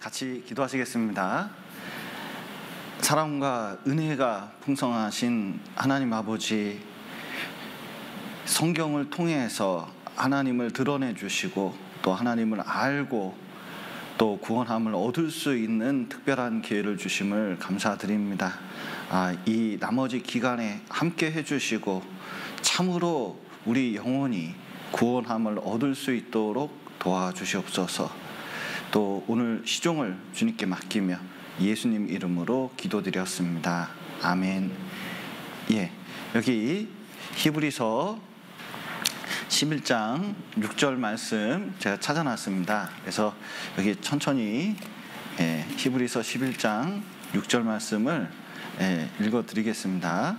같이 기도하시겠습니다. 사랑과 은혜가 풍성하신 하나님 아버지, 성경을 통해서 하나님을 드러내 주시고 또 하나님을 알고 또 구원함을 얻을 수 있는 특별한 기회를 주심을 감사드립니다. 이 나머지 기간에 함께 해주시고 참으로 우리 영혼이 구원함을 얻을 수 있도록 도와주시옵소서. 또 오늘 시종을 주님께 맡기며 예수님 이름으로 기도드렸습니다. 아멘. 여기 히브리서 11장 6절 말씀 제가 찾아놨습니다. 그래서 여기 천천히 히브리서 11장 6절 말씀을 읽어드리겠습니다.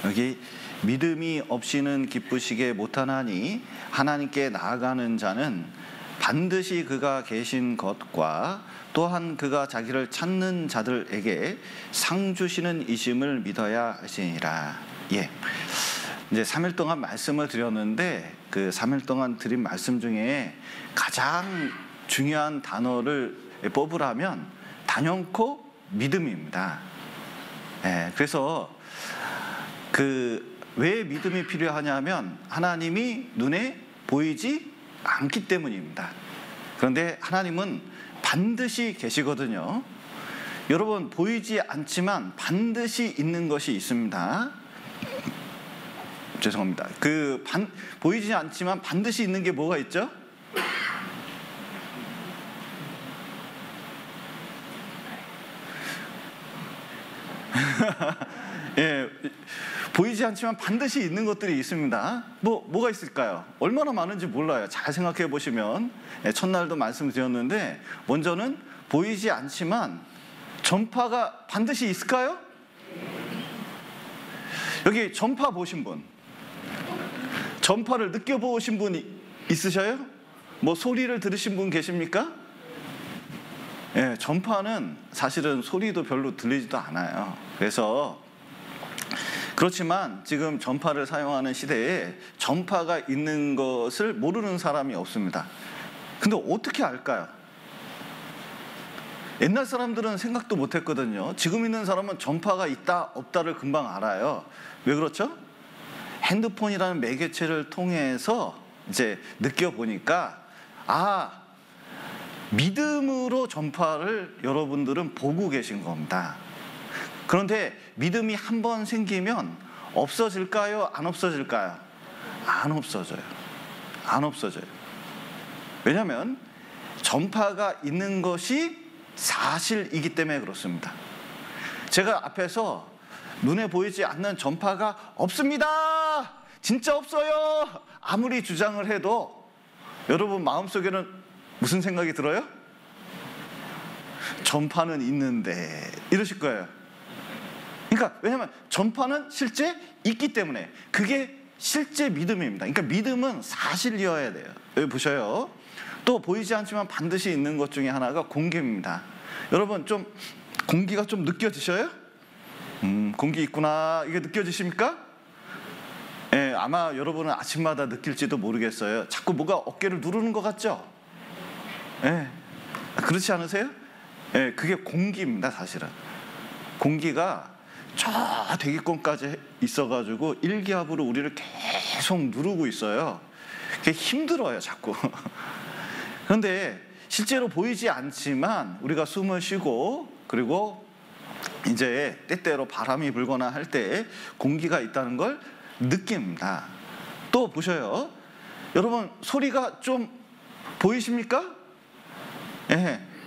여기 믿음이 없이는 기쁘시게 못하나니 하나님께 나아가는 자는 반드시 그가 계신 것과 또한 그가 자기를 찾는 자들에게 상 주시는 이심을 믿어야 하시니라. 이제 3일 동안 말씀을 드렸는데 그 3일 동안 드린 말씀 중에 가장 중요한 단어를 뽑으라면 단연코 믿음입니다. 그래서 왜 믿음이 필요하냐면 하나님이 눈에 보이지 않기 때문입니다. 그런데 하나님은 반드시 계시거든요. 여러분, 보이지 않지만 반드시 있는 것이 있습니다. 죄송합니다. 보이지 않지만 반드시 있는 게 뭐가 있죠? 보이지 않지만 반드시 있는 것들이 있습니다. 뭐가 있을까요? 얼마나 많은지 몰라요. 잘 생각해 보시면 첫날도 말씀드렸는데 먼저는 보이지 않지만 전파가 반드시 있을까요? 여기 전파 보신 분, 전파를 느껴보신 분 있으셔요? 소리를 들으신 분 계십니까? 전파는 사실은 소리도 별로 들리지도 않아요. 그렇지만 지금 전파를 사용하는 시대에 전파가 있는 것을 모르는 사람이 없습니다. 근데 어떻게 알까요? 옛날 사람들은 생각도 못했거든요. 지금 있는 사람은 전파가 있다 없다를 금방 알아요. 왜 그렇죠? 핸드폰이라는 매개체를 통해서 이제 느껴보니까 믿음으로 전파를 여러분들은 보고 계신 겁니다. 그런데 믿음이 한 번 생기면 없어질까요? 안 없어질까요? 안 없어져요. 안 없어져요. 왜냐하면 전파가 있는 것이 사실이기 때문에 그렇습니다. 제가 앞에서 눈에 보이지 않는 전파가 없습니다, 진짜 없어요, 아무리 주장을 해도 여러분 마음속에는 무슨 생각이 들어요? 전파는 있는데 이러실 거예요. 그러니까 왜냐하면 전파는 실제 있기 때문에 그게 실제 믿음입니다. 그러니까 믿음은 사실이어야 돼요. 여기 보셔요. 또 보이지 않지만 반드시 있는 것 중에 하나가 공기입니다. 여러분, 좀 공기가 좀 느껴지셔요? 공기 있구나, 이게 느껴지십니까? 아마 여러분은 아침마다 느낄지도 모르겠어요. 자꾸 뭐가 어깨를 누르는 것 같죠? 그렇지 않으세요? 그게 공기입니다. 사실은 공기가 저 대기권까지 있어가지고 일기압으로 우리를 계속 누르고 있어요. 그게 힘들어요, 자꾸. 그런데 실제로 보이지 않지만 우리가 숨을 쉬고 그리고 이제 때때로 바람이 불거나 할 때 공기가 있다는 걸 느낍니다. 또 보셔요. 여러분, 소리가 좀 보이십니까?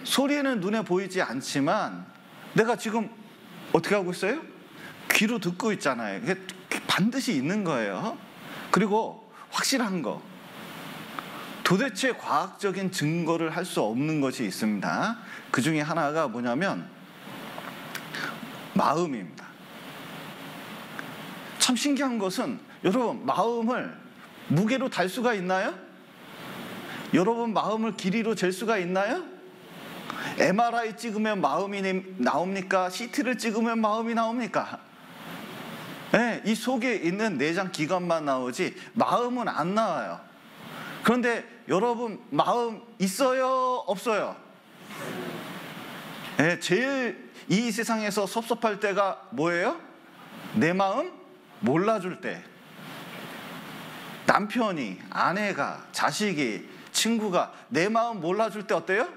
소리는 눈에 보이지 않지만 내가 지금 어떻게 하고 있어요? 귀로 듣고 있잖아요. 이게 반드시 있는 거예요. 그리고 확실한 거, 도대체 과학적인 증거를 할 수 없는 것이 있습니다. 그 중에 하나가 뭐냐면 마음입니다. 참 신기한 것은 여러분, 마음을 무게로 달 수가 있나요? 여러분, 마음을 길이로 잴 수가 있나요? MRI 찍으면 마음이 나옵니까? CT를 찍으면 마음이 나옵니까? 이 속에 있는 내장 기관만 나오지 마음은 안 나와요. 그런데 여러분, 마음 있어요? 없어요? 예, 제일 이 세상에서 섭섭할 때가 뭐예요? 내 마음 몰라줄 때. 남편이, 아내가, 자식이, 친구가 내 마음 몰라줄 때 어때요?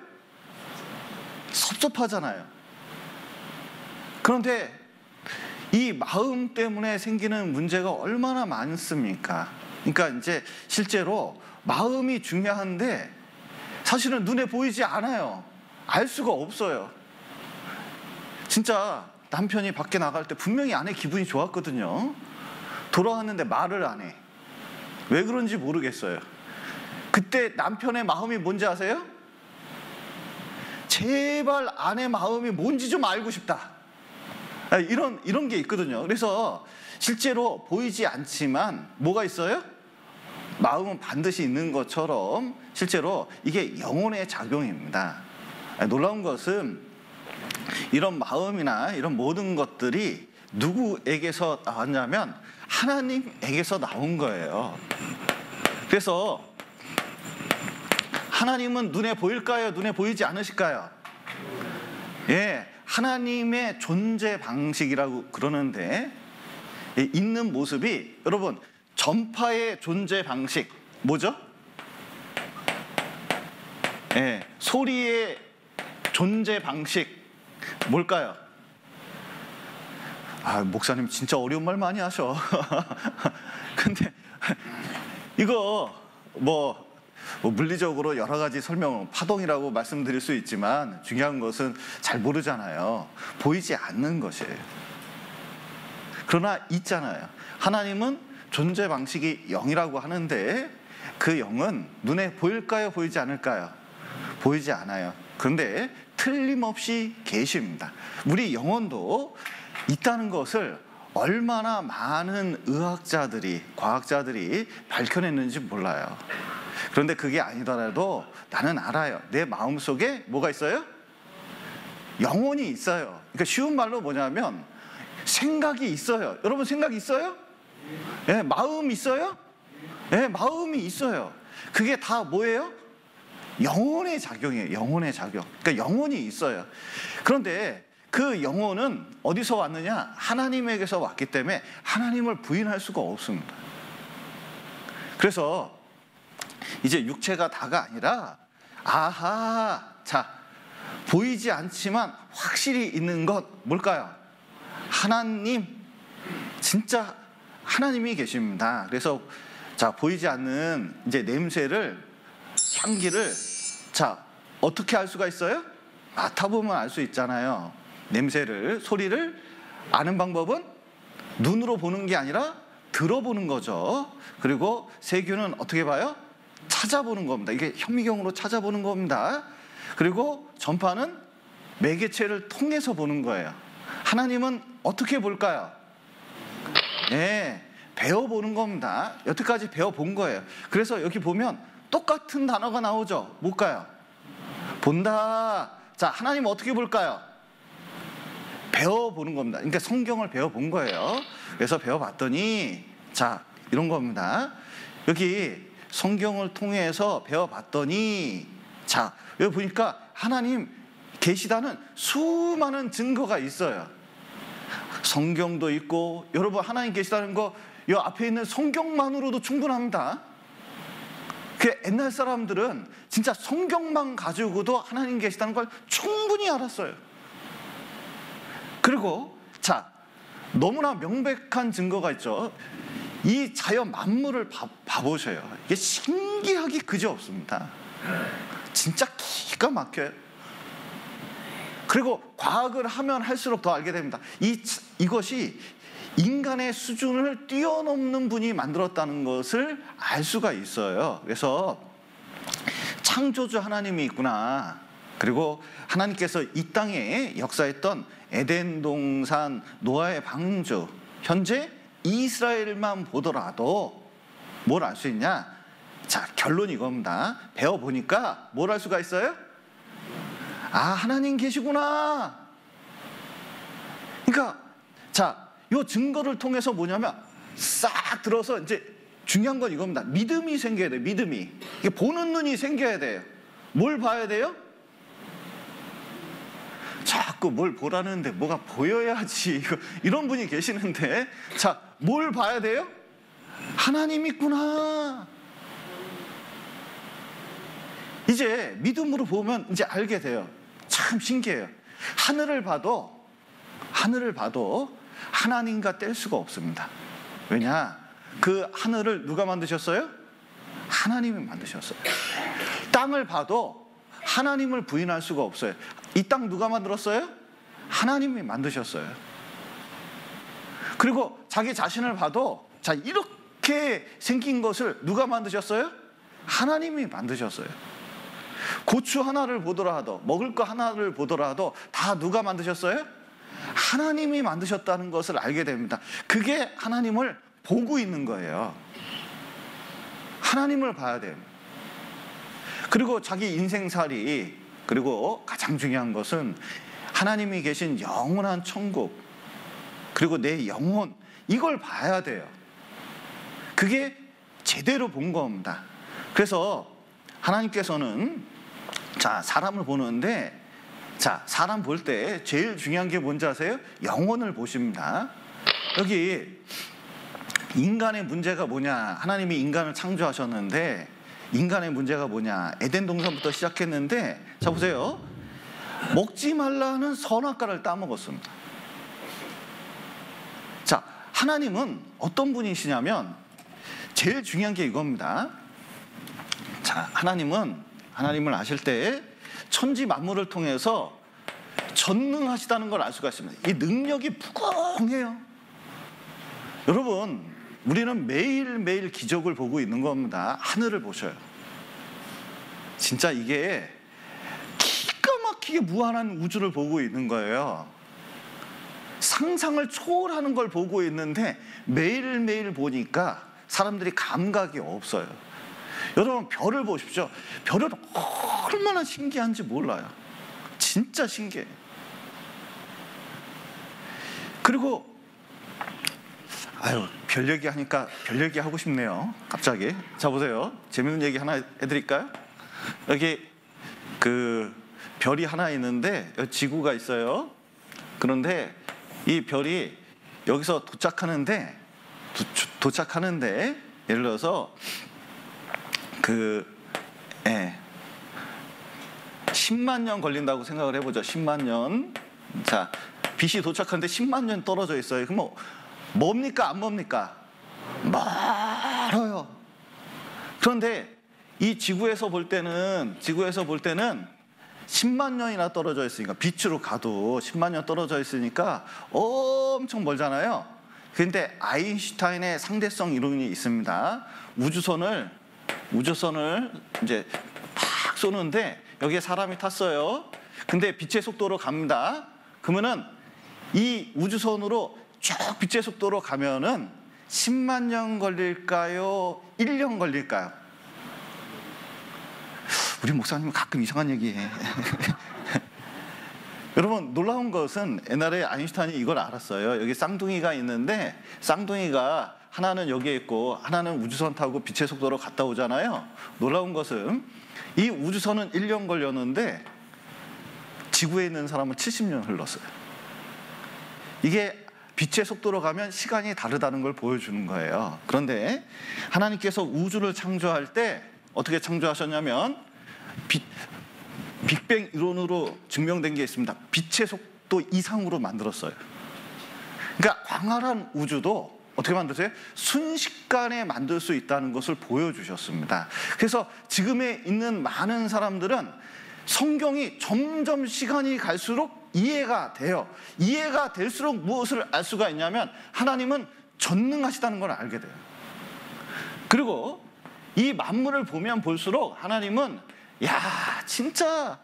섭섭하잖아요. 그런데 이 마음 때문에 생기는 문제가 얼마나 많습니까? 그러니까 이제 실제로 마음이 중요한데 사실은 눈에 보이지 않아요. 알 수가 없어요. 진짜 남편이 밖에 나갈 때 분명히 아내 기분이 좋았거든요. 돌아왔는데 말을 안 해. 왜 그런지 모르겠어요. 그때 남편의 마음이 뭔지 아세요? 제발 아내 마음이 뭔지 좀 알고 싶다. 이런 게 있거든요. 그래서 실제로 보이지 않지만 뭐가 있어요? 마음은 반드시 있는 것처럼 실제로 이게 영혼의 작용입니다. 놀라운 것은 이런 마음이나 이런 모든 것들이 누구에게서 나왔냐면 하나님에게서 나온 거예요. 그래서 하나님은 눈에 보일까요? 눈에 보이지 않으실까요? 예, 하나님의 존재 방식이라고 그러는데 있는 모습이 여러분 전파의 존재 방식 뭐죠? 예, 소리의 존재 방식 뭘까요? 아, 목사님 진짜 어려운 말 많이 하셔. 근데 이거 뭐 물리적으로 여러 가지 설명, 파동이라고 말씀드릴 수 있지만 중요한 것은 잘 모르잖아요. 보이지 않는 것이에요. 그러나 있잖아요. 하나님은 존재 방식이 영이라고 하는데 그 영은 눈에 보일까요? 보이지 않을까요? 보이지 않아요. 그런데 틀림없이 계십니다. 우리 영혼도 있다는 것을 얼마나 많은 의학자들이, 과학자들이 밝혀냈는지 몰라요. 그런데 그게 아니더라도 나는 알아요. 내 마음속에 뭐가 있어요? 영혼이 있어요. 그러니까 쉬운 말로 뭐냐면 생각이 있어요. 여러분 생각이 있어요? 예, 마음 있어요? 예, 마음이 있어요. 그게 다 뭐예요? 영혼의 작용이에요. 영혼의 작용. 그러니까 영혼이 있어요. 그런데 그 영혼은 어디서 왔느냐? 하나님에게서 왔기 때문에 하나님을 부인할 수가 없습니다. 그래서 이제 육체가 다가 아니라 아하, 자, 보이지 않지만 확실히 있는 것 뭘까요? 하나님, 진짜 하나님이 계십니다. 그래서 자, 보이지 않는 이제 냄새를, 향기를 자, 어떻게 알 수가 있어요? 맡아보면 알 수 있잖아요. 냄새를, 소리를 아는 방법은 눈으로 보는 게 아니라 들어보는 거죠. 그리고 세균은 어떻게 봐요? 찾아보는 겁니다. 이게 현미경으로 찾아보는 겁니다. 그리고 전파는 매개체를 통해서 보는 거예요. 하나님은 어떻게 볼까요? 네, 배워보는 겁니다. 여태까지 배워본 거예요. 그래서 여기 보면 똑같은 단어가 나오죠. 뭘까요? 본다. 자, 하나님 어떻게 볼까요? 배워보는 겁니다. 그러니까 성경을 배워본 거예요. 그래서 배워봤더니 자, 이런 겁니다. 여기 성경을 통해서 배워봤더니 자, 여기 보니까 하나님 계시다는 수많은 증거가 있어요. 성경도 있고 여러분 하나님 계시다는 거 이 앞에 있는 성경만으로도 충분합니다. 그 옛날 사람들은 진짜 성경만 가지고도 하나님 계시다는 걸 충분히 알았어요. 그리고 자, 너무나 명백한 증거가 있죠. 이 자연 만물을 봐보셔요. 이게 신기하기 그지없습니다. 진짜 기가 막혀요. 그리고 과학을 하면 할수록 더 알게 됩니다. 이것이 인간의 수준을 뛰어넘는 분이 만들었다는 것을 알 수가 있어요. 그래서 창조주 하나님이 있구나. 그리고 하나님께서 이 땅에 역사했던 에덴 동산, 노아의 방주, 현재 이스라엘만 보더라도 뭘 알 수 있냐? 자, 결론이 이겁니다. 배워보니까 뭘 알 수가 있어요? 아, 하나님 계시구나. 그러니까 자, 이 증거를 통해서 뭐냐면 싹 들어서 이제 중요한 건 이겁니다. 믿음이 생겨야 돼요. 믿음이. 이게 보는 눈이 생겨야 돼요. 뭘 봐야 돼요? 자꾸 뭘 보라는데 뭐가 보여야지. 이런 분이 계시는데, 자, 뭘 봐야 돼요? 하나님 있구나. 이제 믿음으로 보면 이제 알게 돼요. 참 신기해요. 하늘을 봐도 하나님과 뗄 수가 없습니다. 왜냐? 그 하늘을 누가 만드셨어요? 하나님이 만드셨어요. 땅을 봐도 하나님을 부인할 수가 없어요. 이 땅 누가 만들었어요? 하나님이 만드셨어요. 그리고 자기 자신을 봐도, 자, 이렇게 생긴 것을 누가 만드셨어요? 하나님이 만드셨어요. 고추 하나를 보더라도, 먹을 거 하나를 보더라도 다 누가 만드셨어요? 하나님이 만드셨다는 것을 알게 됩니다. 그게 하나님을 보고 있는 거예요. 하나님을 봐야 돼요. 그리고 자기 인생살이, 그리고 가장 중요한 것은 하나님이 계신 영원한 천국, 그리고 내 영혼, 이걸 봐야 돼요. 그게 제대로 본 겁니다. 그래서 하나님께서는, 자, 사람을 보는데, 자, 사람 볼 때 제일 중요한 게 뭔지 아세요? 영혼을 보십니다. 여기 인간의 문제가 뭐냐? 하나님이 인간을 창조하셨는데 인간의 문제가 뭐냐? 에덴 동산부터 시작했는데, 자, 보세요. 먹지 말라는 선악과를 따먹었습니다. 자, 하나님은 어떤 분이시냐면 제일 중요한 게 이겁니다. 자, 하나님을 아실 때 천지 만물을 통해서 전능하시다는 걸 알 수가 있습니다. 이 능력이 무궁해요. 여러분, 우리는 매일매일 기적을 보고 있는 겁니다. 하늘을 보셔요. 진짜 이게 기가 막히게 무한한 우주를 보고 있는 거예요. 상상을 초월하는 걸 보고 있는데 매일매일 보니까 사람들이 감각이 없어요. 여러분, 별을 보십시오. 별은 얼마나 신기한지 몰라요. 진짜 신기해요. 그리고 별 얘기 하니까 별 얘기 하고 싶네요. 갑자기. 자, 보세요. 재밌는 얘기 하나 해드릴까요? 여기 그 별이 하나 있는데, 여기 지구가 있어요. 그런데 이 별이 여기서 도착하는데 예를 들어서 10만 년 걸린다고 생각을 해보죠. 10만 년. 자, 빛이 도착하는데 10만 년 떨어져 있어요. 그럼 뭡니까? 안 뭡니까? 멀어요. 그런데 이 지구에서 볼 때는 10만 년이나 떨어져 있으니까, 빛으로 가도 10만 년 떨어져 있으니까 엄청 멀잖아요. 그런데 아인슈타인의 상대성 이론이 있습니다. 우주선을 이제 탁 쏘는데 여기에 사람이 탔어요. 근데 빛의 속도로 갑니다. 그러면은 이 우주선으로 쭉 빛의 속도로 가면은 10만 년 걸릴까요? 1년 걸릴까요? 우리 목사님은 가끔 이상한 얘기해. 여러분, 놀라운 것은 옛날에 아인슈타인이 이걸 알았어요. 여기 쌍둥이가 있는데 쌍둥이가 하나는 여기에 있고 하나는 우주선 타고 빛의 속도로 갔다 오잖아요. 놀라운 것은 이 우주선은 1년 걸렸는데 지구에 있는 사람은 70년 흘렀어요. 이게 빛의 속도로 가면 시간이 다르다는 걸 보여주는 거예요. 그런데 하나님께서 우주를 창조할 때 어떻게 창조하셨냐면 빅뱅 이론으로 증명된 게 있습니다. 빛의 속도 이상으로 만들었어요. 그러니까 광활한 우주도 어떻게 만드세요? 순식간에 만들 수 있다는 것을 보여주셨습니다. 그래서 지금에 있는 많은 사람들은 성경이 점점 시간이 갈수록 이해가 돼요. 이해가 될수록 무엇을 알 수가 있냐면 하나님은 전능하시다는 걸 알게 돼요. 그리고 이 만물을 보면 볼수록 하나님은, 야, 진짜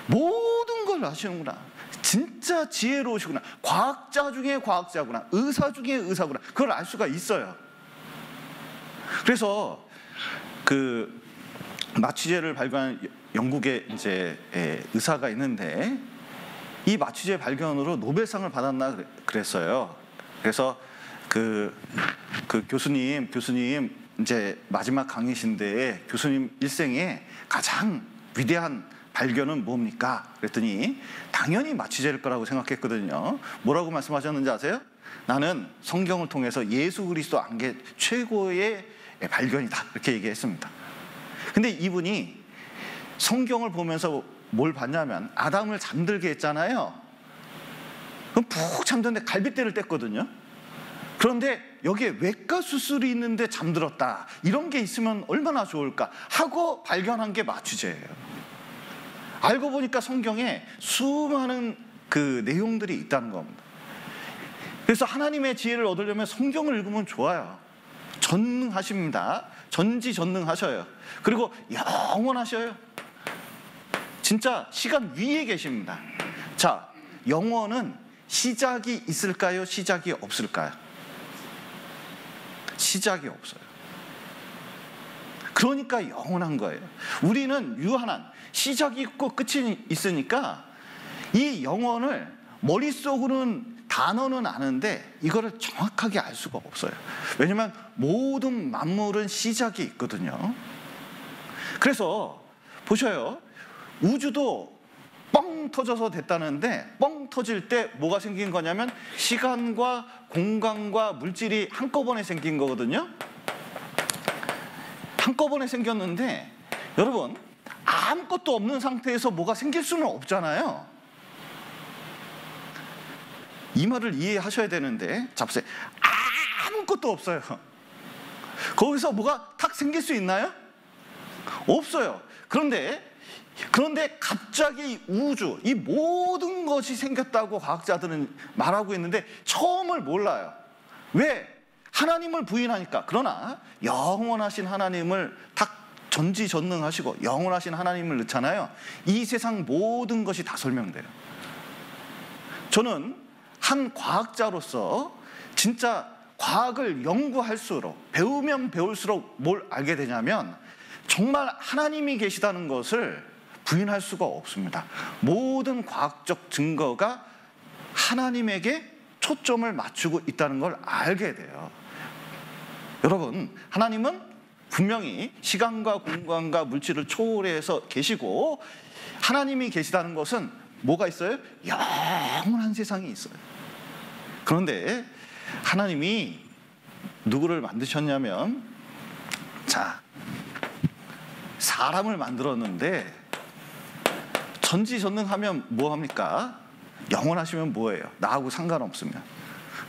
모든 걸 아시는구나. 진짜 지혜로우시구나. 과학자 중에 과학자구나. 의사 중에 의사구나. 그걸 알 수가 있어요. 그래서 그 마취제를 발견한 영국의 이제 의사가 있는데 이 마취제 발견으로 노벨상을 받았나 그랬어요. 그래서 그 교수님 이제 마지막 강의신데 교수님 일생에 가장 위대한 발견은 뭡니까? 그랬더니 당연히 마취제일 거라고 생각했거든요. 뭐라고 말씀하셨는지 아세요? 나는 성경을 통해서 예수 그리스도 안 게 최고의 발견이다, 이렇게 얘기했습니다. 근데 이분이 성경을 보면서 뭘 봤냐면 아담을 잠들게 했잖아요. 그럼 푹 잠드는데 갈빗대를 뗐거든요. 그런데 여기에 외과 수술이 있는데 잠들었다, 이런 게 있으면 얼마나 좋을까 하고 발견한 게 마취제예요. 알고 보니까 성경에 수많은 그 내용들이 있다는 겁니다. 그래서 하나님의 지혜를 얻으려면 성경을 읽으면 좋아요. 전능하십니다. 전지전능하셔요. 그리고 영원하셔요. 진짜 시간 위에 계십니다. 자, 영원은 시작이 있을까요? 시작이 없을까요? 시작이 없어요. 그러니까 영원한 거예요. 우리는 유한한 시작이 있고 끝이 있으니까 이 영원을 머릿속으로는 단어는 아는데 이거를 정확하게 알 수가 없어요. 왜냐하면 모든 만물은 시작이 있거든요. 그래서 보셔요. 우주도 뻥 터져서 됐다는데, 뻥 터질 때 뭐가 생긴 거냐면 시간과 공간과 물질이 한꺼번에 생긴 거거든요. 한꺼번에 생겼는데 여러분, 아무것도 없는 상태에서 뭐가 생길 수는 없잖아요. 이 말을 이해하셔야 되는데, 자 보세요. 아무것도 없어요. 거기서 뭐가 탁 생길 수 있나요? 없어요. 그런데 갑자기 우주, 이 모든 것이 생겼다고 과학자들은 말하고 있는데 처음을 몰라요. 왜? 하나님을 부인하니까. 그러나 영원하신 하나님을 딱 전지전능하시고 영원하신 하나님을 넣잖아요. 이 세상 모든 것이 다 설명돼요. 저는 한 과학자로서 진짜 과학을 연구할수록, 배우면 배울수록 뭘 알게 되냐면 정말 하나님이 계시다는 것을 부인할 수가 없습니다. 모든 과학적 증거가 하나님에게 초점을 맞추고 있다는 걸 알게 돼요. 여러분, 하나님은 분명히 시간과 공간과 물질을 초월해서 계시고, 하나님이 계시다는 것은 뭐가 있어요? 영원한 세상이 있어요. 그런데 하나님이 누구를 만드셨냐면, 자, 사람을 만들었는데 전지전능하면 뭐합니까? 영원하시면 뭐예요? 나하고 상관없으면.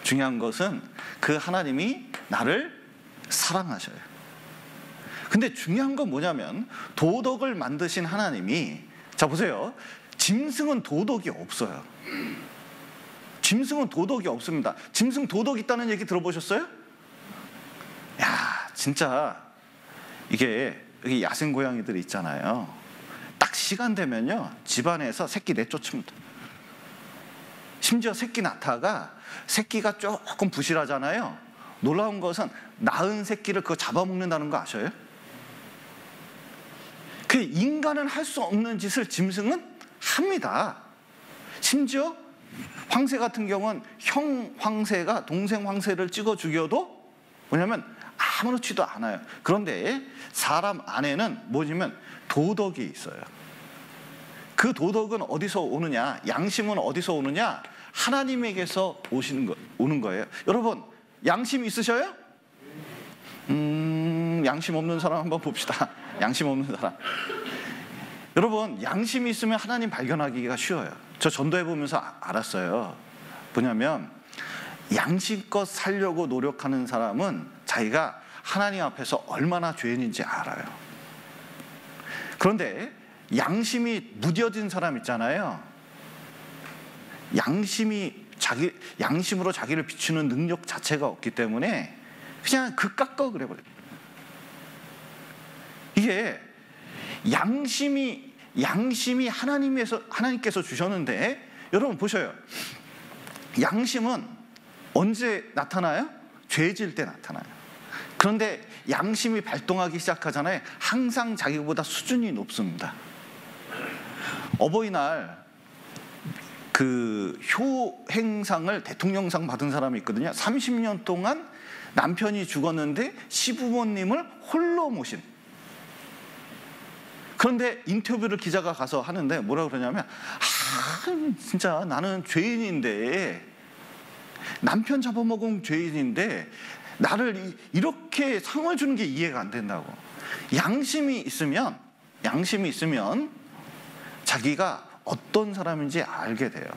중요한 것은 그 하나님이 나를 사랑하셔요. 근데 중요한 건 뭐냐면 도덕을 만드신 하나님이, 자 보세요. 짐승은 도덕이 없어요. 짐승은 도덕이 없습니다. 짐승 도덕 있다는 얘기 들어보셨어요? 야, 진짜 이게 여기 야생 고양이들이 있잖아요. 딱 시간 되면요 집안에서 새끼 내쫓습니다. 심지어 새끼 낳다가 새끼가 조금 부실하잖아요. 놀라운 것은 낳은 새끼를 그거 잡아먹는다는 거 아셔요? 그 인간은 할 수 없는 짓을 짐승은 합니다. 심지어 황새 같은 경우는 형 황새가 동생 황새를 찍어 죽여도 뭐냐면 아무렇지도 않아요. 그런데 사람 안에는 뭐냐면 도덕이 있어요. 그 도덕은 어디서 오느냐? 양심은 어디서 오느냐? 하나님에게서 오는 거예요. 여러분, 양심 있으셔요? 양심 없는 사람 한번 봅시다. 양심 없는 사람. 여러분, 양심이 있으면 하나님 발견하기가 쉬워요. 저 전도해보면서 알았어요. 뭐냐면 양심껏 살려고 노력하는 사람은 자기가 하나님 앞에서 얼마나 죄인인지 알아요. 그런데 양심이 무뎌진 사람 있잖아요. 양심으로 자기를 비추는 능력 자체가 없기 때문에 그냥 극각거 그래버려요. 이게 양심이 하나님께서 주셨는데, 여러분 보셔요. 양심은 언제 나타나요? 죄질 때 나타나요. 그런데 양심이 발동하기 시작하잖아요. 항상 자기보다 수준이 높습니다. 어버이날 그 효행상을 대통령상 받은 사람이 있거든요. 30년 동안 남편이 죽었는데 시부모님을 홀로 모신. 그런데 인터뷰를 기자가 가서 하는데 뭐라고 그러냐면, 진짜 나는 죄인인데, 남편 잡아먹은 죄인인데 나를 이렇게 상을 주는 게 이해가 안 된다고. 양심이 있으면 자기가 어떤 사람인지 알게 돼요.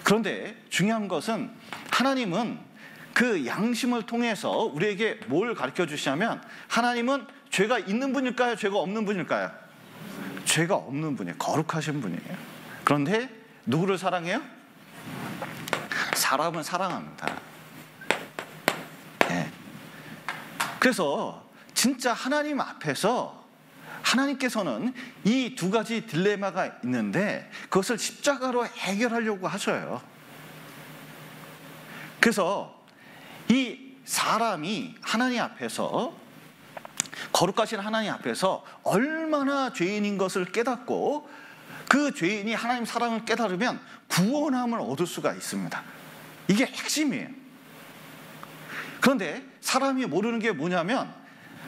그런데 중요한 것은 하나님은 그 양심을 통해서 우리에게 뭘 가르쳐 주시냐면, 하나님은 죄가 있는 분일까요? 죄가 없는 분일까요? 죄가 없는 분이에요. 거룩하신 분이에요. 그런데 누구를 사랑해요? 사람을 사랑합니다. 네. 그래서 진짜 하나님 앞에서 하나님께서는 이 두 가지 딜레마가 있는데 그것을 십자가로 해결하려고 하셔요. 그래서 이 사람이 하나님 앞에서, 거룩하신 하나님 앞에서 얼마나 죄인인 것을 깨닫고 그 죄인이 하나님 사랑을 깨달으면 구원함을 얻을 수가 있습니다. 이게 핵심이에요. 그런데 사람이 모르는 게 뭐냐면,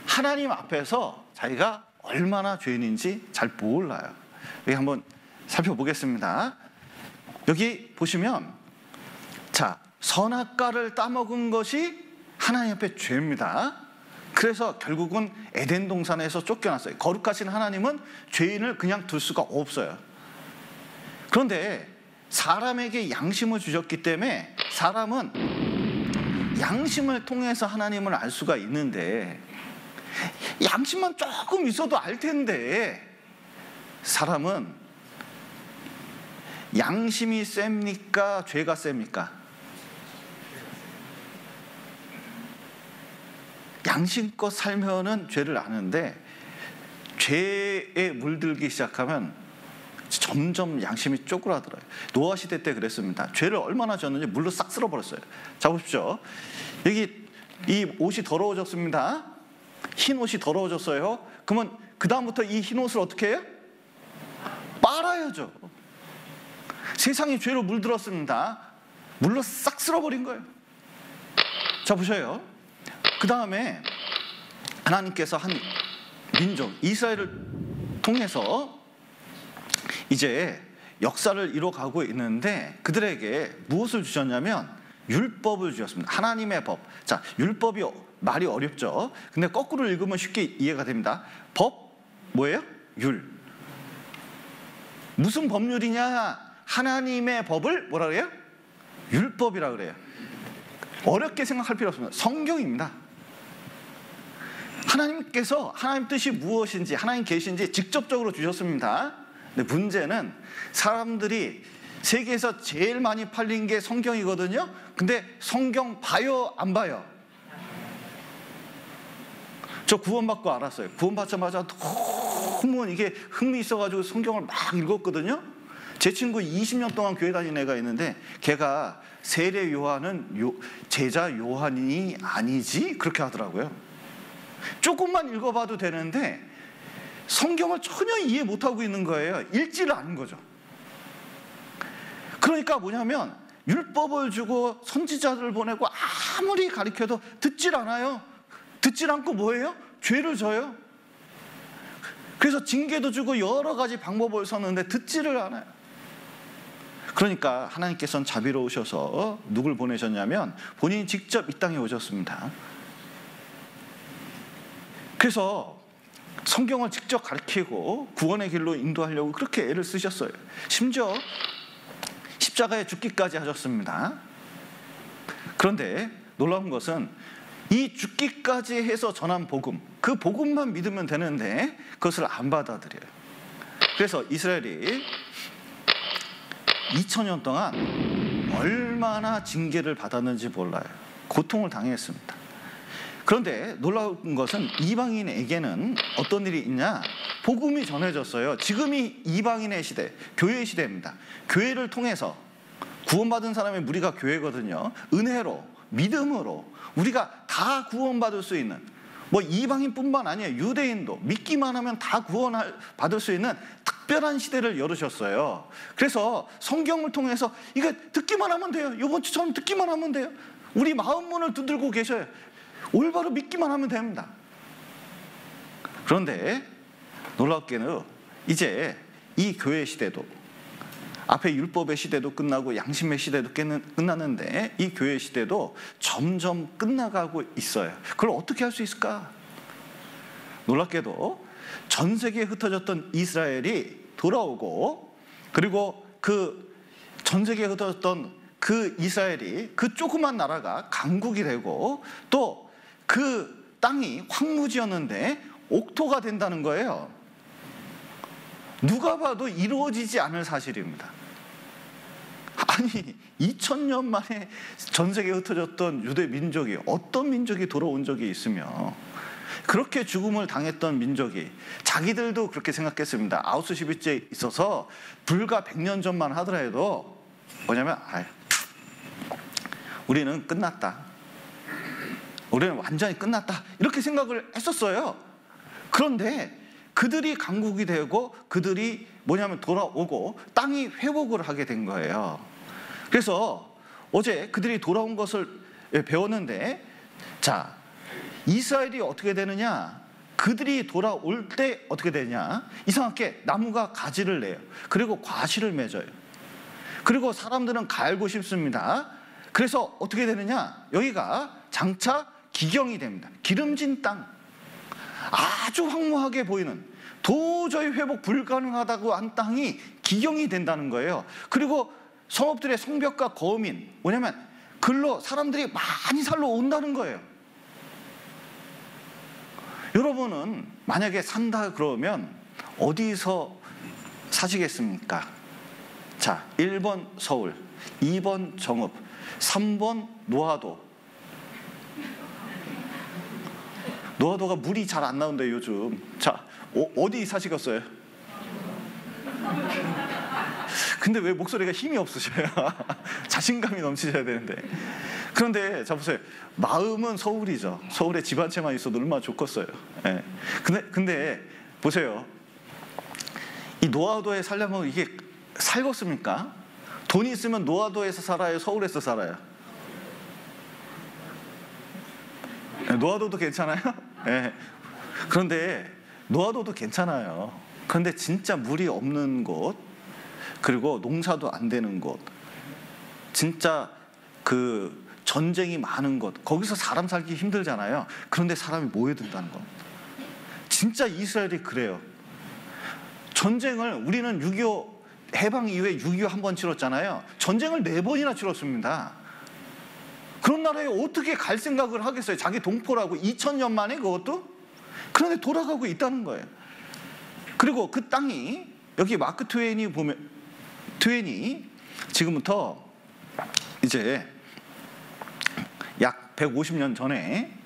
하나님 앞에서 자기가 얼마나 죄인인지 잘 몰라요. 여기 한번 살펴보겠습니다. 여기 보시면, 자, 선악과를 따먹은 것이 하나님 앞에 죄입니다. 그래서 결국은 에덴 동산에서 쫓겨났어요. 거룩하신 하나님은 죄인을 그냥 둘 수가 없어요. 그런데 사람에게 양심을 주셨기 때문에 사람은 양심을 통해서 하나님을 알 수가 있는데, 양심만 조금 있어도 알 텐데, 사람은 양심이 셉니까? 죄가 셉니까? 양심껏 살면은 죄를 아는데, 죄에 물들기 시작하면 점점 양심이 쪼그라들어요. 노아 시대 때 그랬습니다. 죄를 얼마나 졌는지 물로 싹 쓸어버렸어요. 자, 보십시오. 여기 이 옷이 더러워졌습니다. 흰 옷이 더러워졌어요. 그러면 그 다음부터 이 흰 옷을 어떻게 해요? 빨아야죠. 세상에 죄로 물들었습니다. 물로 싹 쓸어버린 거예요. 자, 보셔요. 그 다음에 하나님께서 한 민족 이스라엘을 통해서 이제 역사를 이뤄가고 있는데, 그들에게 무엇을 주셨냐면 율법을 주셨습니다. 하나님의 법. 자, 율법이 말이 어렵죠. 근데 거꾸로 읽으면 쉽게 이해가 됩니다. 법 뭐예요? 율. 무슨 법률이냐? 하나님의 법을 뭐라 그래요? 율법이라 그래요. 어렵게 생각할 필요 없습니다. 성경입니다. 하나님께서 하나님 뜻이 무엇인지, 하나님 계신지 직접적으로 주셨습니다. 근데 문제는 사람들이 세계에서 제일 많이 팔린 게 성경이거든요. 근데 성경 봐요, 안 봐요? 저 구원받고 알았어요. 구원받자마자 너무 이게 흥미 있어가지고 성경을 막 읽었거든요. 제 친구 20년 동안 교회 다닌 애가 있는데, 걔가 세례 요한은 제자 요한이 아니지? 그렇게 하더라고요. 조금만 읽어봐도 되는데 성경을 전혀 이해 못하고 있는 거예요. 읽지를 않은 거죠. 그러니까 뭐냐면, 율법을 주고 선지자들을 보내고 아무리 가르쳐도 듣질 않아요. 듣질 않고 뭐예요? 죄를 져요. 그래서 징계도 주고 여러 가지 방법을 썼는데 듣지를 않아요. 그러니까 하나님께서는 자비로우셔서 누굴 보내셨냐면 본인이 직접 이 땅에 오셨습니다. 그래서 성경을 직접 가르치고 구원의 길로 인도하려고 그렇게 애를 쓰셨어요. 심지어 십자가에 죽기까지 하셨습니다. 그런데 놀라운 것은 이 죽기까지 해서 전한 복음, 그 복음만 믿으면 되는데 그것을 안 받아들여요. 그래서 이스라엘이 2000년 동안 얼마나 징계를 받았는지 몰라요. 고통을 당했습니다. 그런데 놀라운 것은 이방인에게는 어떤 일이 있냐? 복음이 전해졌어요. 지금이 이방인의 시대, 교회의 시대입니다. 교회를 통해서 구원받은 사람의 무리가 교회거든요. 은혜로, 믿음으로 우리가 다 구원받을 수 있는, 뭐 이방인뿐만 아니에요. 유대인도 믿기만 하면 다 구원받을 수 있는 특별한 시대를 열으셨어요. 그래서 성경을 통해서 이거 듣기만 하면 돼요. 이번 주처럼 듣기만 하면 돼요. 우리 마음 문을 두들고 계셔요. 올바로 믿기만 하면 됩니다. 그런데 놀랍게는 이제 이 교회 시대도, 앞에 율법의 시대도 끝나고 양심의 시대도 끝났는데 이 교회 시대도 점점 끝나가고 있어요. 그걸 어떻게 할 수 있을까? 놀랍게도 전 세계에 흩어졌던 이스라엘이 돌아오고, 그리고 그 전 세계에 흩어졌던 그 이스라엘이, 그 조그만 나라가 강국이 되고, 또 그 땅이 황무지였는데 옥토가 된다는 거예요. 누가 봐도 이루어지지 않을 사실입니다. 아니, 2000년 만에 전 세계에 흩어졌던 유대 민족이, 어떤 민족이 돌아온 적이 있으며, 그렇게 죽음을 당했던 민족이, 자기들도 그렇게 생각했습니다. 아우슈비츠에 있어서 불과 100년 전만 하더라도 뭐냐면, 우리는 끝났다, 우리는 완전히 끝났다, 이렇게 생각을 했었어요. 그런데 그들이 강국이 되고 그들이 뭐냐면 돌아오고 땅이 회복을 하게 된 거예요. 그래서 어제 그들이 돌아온 것을 배웠는데, 자, 이스라엘이 어떻게 되느냐? 그들이 돌아올 때 어떻게 되냐? 이상하게 나무가 가지를 내요. 그리고 과실을 맺어요. 그리고 사람들은 갈고 싶습니다. 그래서 어떻게 되느냐? 여기가 장차 기경이 됩니다. 기름진 땅, 아주 황무하게 보이는, 도저히 회복 불가능하다고 한 땅이 기경이 된다는 거예요. 그리고 성읍들의 성벽과 거민, 뭐냐면 글로 사람들이 많이 살러 온다는 거예요. 여러분은 만약에 산다 그러면 어디서 사시겠습니까? 자, 1번 서울, 2번 정읍, 3번 노하도. 노하도가 물이 잘 안 나온대요, 요즘. 자, 어디 사시겠어요? 근데 왜 목소리가 힘이 없으셔요? 자신감이 넘치셔야 되는데. 그런데 자, 보세요. 마음은 서울이죠. 서울에 집 한 채만 있어도 얼마나 좋겠어요. 예. 근데 보세요. 이 노하도에 살려면 이게 살겠습니까? 돈이 있으면 노하도에서 살아요, 서울에서 살아요? 노하도도 괜찮아요? 네. 그런데 노하도도 괜찮아요. 그런데 진짜 물이 없는 곳, 그리고 농사도 안 되는 곳, 진짜 그 전쟁이 많은 곳, 거기서 사람 살기 힘들잖아요. 그런데 사람이 모여든다는 것. 진짜 이스라엘이 그래요. 전쟁을, 우리는 6.25 해방 이후에 6.25 한 번 치렀잖아요. 전쟁을 4번이나 치렀습니다. 그런 나라에 어떻게 갈 생각을 하겠어요? 자기 동포라고 2000년 만에 그것도? 그런데 돌아가고 있다는 거예요. 그리고 그 땅이, 여기 마크 트웨인이 보면, 트웨인이 지금부터 이제 약 150년 전에,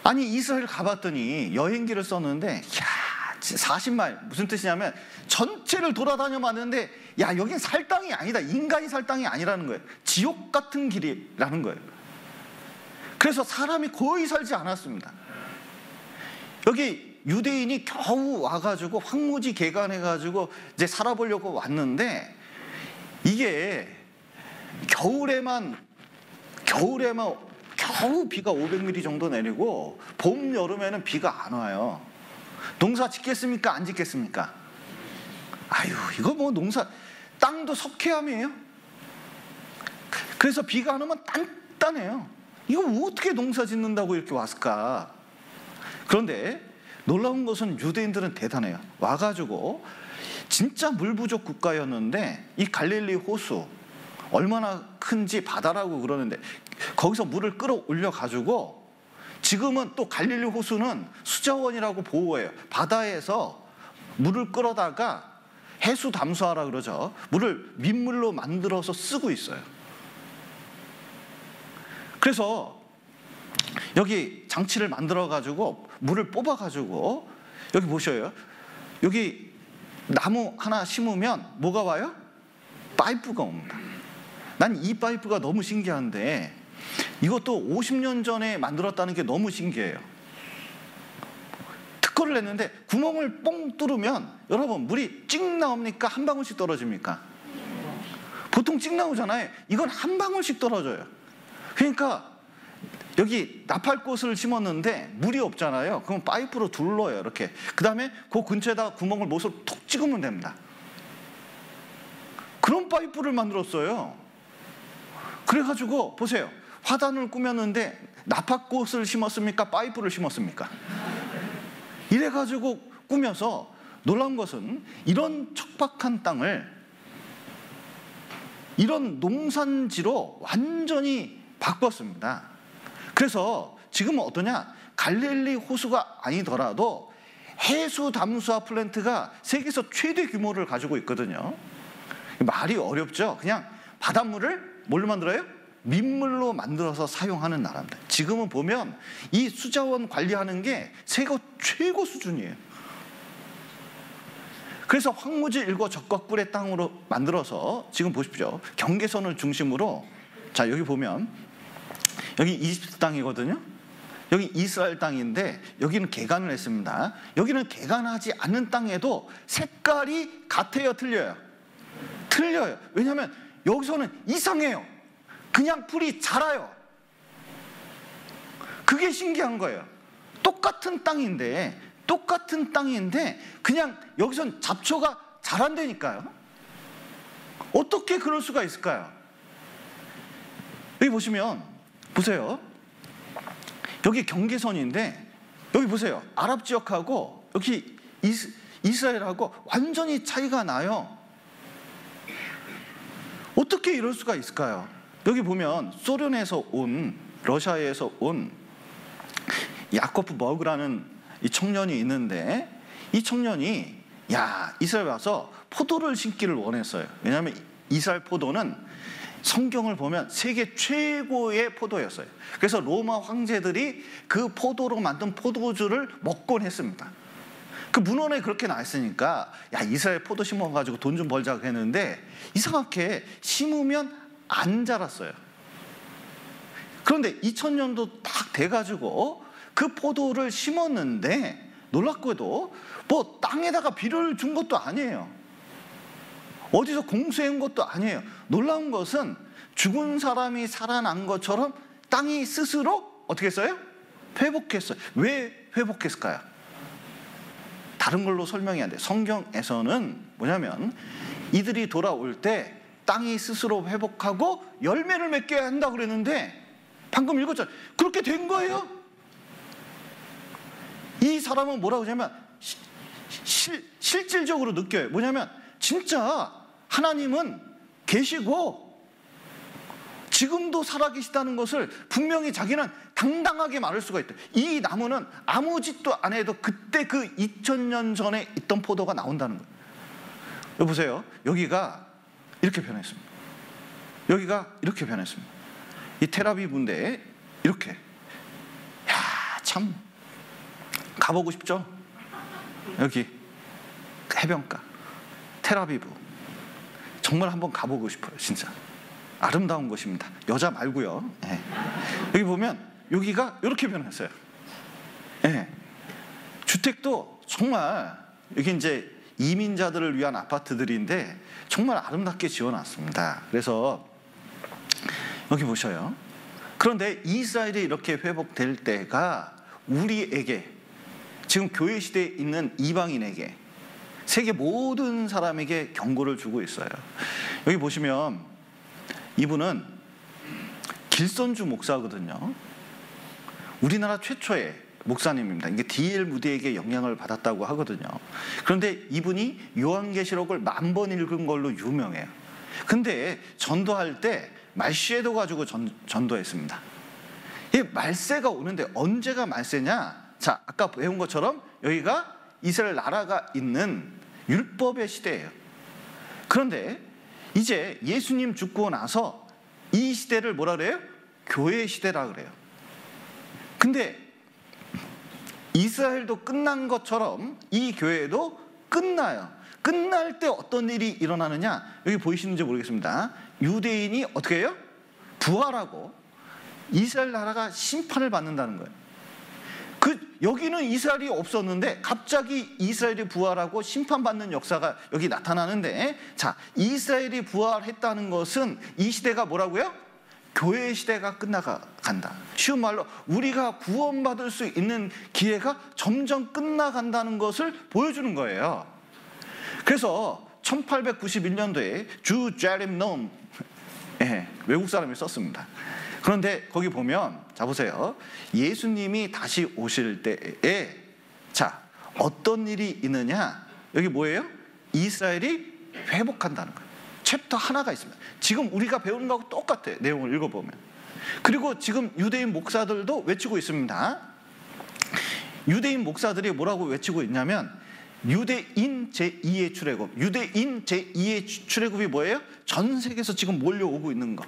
아니 이스라엘 가봤더니 여행기를 썼는데, 야, 40마일, 무슨 뜻이냐면 전체를 돌아다녀 봤는데, 야, 여긴 살 땅이 아니다, 인간이 살 땅이 아니라는 거예요. 지옥 같은 길이라는 거예요. 그래서 사람이 거의 살지 않았습니다. 여기 유대인이 겨우 와가지고 황무지 개간해가지고 이제 살아보려고 왔는데, 이게 겨울에만 겨우 비가 500mm 정도 내리고, 봄, 여름에는 비가 안 와요. 농사 짓겠습니까? 안 짓겠습니까? 아유, 이거 뭐 농사, 땅도 석회암이에요. 그래서 비가 안 오면 단단해요. 이거 어떻게 농사 짓는다고 이렇게 왔을까? 그런데 놀라운 것은 유대인들은 대단해요. 와가지고 진짜 물 부족 국가였는데, 이 갈릴리 호수 얼마나 큰지 바다라고 그러는데, 거기서 물을 끌어올려 가지고, 지금은 또 갈릴리 호수는 수자원이라고 보호해요. 바다에서 물을 끌어다가 해수 담수하라 그러죠. 물을 민물로 만들어서 쓰고 있어요. 그래서 여기 장치를 만들어 가지고 물을 뽑아 가지고, 여기 보셔요. 여기 나무 하나 심으면 뭐가 와요? 파이프가 옵니다. 난 이 파이프가 너무 신기한데, 이것도 50년 전에 만들었다는 게 너무 신기해요. 특허를 냈는데 구멍을 뽕 뚫으면, 여러분, 물이 찍 나옵니까? 한 방울씩 떨어집니까? 보통 찍 나오잖아요. 이건 한 방울씩 떨어져요. 그러니까 여기 나팔꽃을 심었는데 물이 없잖아요. 그럼 파이프로 둘러요, 이렇게. 그 다음에 그 근처에다 구멍을 못으로 톡 찍으면 됩니다. 그런 파이프를 만들었어요. 그래가지고 보세요. 화단을 꾸몄는데 나팔꽃을 심었습니까? 파이프를 심었습니까? 이래가지고 꾸며서 놀라운 것은 이런 척박한 땅을 이런 농산지로 완전히 바꿨습니다. 그래서 지금은 어떠냐? 갈릴리 호수가 아니더라도 해수 담수화 플랜트가 세계에서 최대 규모를 가지고 있거든요. 말이 어렵죠? 그냥 바닷물을 뭘로 만들어요? 민물로 만들어서 사용하는 나라입니다. 지금은 보면 이 수자원 관리하는 게 세계 최고 수준이에요. 그래서 황무지 일고 적과 꿀의 땅으로 만들어서 지금 보십시오. 경계선을 중심으로, 자 여기 보면 여기 이집트 땅이거든요. 여기 이스라엘 땅인데 여기는 개간을 했습니다. 여기는 개간하지 않는 땅에도 색깔이 같아요, 틀려요? 틀려요. 왜냐하면 여기서는 이상해요. 그냥 풀이 자라요. 그게 신기한 거예요. 똑같은 땅인데 그냥 여기선 잡초가 자란다니까요. 어떻게 그럴 수가 있을까요? 여기 보세요. 여기 경계선인데 여기 보세요. 아랍 지역하고 여기 이스라엘하고 완전히 차이가 나요. 어떻게 이럴 수가 있을까요? 여기 보면 소련에서 온, 러시아에서 온 야코프 머그라는 이 청년이 있는데 이 청년이 이스라엘 와서 포도를 심기를 원했어요. 왜냐하면 이스라엘 포도는 성경을 보면 세계 최고의 포도였어요. 그래서 로마 황제들이 그 포도로 만든 포도주를 먹곤 했습니다. 그 문헌에 그렇게 나와 있으니까 이스라엘 포도 심어가지고 돈 좀 벌자고 했는데 이상하게 심으면 안 자랐어요. 그런데 2000년도 딱 돼가지고 그 포도를 심었는데 놀랍게도 뭐 땅에다가 비료를 준 것도 아니에요. 어디서 공수한 것도 아니에요. 놀라운 것은 죽은 사람이 살아난 것처럼 땅이 스스로 어떻게 했어요? 회복했어요. 왜 회복했을까요? 다른 걸로 설명이 안 돼요. 성경에서는 뭐냐면 이들이 돌아올 때 땅이 스스로 회복하고 열매를 맺게 한다고 그랬는데 방금 읽었잖아요. 그렇게 된 거예요. 이 사람은 뭐라고 하냐면 실질적으로 느껴요. 뭐냐면 진짜 하나님은 계시고 지금도 살아계시다는 것을 분명히 자기는 당당하게 말할 수가 있다. 이 나무는 아무 짓도 안 해도 그때 그 2000년 전에 있던 포도가 나온다는 거예요. 여기 보세요. 여기가 이렇게 변했습니다. 여기가 이렇게 변했습니다. 이 텔아비브인데 이렇게. 참 가보고 싶죠? 여기 해변가 텔아비브 정말 한번 가보고 싶어요. 진짜 아름다운 곳입니다. 여자 말고요. 네. 여기 보면 여기가 이렇게 변했어요. 네. 주택도 정말 여기 이제 이민자들을 위한 아파트들인데 정말 아름답게 지어놨습니다. 그래서 여기 보셔요. 그런데 이스라엘이 이렇게 회복될 때가 우리에게 지금 교회 시대에 있는 이방인에게 세계 모든 사람에게 경고를 주고 있어요. 여기 보시면 이분은 길선주 목사거든요. 우리나라 최초의 목사님입니다. 이게 D.L. 무디에게 영향을 받았다고 하거든요. 그런데 이분이 요한계시록을 10,000번 읽은 걸로 유명해요. 근데 전도할 때 말쉐도 가지고 전도했습니다. 이 말세가 오는데 언제가 말세냐? 자, 아까 배운 것처럼 여기가 이스라엘 나라가 있는 율법의 시대예요. 그런데 이제 예수님 죽고 나서 이 시대를 뭐라 그래요? 교회 시대라 그래요. 근데 이스라엘도 끝난 것처럼 이 교회도 끝나요. 끝날 때 어떤 일이 일어나느냐? 여기 보이시는지 모르겠습니다. 유대인이 어떻게 해요? 부활하고 이스라엘 나라가 심판을 받는다는 거예요. 여기는 이스라엘이 없었는데 갑자기 이스라엘이 부활하고 심판받는 역사가 여기 나타나는데, 자, 이스라엘이 부활했다는 것은 이 시대가 뭐라고요? 교회 시대가 끝나간다. 쉬운 말로 우리가 구원받을 수 있는 기회가 점점 끝나간다는 것을 보여주는 거예요. 그래서 1891년도에 주 제림 놈, 외국 사람이 썼습니다. 그런데 거기 보면, 자 보세요. 예수님이 다시 오실 때에 자 어떤 일이 있느냐? 여기 뭐예요? 이스라엘이 회복한다는 거예요. 챕터 하나가 있습니다. 지금 우리가 배우는 거하고 똑같아요. 내용을 읽어보면. 그리고 지금 유대인 목사들도 외치고 있습니다. 유대인 목사들이 뭐라고 외치고 있냐면 유대인 제2의 출애굽. 유대인 제2의 출애굽이 뭐예요? 전 세계에서 지금 몰려오고 있는 거.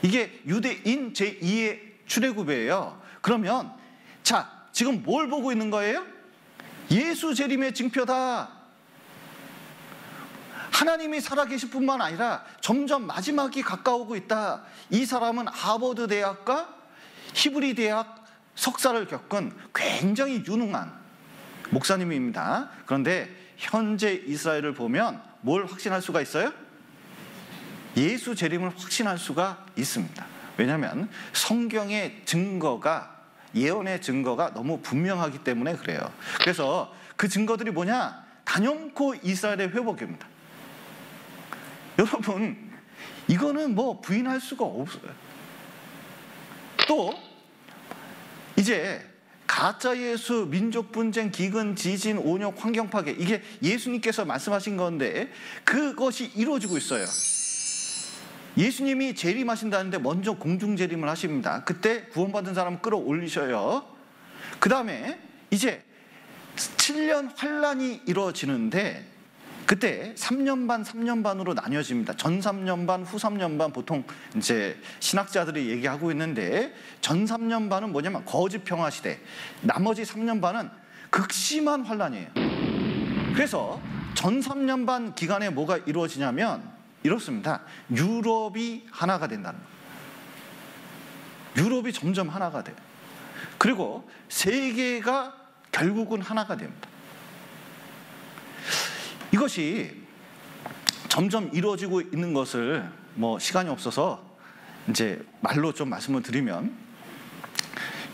이게 유대인 제2의 출애굽이에요. 그러면 자 지금 뭘 보고 있는 거예요? 예수 재림의 징표다. 하나님이 살아계실 뿐만 아니라 점점 마지막이 가까우고 있다. 이 사람은 하버드 대학과 히브리 대학 석사를 겪은 굉장히 유능한 목사님입니다. 그런데 현재 이스라엘을 보면 뭘 확신할 수가 있어요? 예수 재림을 확신할 수가 있습니다. 왜냐하면 성경의 증거가, 예언의 증거가 너무 분명하기 때문에 그래요. 그래서 그 증거들이 뭐냐? 단연코 이스라엘의 회복입니다. 여러분, 이거는 뭐 부인할 수가 없어요. 또 이제 가짜 예수, 민족 분쟁, 기근, 지진, 온역, 환경 파괴, 이게 예수님께서 말씀하신 건데 그것이 이루어지고 있어요. 예수님이 재림하신다는데 먼저 공중 재림을 하십니다. 그때 구원받은 사람 끌어올리셔요. 그 다음에 이제 7년 환란이 이루어지는데 그때 3년 반, 3년 반으로 나뉘어집니다. 전 3년 반, 후 3년 반, 보통 이제 신학자들이 얘기하고 있는데 전 3년 반은 뭐냐면 거짓 평화 시대, 나머지 3년 반은 극심한 환란이에요. 그래서 전 3년 반 기간에 뭐가 이루어지냐면 이렇습니다. 유럽이 하나가 된다는 거예요. 유럽이 점점 하나가 돼요. 그리고 세계가 결국은 하나가 됩니다. 이것이 점점 이루어지고 있는 것을 뭐 시간이 없어서 이제 말로 좀 말씀을 드리면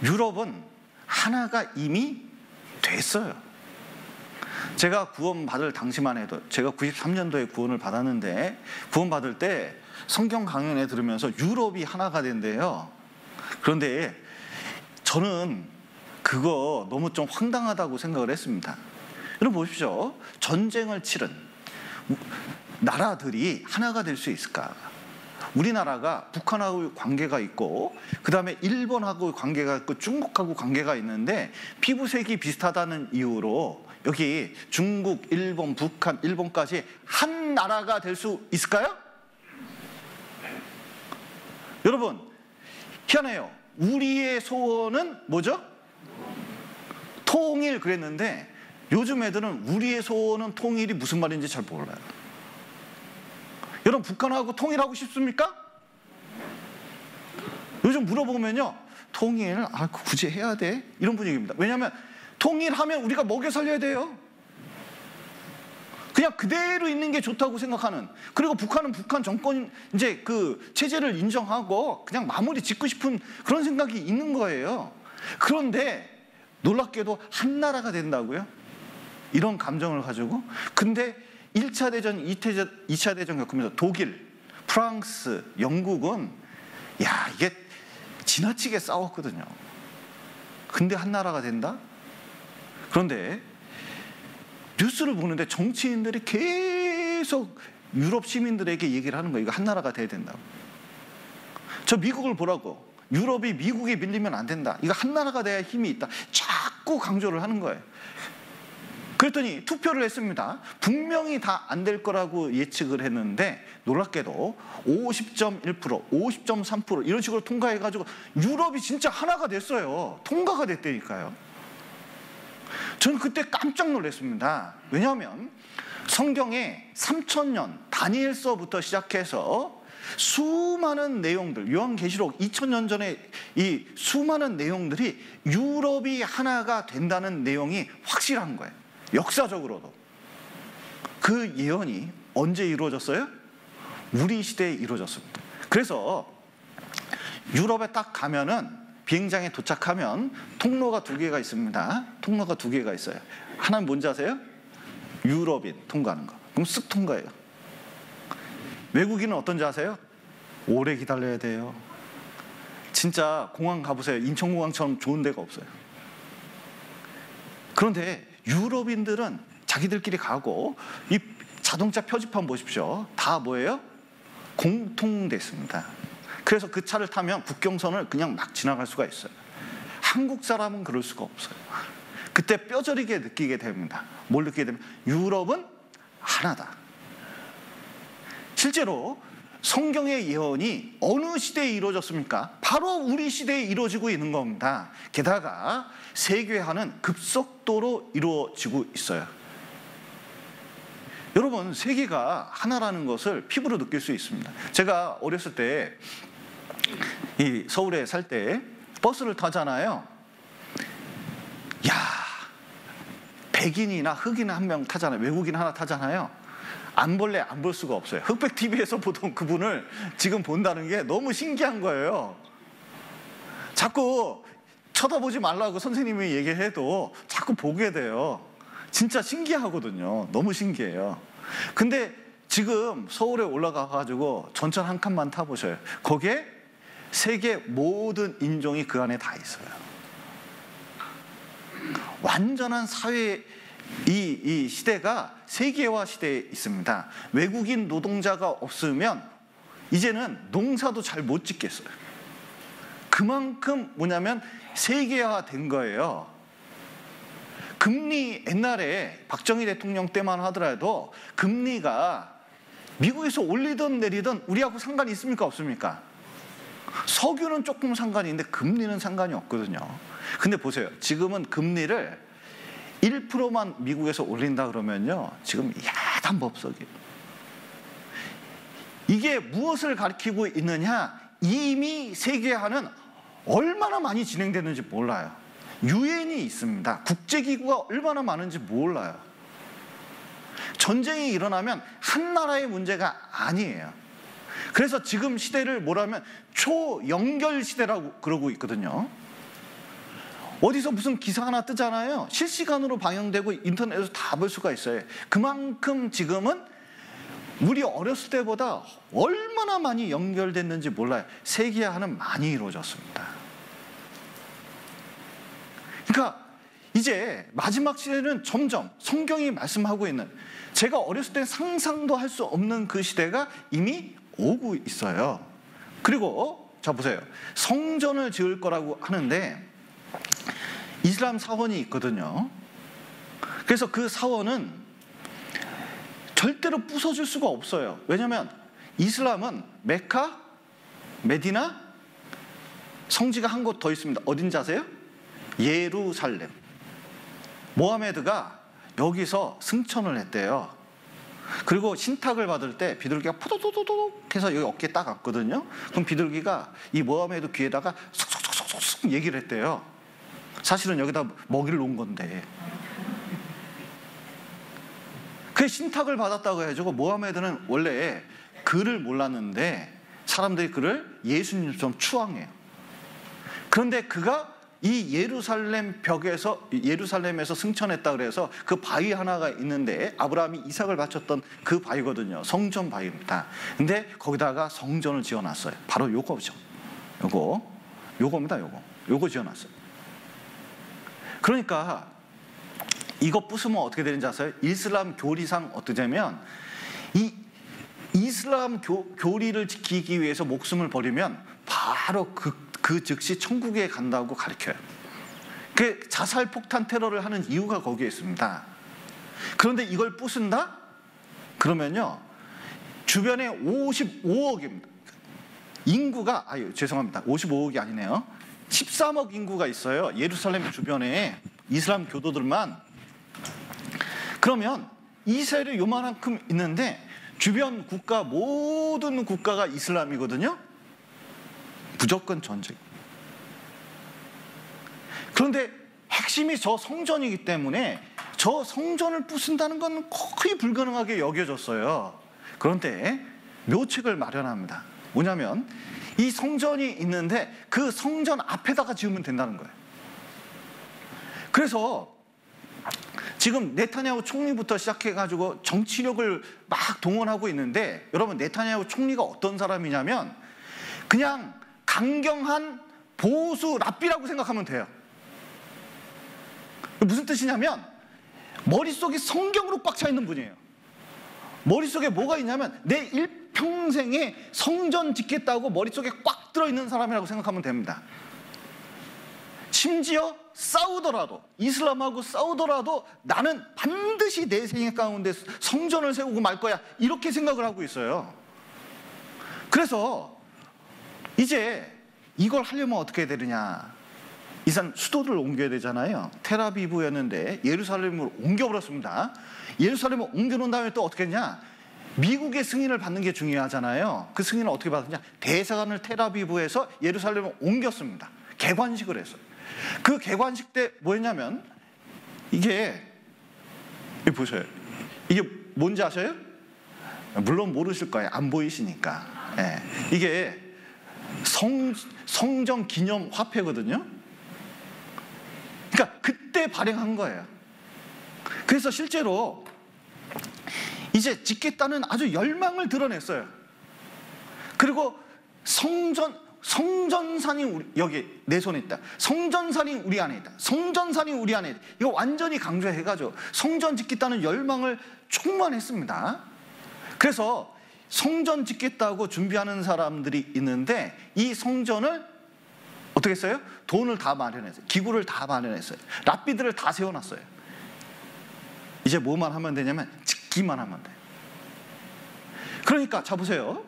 유럽은 하나가 이미 됐어요. 제가 구원받을 당시만 해도 제가 93년도에 구원을 받았는데 구원받을 때 성경 강연에 들으면서 유럽이 하나가 된대요. 그런데 저는 그거 너무 좀 황당하다고 생각을 했습니다. 여러분 보십시오. 전쟁을 치른 나라들이 하나가 될 수 있을까? 우리나라가 북한하고 관계가 있고 그 다음에 일본하고 관계가 있고 중국하고 관계가 있는데 피부색이 비슷하다는 이유로 여기 중국, 일본, 북한, 일본까지 한 나라가 될 수 있을까요? 여러분 희한해요. 우리의 소원은 뭐죠? 통일 그랬는데 요즘 애들은 우리의 소원은 통일이 무슨 말인지 잘 몰라요. 여러분 북한하고 통일하고 싶습니까? 요즘 물어보면요 통일 굳이 해야 돼? 이런 분위기입니다. 왜냐하면 통일하면 우리가 먹여 살려야 돼요. 그냥 그대로 있는 게 좋다고 생각하는. 그리고 북한은 북한 정권 이제 그 체제를 인정하고 그냥 마무리 짓고 싶은 그런 생각이 있는 거예요. 그런데 놀랍게도 한 나라가 된다고요? 이런 감정을 가지고. 근데 1차 대전, 2차 대전 겪으면서 독일, 프랑스, 영국은 이게 지나치게 싸웠거든요. 근데 한 나라가 된다? 그런데 뉴스를 보는데 정치인들이 계속 유럽 시민들에게 얘기를 하는 거예요. 이거 한 나라가 돼야 된다고. 저 미국을 보라고. 유럽이 미국에 밀리면 안 된다. 이거 한 나라가 돼야 힘이 있다. 자꾸 강조를 하는 거예요. 그랬더니 투표를 했습니다. 분명히 다 안 될 거라고 예측을 했는데 놀랍게도 50.1%, 50.3% 이런 식으로 통과해가지고 유럽이 진짜 하나가 됐어요. 통과가 됐다니까요. 저는 그때 깜짝 놀랐습니다. 왜냐하면 성경에 3000년 다니엘서부터 시작해서 수많은 내용들, 요한계시록 2000년 전에 이 수많은 내용들이 유럽이 하나가 된다는 내용이 확실한 거예요. 역사적으로도. 그 예언이 언제 이루어졌어요? 우리 시대에 이루어졌습니다. 그래서 유럽에 딱 가면은 비행장에 도착하면 통로가 2개가 있습니다. 통로가 2개가 있어요. 하나는 뭔지 아세요? 유럽인 통과하는 거. 그럼 쓱 통과해요. 외국인은 어떤지 아세요? 오래 기다려야 돼요. 진짜 공항 가보세요. 인천공항처럼 좋은 데가 없어요. 그런데 유럽인들은 자기들끼리 가고, 이 자동차 표지판 보십시오. 다 뭐예요? 공통됐습니다. 그래서 그 차를 타면 국경선을 그냥 막 지나갈 수가 있어요. 한국 사람은 그럴 수가 없어요. 그때 뼈저리게 느끼게 됩니다. 뭘 느끼게 됩니까? 유럽은 하나다. 실제로 성경의 예언이 어느 시대에 이루어졌습니까? 바로 우리 시대에 이루어지고 있는 겁니다. 게다가 세계화는 급속도로 이루어지고 있어요. 여러분, 세계가 하나라는 것을 피부로 느낄 수 있습니다. 제가 어렸을 때 이 서울에 살 때 버스를 타잖아요. 야, 백인이나 흑인 한 명 타잖아요. 외국인 하나 타잖아요. 안 볼래 안 볼 수가 없어요. 흑백 TV에서 보던 그분을 지금 본다는 게 너무 신기한 거예요. 자꾸 쳐다보지 말라고 선생님이 얘기해도 자꾸 보게 돼요. 진짜 신기하거든요. 너무 신기해요. 근데 지금 서울에 올라가가지고 전철 한 칸만 타보셔요. 거기에 세계 모든 인종이 그 안에 다 있어요. 완전한 사회, 이 시대가 세계화 시대에 있습니다. 외국인 노동자가 없으면 이제는 농사도 잘 못 짓겠어요. 그만큼 뭐냐면 세계화 된 거예요. 금리, 옛날에 박정희 대통령 때만 하더라도 금리가 미국에서 올리든 내리든 우리하고 상관이 있습니까? 없습니까? 석유는 조금 상관이 있는데 금리는 상관이 없거든요. 근데 보세요. 지금은 금리를 1%만 미국에서 올린다 그러면요, 지금 야단 법석이에요. 이게 무엇을 가리키고 있느냐? 이미 세계화는 얼마나 많이 진행되는지 몰라요. 유엔이 있습니다. 국제기구가 얼마나 많은지 몰라요. 전쟁이 일어나면 한 나라의 문제가 아니에요. 그래서 지금 시대를 뭐라면 초연결 시대라고 그러고 있거든요. 어디서 무슨 기사 하나 뜨잖아요. 실시간으로 방영되고 인터넷에서 다 볼 수가 있어요. 그만큼 지금은 우리 어렸을 때보다 얼마나 많이 연결됐는지 몰라요. 세계화는 많이 이루어졌습니다. 그러니까 이제 마지막 시대는 점점 성경이 말씀하고 있는, 제가 어렸을 때 상상도 할 수 없는 그 시대가 이미 오고 있어요. 그리고 자 보세요. 성전을 지을 거라고 하는데 이슬람 사원이 있거든요. 그래서 그 사원은 절대로 부서질 수가 없어요. 왜냐하면 이슬람은 메카, 메디나, 성지가 한 곳 더 있습니다. 어딘지 아세요? 예루살렘. 모하메드가 여기서 승천을 했대요. 그리고 신탁을 받을 때 비둘기가 포도도도도 해서 여기 어깨에 딱 왔거든요. 그럼 비둘기가 이 모하메드 귀에다가 쏙쏙쏙쏙 얘기를 했대요. 사실은 여기다 먹이를 놓은 건데. 그 신탁을 받았다고 해가지고 모하메드는 원래 글을 몰랐는데 사람들이 그를 예수님처럼 추앙해요. 그런데 그가 이 예루살렘에서 승천했다 그래서 그 바위 하나가 있는데 아브라함이 이삭을 바쳤던 그 바위거든요. 성전 바위입니다. 근데 거기다가 성전을 지어놨어요. 바로 요거죠. 요거입니다. 요거 지어놨어요. 그러니까 이거 부수면 어떻게 되는지 아세요? 이슬람 교리상 어떻게 되면 이 이슬람 교리를 지키기 위해서 목숨을 버리면 바로 그 즉시 천국에 간다고 가르쳐요. 그 자살 폭탄 테러를 하는 이유가 거기에 있습니다. 그런데 이걸 부순다? 그러면요, 주변에 55억입니다. 인구가, 죄송합니다. 55억이 아니네요. 13억 인구가 있어요. 예루살렘 주변에 이슬람 교도들만. 그러면 이스라엘이 요만큼 있는데 주변 국가, 모든 국가가 이슬람이거든요. 무조건 전쟁. 그런데 핵심이 저 성전이기 때문에 저 성전을 부순다는 건 거의 불가능하게 여겨졌어요. 그런데 묘책을 마련합니다. 뭐냐면 이 성전이 있는데 그 성전 앞에다가 지으면 된다는 거예요. 그래서 지금 네타냐후 총리부터 시작해가지고 정치력을 막 동원하고 있는데, 여러분 네타냐후 총리가 어떤 사람이냐면 그냥 강경한 보수 랍비라고 생각하면 돼요. 무슨 뜻이냐면 머릿속이 성경으로 꽉 차 있는 분이에요. 머릿속에 뭐가 있냐면 내 일평생에 성전 짓겠다고 머릿속에 꽉 들어있는 사람이라고 생각하면 됩니다. 심지어 싸우더라도, 이슬람하고 싸우더라도 나는 반드시 내 생애 가운데 성전을 세우고 말 거야, 이렇게 생각을 하고 있어요. 그래서 이제 이걸 하려면 어떻게 해야 되느냐, 이산 수도를 옮겨야 되잖아요. 텔아비브였는데 예루살렘으로 옮겨버렸습니다. 예루살렘을 옮겨놓은 다음에 또 어떻게 했냐, 미국의 승인을 받는 게 중요하잖아요. 그 승인을 어떻게 받았냐, 대사관을 텔아비브에서 예루살렘을 옮겼습니다. 개관식을 했어요. 그 개관식 때 뭐였냐면, 이게 보셔요. 이게 뭔지 아셔요? 물론 모르실 거예요. 안 보이시니까. 예. 이게 성전 기념 화폐거든요. 그러니까 그때 발행한 거예요. 그래서 실제로 이제 짓겠다는 아주 열망을 드러냈어요. 그리고 성전산이 여기 내 손에 있다. 성전산이 우리 안에 있다. 성전산이 우리 안에 있다. 이거 완전히 강조해가지고 성전 짓겠다는 열망을 충만했습니다. 그래서 성전 짓겠다고 준비하는 사람들이 있는데 이 성전을 어떻게 했어요? 돈을 다 마련했어요. 기구를 다 마련했어요. 랍비들을 다 세워놨어요. 이제 뭐만 하면 되냐면 짓기만 하면 돼요. 그러니까 자 보세요.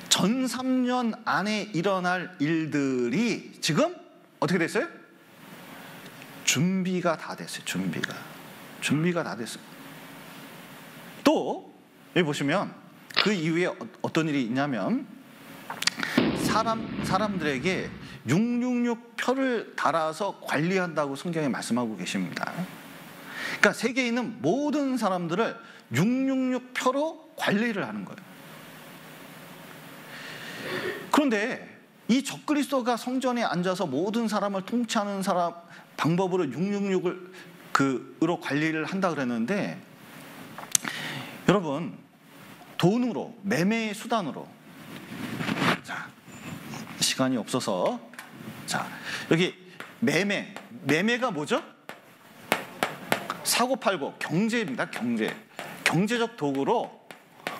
전 3년 안에 일어날 일들이 지금 어떻게 됐어요? 준비가 다 됐어요. 준비가 다 됐어요. 또 여기 보시면 그 이후에 어떤 일이 있냐면 사람들에게 666 표를 달아서 관리한다고 성경에 말씀하고 계십니다. 그러니까 세계에 있는 모든 사람들을 666 표로 관리를 하는 거예요. 그런데 이 적그리스도가 성전에 앉아서 모든 사람을 통치하는 방법으로 666을 으로 관리를 한다 그랬는데, 여러분 돈으로, 매매의 수단으로, 자 시간이 없어서, 자 여기 매매가 뭐죠? 사고팔고, 경제입니다. 경제적 도구로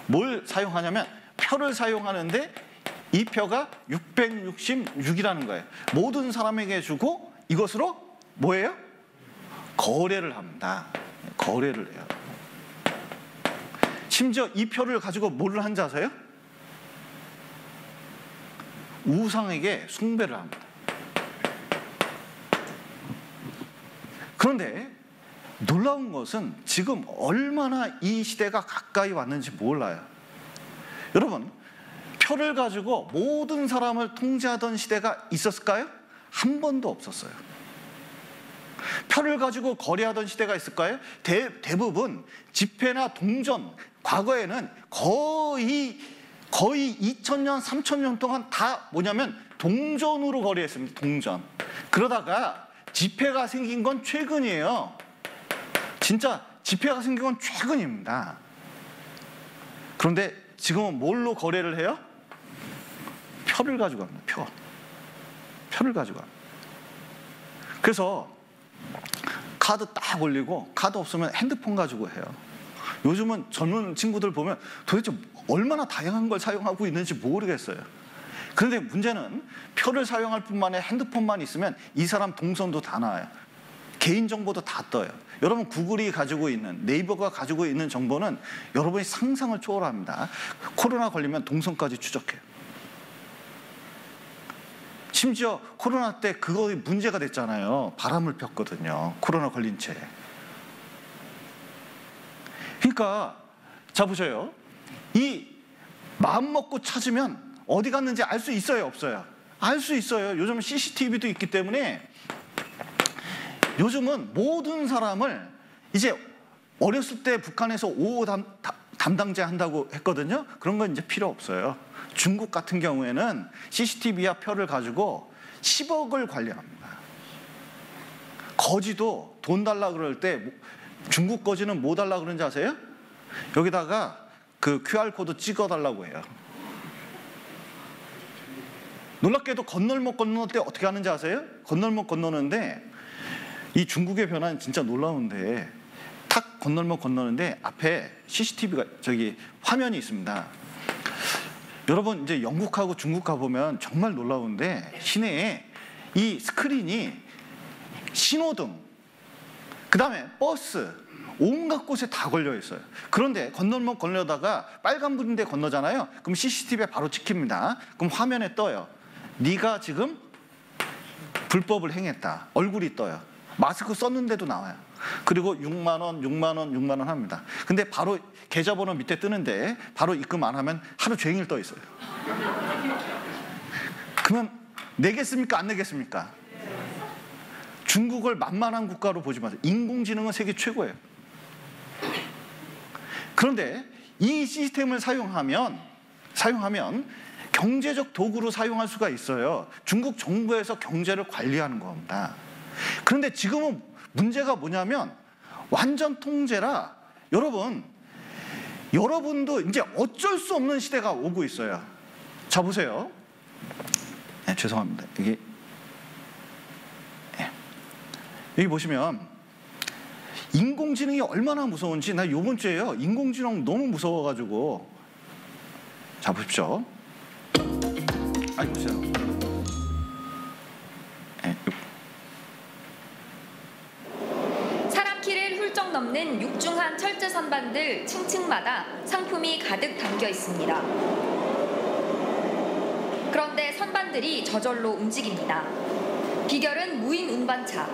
뭘 사용하냐면 표를 사용하는데 이 표가 666이라는 거예요. 모든 사람에게 주고 이것으로 뭐예요? 거래를 합니다. 거래를 해요. 심지어 이 표를 가지고 뭐를 한지 아세요? 우상에게 숭배를 합니다. 그런데 놀라운 것은 지금 얼마나 이 시대가 가까이 왔는지 몰라요. 여러분, 표를 가지고 모든 사람을 통제하던 시대가 있었을까요? 한 번도 없었어요. 표를 가지고 거래하던 시대가 있을까요? 대부분 집회나 동전, 과거에는 거의 2000년, 3000년 동안 다 뭐냐면 동전으로 거래했습니다. 동전. 그러다가 지폐가 생긴 건 최근이에요. 진짜 지폐가 생긴 건 최근입니다. 그런데 지금은 뭘로 거래를 해요? 표를 가지고 합니다. 표를 가지고 합니다. 그래서 카드 딱 올리고, 카드 없으면 핸드폰 가지고 해요. 요즘은 젊은 친구들 보면 도대체 얼마나 다양한 걸 사용하고 있는지 모르겠어요. 그런데 문제는 표를 사용할 뿐만 아니라 핸드폰만 있으면 이 사람 동선도 다 나와요. 개인정보도 다 떠요. 여러분 구글이 가지고 있는, 네이버가 가지고 있는 정보는 여러분이 상상을 초월합니다. 코로나 걸리면 동선까지 추적해요. 심지어 코로나 때 그거 문제가 됐잖아요. 바람을 폈거든요. 코로나 걸린 채. 그러니까 자 보세요. 이 마음 먹고 찾으면 어디 갔는지 알 수 있어요, 없어요? 알 수 있어요. 요즘은 CCTV도 있기 때문에 요즘은 모든 사람을, 이제 어렸을 때 북한에서 5호 담당자 한다고 했거든요. 그런 건 이제 필요 없어요. 중국 같은 경우에는 CCTV와 표를 가지고 10억을 관리합니다. 거지도 돈 달라 그럴 때 중국 거지는 뭐 달라 그러는지 아세요? 여기다가 그 QR코드 찍어달라고 해요. 놀랍게도 건널목 건널 때 어떻게 하는지 아세요? 건널목 건너는데 이 중국의 변화는 진짜 놀라운데 탁 건널목 건너는데 앞에 CCTV가 화면이 있습니다. 여러분 이제 영국하고 중국 가보면 정말 놀라운데 시내에 이 스크린이 신호등, 그 다음에 버스, 온갖 곳에 다 걸려 있어요. 그런데 건널목 건너다가 빨간불인데 건너잖아요. 그럼 CCTV에 바로 찍힙니다. 그럼 화면에 떠요. 네가 지금 불법을 행했다. 얼굴이 떠요. 마스크 썼는데도 나와요. 그리고 6만 원, 6만 원, 6만 원 합니다. 근데 바로 계좌번호 밑에 뜨는데 바로 입금 안 하면 하루 종일 떠 있어요. 그러면 내겠습니까? 안 내겠습니까? 중국을 만만한 국가로 보지 마세요. 인공지능은 세계 최고예요. 그런데 이 시스템을 사용하면 경제적 도구로 사용할 수가 있어요. 중국 정부에서 경제를 관리하는 겁니다. 그런데 지금은 문제가 뭐냐면 완전 통제라 여러분도 이제 어쩔 수 없는 시대가 오고 있어요. 자 보세요. 네, 죄송합니다. 여기 보시면 인공지능이 얼마나 무서운지 나 요번 주에요. 인공지능 너무 무서워가지고 자 보십시오. 아니 보세요. 네. 사람 키를 훌쩍 넘는 육중한 철제 선반들 층층마다 상품이 가득 담겨 있습니다. 그런데 선반들이 저절로 움직입니다. 비결은 무인 운반차.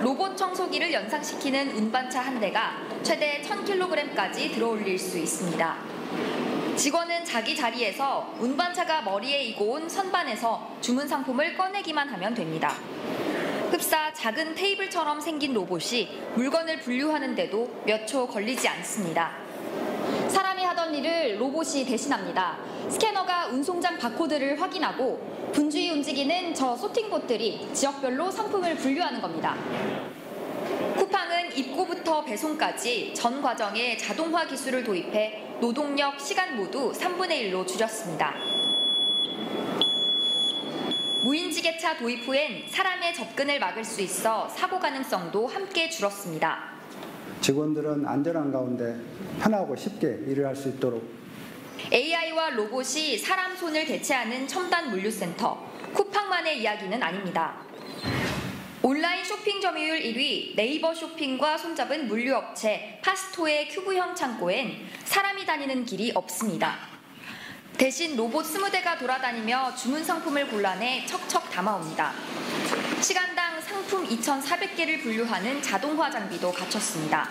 로봇 청소기를 연상시키는 운반차 한 대가 최대 1000kg까지 들어올릴 수 있습니다. 직원은 자기 자리에서 운반차가 머리에 이고 온 선반에서 주문 상품을 꺼내기만 하면 됩니다. 흡사 작은 테이블처럼 생긴 로봇이 물건을 분류하는데도 몇 초 걸리지 않습니다. 사람이 하던 일을 로봇이 대신합니다. 스캐너가 운송장 바코드를 확인하고 분주히 움직이는 저 소팅봇들이 지역별로 상품을 분류하는 겁니다. 쿠팡은 입고부터 배송까지 전 과정에 자동화 기술을 도입해 노동력, 시간 모두 3분의 1로 줄였습니다. 무인지게차 도입 후엔 사람의 접근을 막을 수 있어 사고 가능성도 함께 줄었습니다. 직원들은 안전한 가운데 편하고 쉽게 일을 할 수 있도록 AI와 로봇이 사람 손을 대체하는 첨단 물류센터, 쿠팡만의 이야기는 아닙니다. 온라인 쇼핑 점유율 1위 네이버 쇼핑과 손잡은 물류업체 파스토의 큐브형 창고엔 사람이 다니는 길이 없습니다. 대신 로봇 20대가 돌아다니며 주문 상품을 골라내 척척 담아옵니다. 시간당 상품 2,400개를 분류하는 자동화 장비도 갖췄습니다.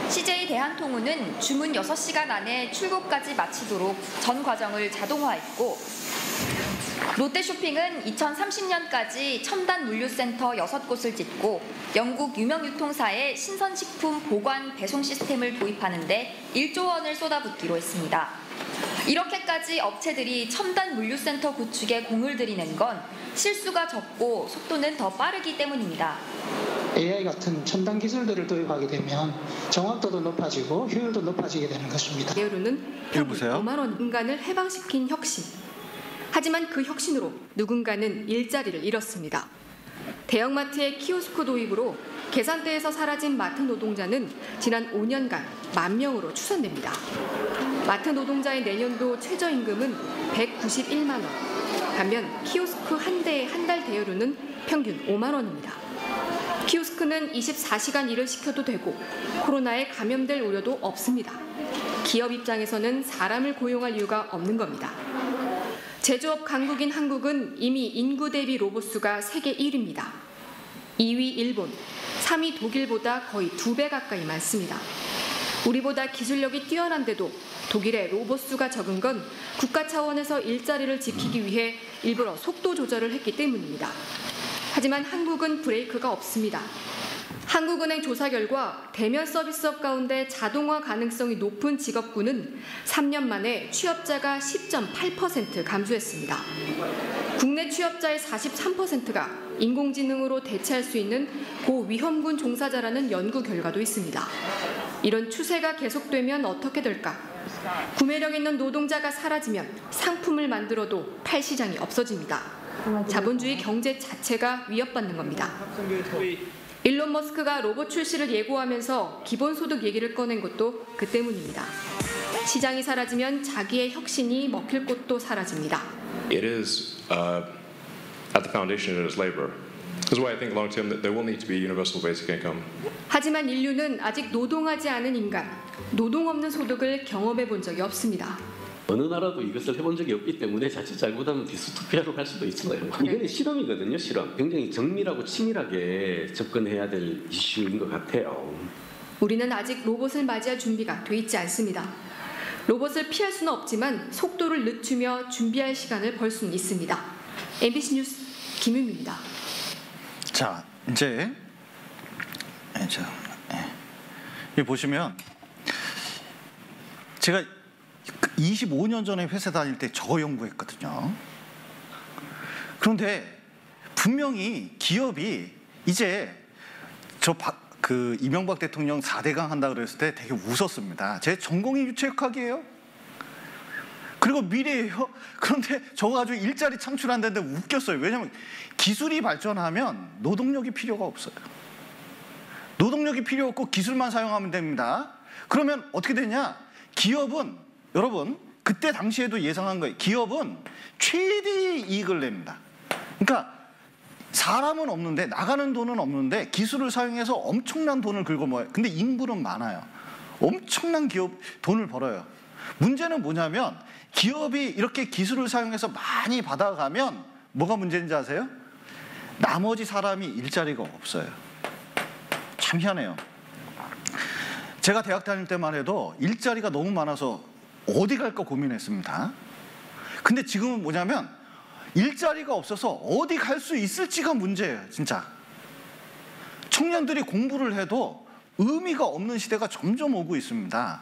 CJ 대한통운은 주문 6시간 안에 출고까지 마치도록 전 과정을 자동화했고 롯데쇼핑은 2030년까지 첨단 물류센터 6곳을 짓고 영국 유명 유통사의 신선식품 보관 배송 시스템을 도입하는 데 1조 원을 쏟아붓기로 했습니다. 이렇게까지 업체들이 첨단 물류센터 구축에 공을 들이는 건 실수가 적고 속도는 더 빠르기 때문입니다. AI 같은 첨단 기술들을 도입하게 되면 정확도도 높아지고 효율도 높아지게 되는 것입니다. 예로는 평균 5만 원 인간을 해방시킨 혁신. 하지만 그 혁신으로 누군가는 일자리를 잃었습니다. 대형마트의 키오스크 도입으로 계산대에서 사라진 마트 노동자는 지난 5년간 10,000명으로 추산됩니다. 마트 노동자의 내년도 최저임금은 191만 원. 반면 키오스크 한 대의 한 달 대여료는 평균 5만 원입니다. 키오스크는 24시간 일을 시켜도 되고 코로나에 감염될 우려도 없습니다. 기업 입장에서는 사람을 고용할 이유가 없는 겁니다. 제조업 강국인 한국은 이미 인구 대비 로봇 수가 세계 1위입니다. 2위 일본, 3위 독일보다 거의 2배 가까이 많습니다. 우리보다 기술력이 뛰어난데도 독일의 로봇 수가 적은 건 국가 차원에서 일자리를 지키기 위해 일부러 속도 조절을 했기 때문입니다. 하지만 한국은 브레이크가 없습니다. 한국은행 조사 결과 대면 서비스업 가운데 자동화 가능성이 높은 직업군은 3년 만에 취업자가 10.8% 감소했습니다. 국내 취업자의 43%가 인공지능으로 대체할 수 있는 고위험군 종사자라는 연구 결과도 있습니다. 이런 추세가 계속되면 어떻게 될까? 구매력 있는 노동자가 사라지면 상품을 만들어도 팔 시장이 없어집니다. 자본주의 경제 자체가 위협받는 겁니다. 일론 머스크가 로봇 출시를 예고하면서 기본소득 얘기를 꺼낸 것도 그 때문입니다. 시장이 사라지면 자기의 혁신이 먹힐 곳도 사라집니다. It is at the foundation it is labor. That's why I think long term that there will need to be universal basic income. 하지만 인류는 아직 노동하지 않은 인간, 노동 없는 소득을 경험해 본 적이 없습니다. 어느 나라도 이것을 해본 적이 없기 때문에 자칫 잘못하면 디스토피아로 갈 수도 있어요. 이거는 실험이거든요, 실험. 굉장히 정밀하고 치밀하게 접근해야 될 이슈인 것 같아요. 우리는 아직 로봇을 맞이할 준비가 돼 있지 않습니다. 로봇을 피할 수는 없지만 속도를 늦추며 준비할 시간을 벌 수는 있습니다. MBC 뉴스 김유미입니다. 자, 이제 여기 보시면 제가 25년 전에 회사 다닐 때 저거 연구했거든요. 그런데 분명히 기업이 이제 이명박 대통령 4대강 한다 그랬을 때 되게 웃었습니다. 제 전공이 유체역학이에요. 그리고 미래예요. 그런데 저거 가지고 일자리 창출한다는데 웃겼어요. 왜냐하면 기술이 발전하면 노동력이 필요가 없어요. 노동력이 필요 없고 기술만 사용하면 됩니다. 그러면 어떻게 되냐? 기업은 여러분 그때 당시에도 예상한 거예요. 기업은 최대 이익을 냅니다. 그러니까 사람은 없는데 나가는 돈은 없는데 기술을 사용해서 엄청난 돈을 긁어모아요. 근데 인구는 많아요. 엄청난 돈을 벌어요. 문제는 뭐냐면 기업이 이렇게 기술을 사용해서 많이 받아가면 뭐가 문제인지 아세요? 나머지 사람이 일자리가 없어요. 참 희한해요. 제가 대학 다닐 때만 해도 일자리가 너무 많아서 어디 갈까 고민했습니다. 근데 지금은 뭐냐면 일자리가 없어서 어디 갈 수 있을지가 문제예요. 진짜 청년들이 공부를 해도 의미가 없는 시대가 점점 오고 있습니다.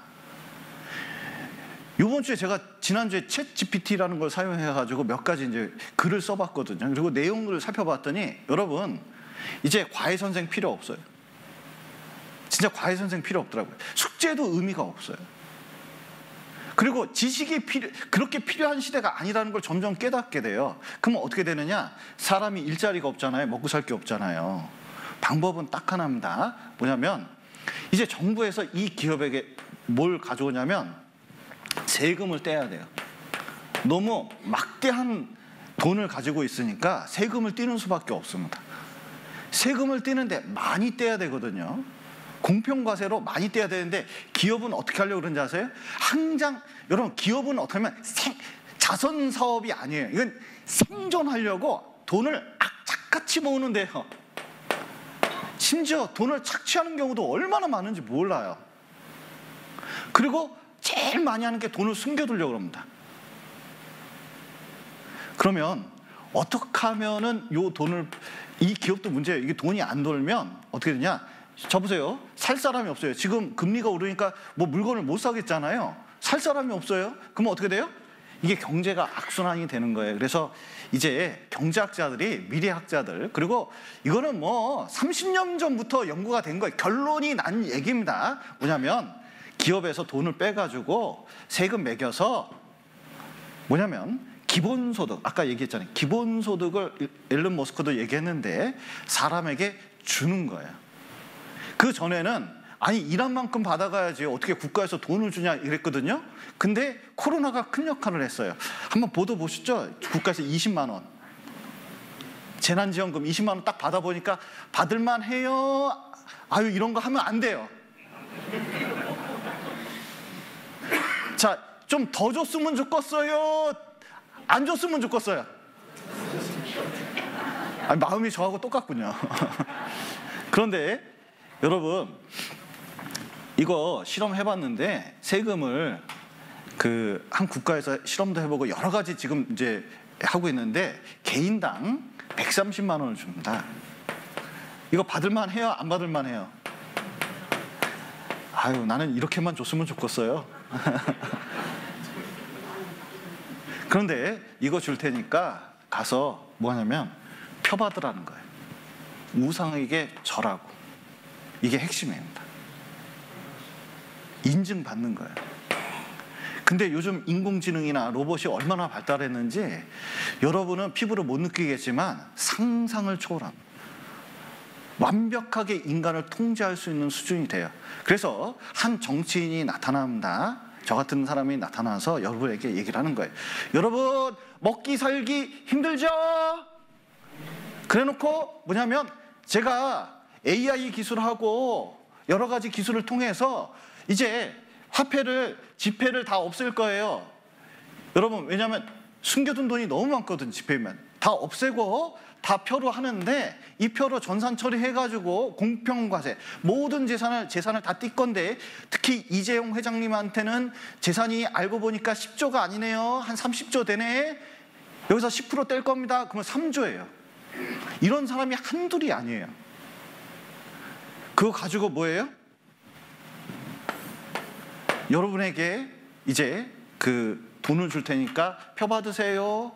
이번 주에 제가 지난주에 챗GPT라는 걸 사용해가지고 몇 가지 이제 글을 써봤거든요. 그리고 내용을 살펴봤더니 여러분 이제 과외 선생 필요 없어요. 진짜 과외 선생 필요 없더라고요. 숙제도 의미가 없어요. 그리고 지식이 그렇게 필요한 시대가 아니라는 걸 점점 깨닫게 돼요. 그러면 어떻게 되느냐? 사람이 일자리가 없잖아요. 먹고 살 게 없잖아요. 방법은 딱 하나입니다. 뭐냐면 이제 정부에서 이 기업에게 뭘 가져오냐면 세금을 떼야 돼요. 너무 막대한 돈을 가지고 있으니까 세금을 떼는 수밖에 없습니다. 세금을 떼는데 많이 떼야 되거든요. 공평과세로 많이 떼야 되는데 기업은 어떻게 하려고 그러는지 아세요? 항상 여러분 기업은 어떻게 하면 자선 사업이 아니에요. 이건 생존하려고 돈을 악착같이 모으는데요. 심지어 돈을 착취하는 경우도 얼마나 많은지 몰라요. 그리고 제일 많이 하는 게 돈을 숨겨두려고 합니다. 그러면 어떻게 하면은 이 기업도 문제예요. 이게 돈이 안 돌면 어떻게 되냐? 저 보세요. 살 사람이 없어요. 지금 금리가 오르니까 뭐 물건을 못 사겠잖아요. 살 사람이 없어요. 그러면 어떻게 돼요? 이게 경제가 악순환이 되는 거예요. 그래서 이제 경제학자들이 미래학자들 그리고 이거는 뭐 30년 전부터 연구가 된 거예요. 결론이 난 얘기입니다. 뭐냐면 기업에서 돈을 빼가지고 세금 매겨서 뭐냐면 기본소득 아까 얘기했잖아요. 기본소득을 일론 머스크도 얘기했는데 사람에게 주는 거예요. 그 전에는 아니 일한 만큼 받아가야지 어떻게 국가에서 돈을 주냐 이랬거든요. 근데 코로나가 큰 역할을 했어요. 한번 보도 보시죠. 국가에서 20만 원 재난지원금 20만 원 딱 받아보니까 받을만 해요. 아유 이런 거 하면 안 돼요. 자, 좀 더 줬으면 좋겠어요. 안 줬으면 좋겠어요. 아니, 마음이 저하고 똑같군요. 그런데 여러분 이거 실험해봤는데 세금을 한 국가에서 실험도 해보고 여러 가지 지금 이제 하고 있는데 개인당 130만 원을 줍니다. 이거 받을만 해요? 안 받을만 해요? 아유, 나는 이렇게만 줬으면 좋겠어요. 그런데 이거 줄 테니까 가서 뭐 하냐면 펴받으라는 거예요. 우상에게 절하고. 이게 핵심입니다. 인증받는 거예요. 근데 요즘 인공지능이나 로봇이 얼마나 발달했는지 여러분은 피부로 못 느끼겠지만 상상을 초월합니다. 완벽하게 인간을 통제할 수 있는 수준이 돼요. 그래서 한 정치인이 나타납니다. 저 같은 사람이 나타나서 여러분에게 얘기를 하는 거예요. 여러분, 먹기 살기 힘들죠? 그래놓고 뭐냐면 제가 AI 기술하고 여러 가지 기술을 통해서 이제 화폐를, 지폐를 다 없앨 거예요. 여러분, 왜냐하면 숨겨둔 돈이 너무 많거든. 지폐면 다 없애고 다 표로 하는데 이 표로 전산 처리해가지고 공평과세 모든 재산을 다 뛸 건데, 특히 이재용 회장님한테는 재산이 알고 보니까 10조가 아니네요. 한 30조 되네. 여기서 10% 뗄 겁니다. 그러면 3조예요. 이런 사람이 한둘이 아니에요. 그거 가지고 뭐예요? 여러분에게 이제 그 돈을 줄 테니까 표 받으세요.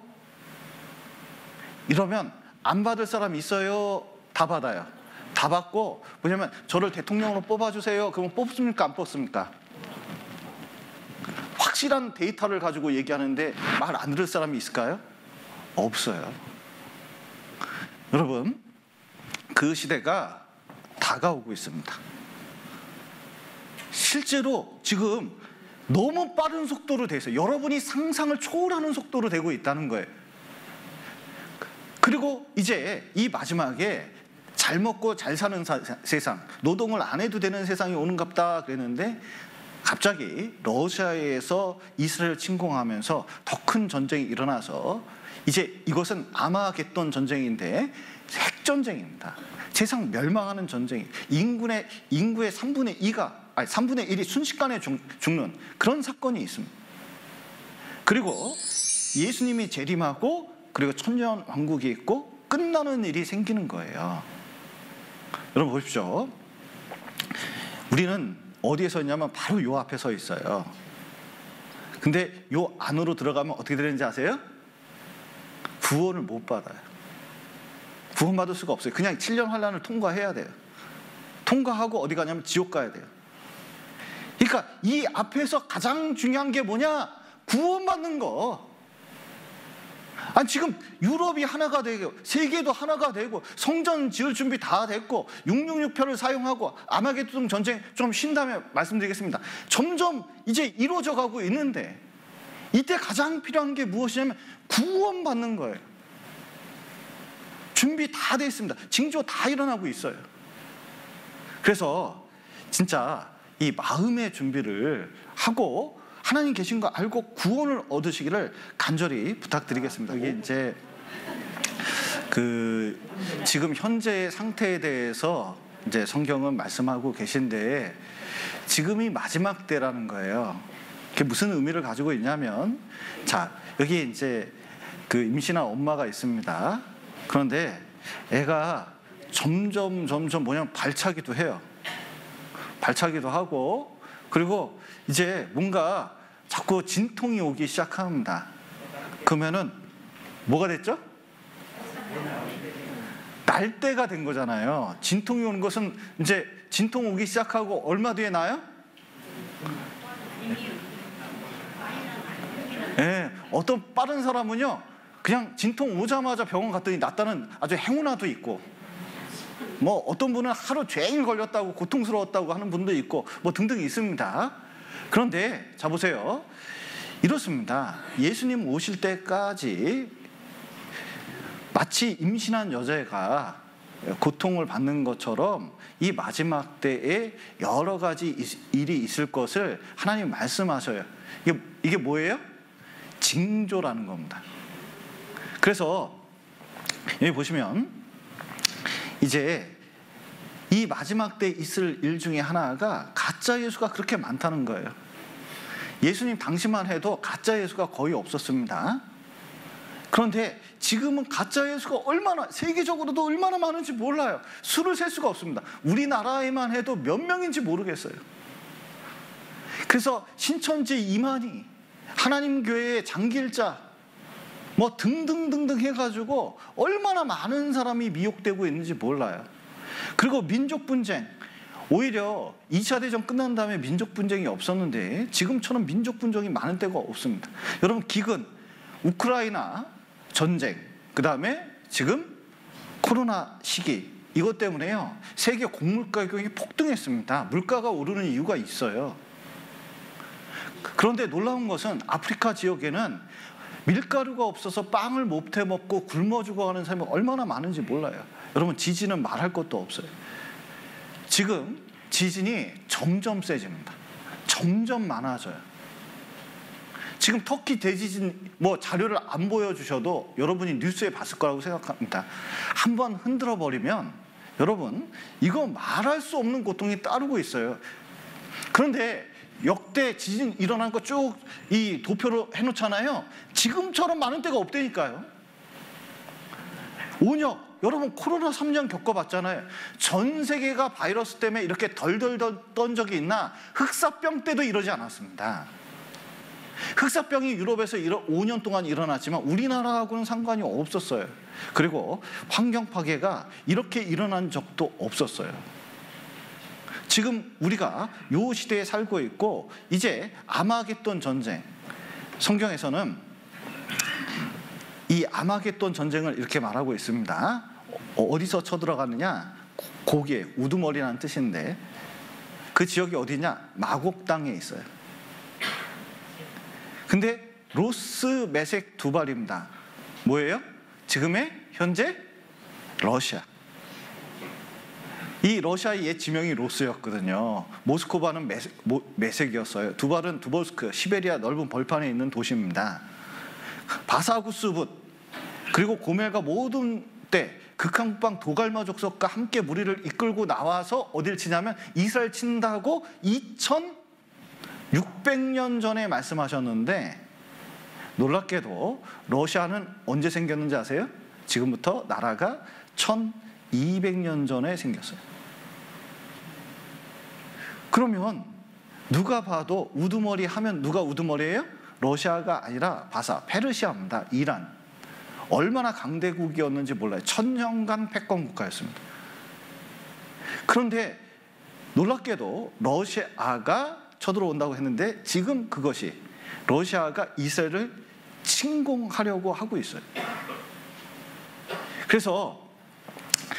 이러면 안 받을 사람 있어요? 다 받아요. 다 받고 뭐냐면 저를 대통령으로 뽑아주세요. 그러면 뽑습니까? 안 뽑습니까? 확실한 데이터를 가지고 얘기하는데 말 안 들을 사람이 있을까요? 없어요. 여러분, 그 시대가 다가오고 있습니다. 실제로 지금 너무 빠른 속도로 돼 있어요. 여러분이 상상을 초월하는 속도로 되고 있다는 거예요. 그리고 이제 이 마지막에 잘 먹고 잘 사는 세상, 노동을 안 해도 되는 세상이 오는갑다 그랬는데 갑자기 러시아에서 이스라엘 침공하면서 더 큰 전쟁이 일어나서 이제 이것은 아마겟돈 전쟁인데 핵전쟁입니다. 세상 멸망하는 전쟁이, 인구의 3분의 1이 순식간에 죽는 그런 사건이 있습니다. 그리고 예수님이 재림하고 그리고 천년 왕국이 있고 끝나는 일이 생기는 거예요. 여러분 보십시오. 우리는 어디에 서 있냐면 바로 요 앞에 서 있어요. 근데 요 안으로 들어가면 어떻게 되는지 아세요? 구원을 못 받아요. 구원받을 수가 없어요. 그냥 7년 환란을 통과해야 돼요. 통과하고 어디 가냐면 지옥 가야 돼요. 그러니까 이 앞에서 가장 중요한 게 뭐냐? 구원받는 거. 아니 지금 유럽이 하나가 되고 세계도 하나가 되고 성전 지을 준비 다 됐고 666표를 사용하고 아마겟돈 전쟁 좀 쉰 다음에 말씀드리겠습니다. 점점 이제 이루어져 가고 있는데 이때 가장 필요한 게 무엇이냐면 구원받는 거예요. 준비 다 돼 있습니다. 징조 다 일어나고 있어요. 그래서 진짜 이 마음의 준비를 하고 하나님 계신 거 알고 구원을 얻으시기를 간절히 부탁드리겠습니다. 이게 이제 그 지금 현재의 상태에 대해서 이제 성경은 말씀하고 계신데 지금이 마지막 때라는 거예요. 그게 무슨 의미를 가지고 있냐면, 자 여기 이제 그 임신한 엄마가 있습니다. 그런데 애가 점점 뭐냐면 발차기도 해요. 발차기도 하고 그리고 이제 뭔가 자꾸 진통이 오기 시작합니다. 그러면은 뭐가 됐죠? 날때가 된 거잖아요. 진통이 오는 것은 이제 진통 오기 시작하고 얼마 뒤에 나요? 네, 어떤 빠른 사람은요 그냥 진통 오자마자 병원 갔더니 낫다는 아주 행운아도 있고, 뭐 어떤 분은 하루 종일 걸렸다고 고통스러웠다고 하는 분도 있고 뭐 등등 있습니다. 그런데 자 보세요. 이렇습니다. 예수님 오실 때까지 마치 임신한 여자가 고통을 받는 것처럼 이 마지막 때에 여러 가지 일이 있을 것을 하나님 말씀하셔요. 이게 뭐예요? 징조라는 겁니다. 그래서 여기 보시면 이제 이 마지막 때 있을 일 중에 하나가 가짜 예수가 그렇게 많다는 거예요. 예수님 당시만 해도 가짜 예수가 거의 없었습니다. 그런데 지금은 가짜 예수가 얼마나 세계적으로도 얼마나 많은지 몰라요. 수를 셀 수가 없습니다. 우리나라에만 해도 몇 명인지 모르겠어요. 그래서 신천지 이만희, 하나님 교회의 장길자 뭐 등등등등 해가지고 얼마나 많은 사람이 미혹되고 있는지 몰라요. 그리고 민족 분쟁, 오히려 2차 대전 끝난 다음에 민족 분쟁이 없었는데 지금처럼 민족 분쟁이 많은 때가 없습니다. 여러분, 기근, 우크라이나 전쟁, 그 다음에 지금 코로나 시기, 이것 때문에요, 세계 곡물 가격이 폭등했습니다. 물가가 오르는 이유가 있어요. 그런데 놀라운 것은 아프리카 지역에는 밀가루가 없어서 빵을 못 해 먹고 굶어 죽어가는 사람이 얼마나 많은지 몰라요. 여러분, 지진은 말할 것도 없어요. 지금 지진이 점점 세집니다. 점점 많아져요. 지금 터키 대지진 뭐 자료를 안 보여주셔도 여러분이 뉴스에 봤을 거라고 생각합니다. 한번 흔들어 버리면 여러분, 이거 말할 수 없는 고통이 따르고 있어요. 그런데 역대 지진 일어난 거 쭉 이 도표로 해놓잖아요. 지금처럼 많은 때가 없다니까요. 온역, 여러분 코로나 3년 겪어봤잖아요. 전 세계가 바이러스 때문에 이렇게 덜덜 떤 적이 있나? 흑사병 때도 이러지 않았습니다. 흑사병이 유럽에서 5년 동안 일어났지만 우리나라하고는 상관이 없었어요. 그리고 환경 파괴가 이렇게 일어난 적도 없었어요. 지금 우리가 이 시대에 살고 있고, 이제 아마겟돈 전쟁, 성경에서는 이 아마겟돈 전쟁을 이렇게 말하고 있습니다. 어디서 쳐들어가느냐? 고기에, 우두머리라는 뜻인데 그 지역이 어디냐? 마곡 땅에 있어요. 근데 로스 메색 두 발입니다. 뭐예요? 지금의 현재 러시아. 이 러시아의 옛 지명이 로스였거든요. 모스크바는 메색이었어요. 두 발은 두볼스크, 시베리아 넓은 벌판에 있는 도시입니다. 바사구스붓, 그리고 고멜과 모든 때 극한국방 도갈마 족속과 함께 무리를 이끌고 나와서 어딜 치냐면 이스라엘 친다고 2600년 전에 말씀하셨는데, 놀랍게도 러시아는 언제 생겼는지 아세요? 지금부터 나라가 1200년 전에 생겼어요. 그러면 누가 봐도 우두머리 하면 누가 우두머리예요? 러시아가 아니라 바사, 페르시아입니다. 이란. 얼마나 강대국이었는지 몰라요. 1000년간 패권 국가였습니다. 그런데 놀랍게도 러시아가 쳐들어온다고 했는데 지금 그것이 러시아가 이스라엘을 침공하려고 하고 있어요. 그래서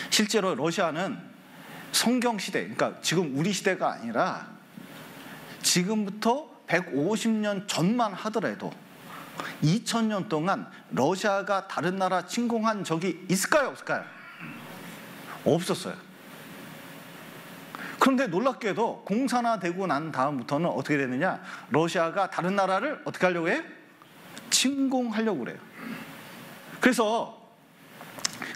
실제로 러시아는 성경 시대, 그러니까 지금 우리 시대가 아니라 지금부터 150년 전만 하더라도 2000년 동안 러시아가 다른 나라 침공한 적이 있을까요? 없을까요? 없었어요. 그런데 놀랍게도 공산화되고 난 다음부터는 어떻게 되느냐? 러시아가 다른 나라를 어떻게 하려고 해요? 침공하려고 그래요. 그래서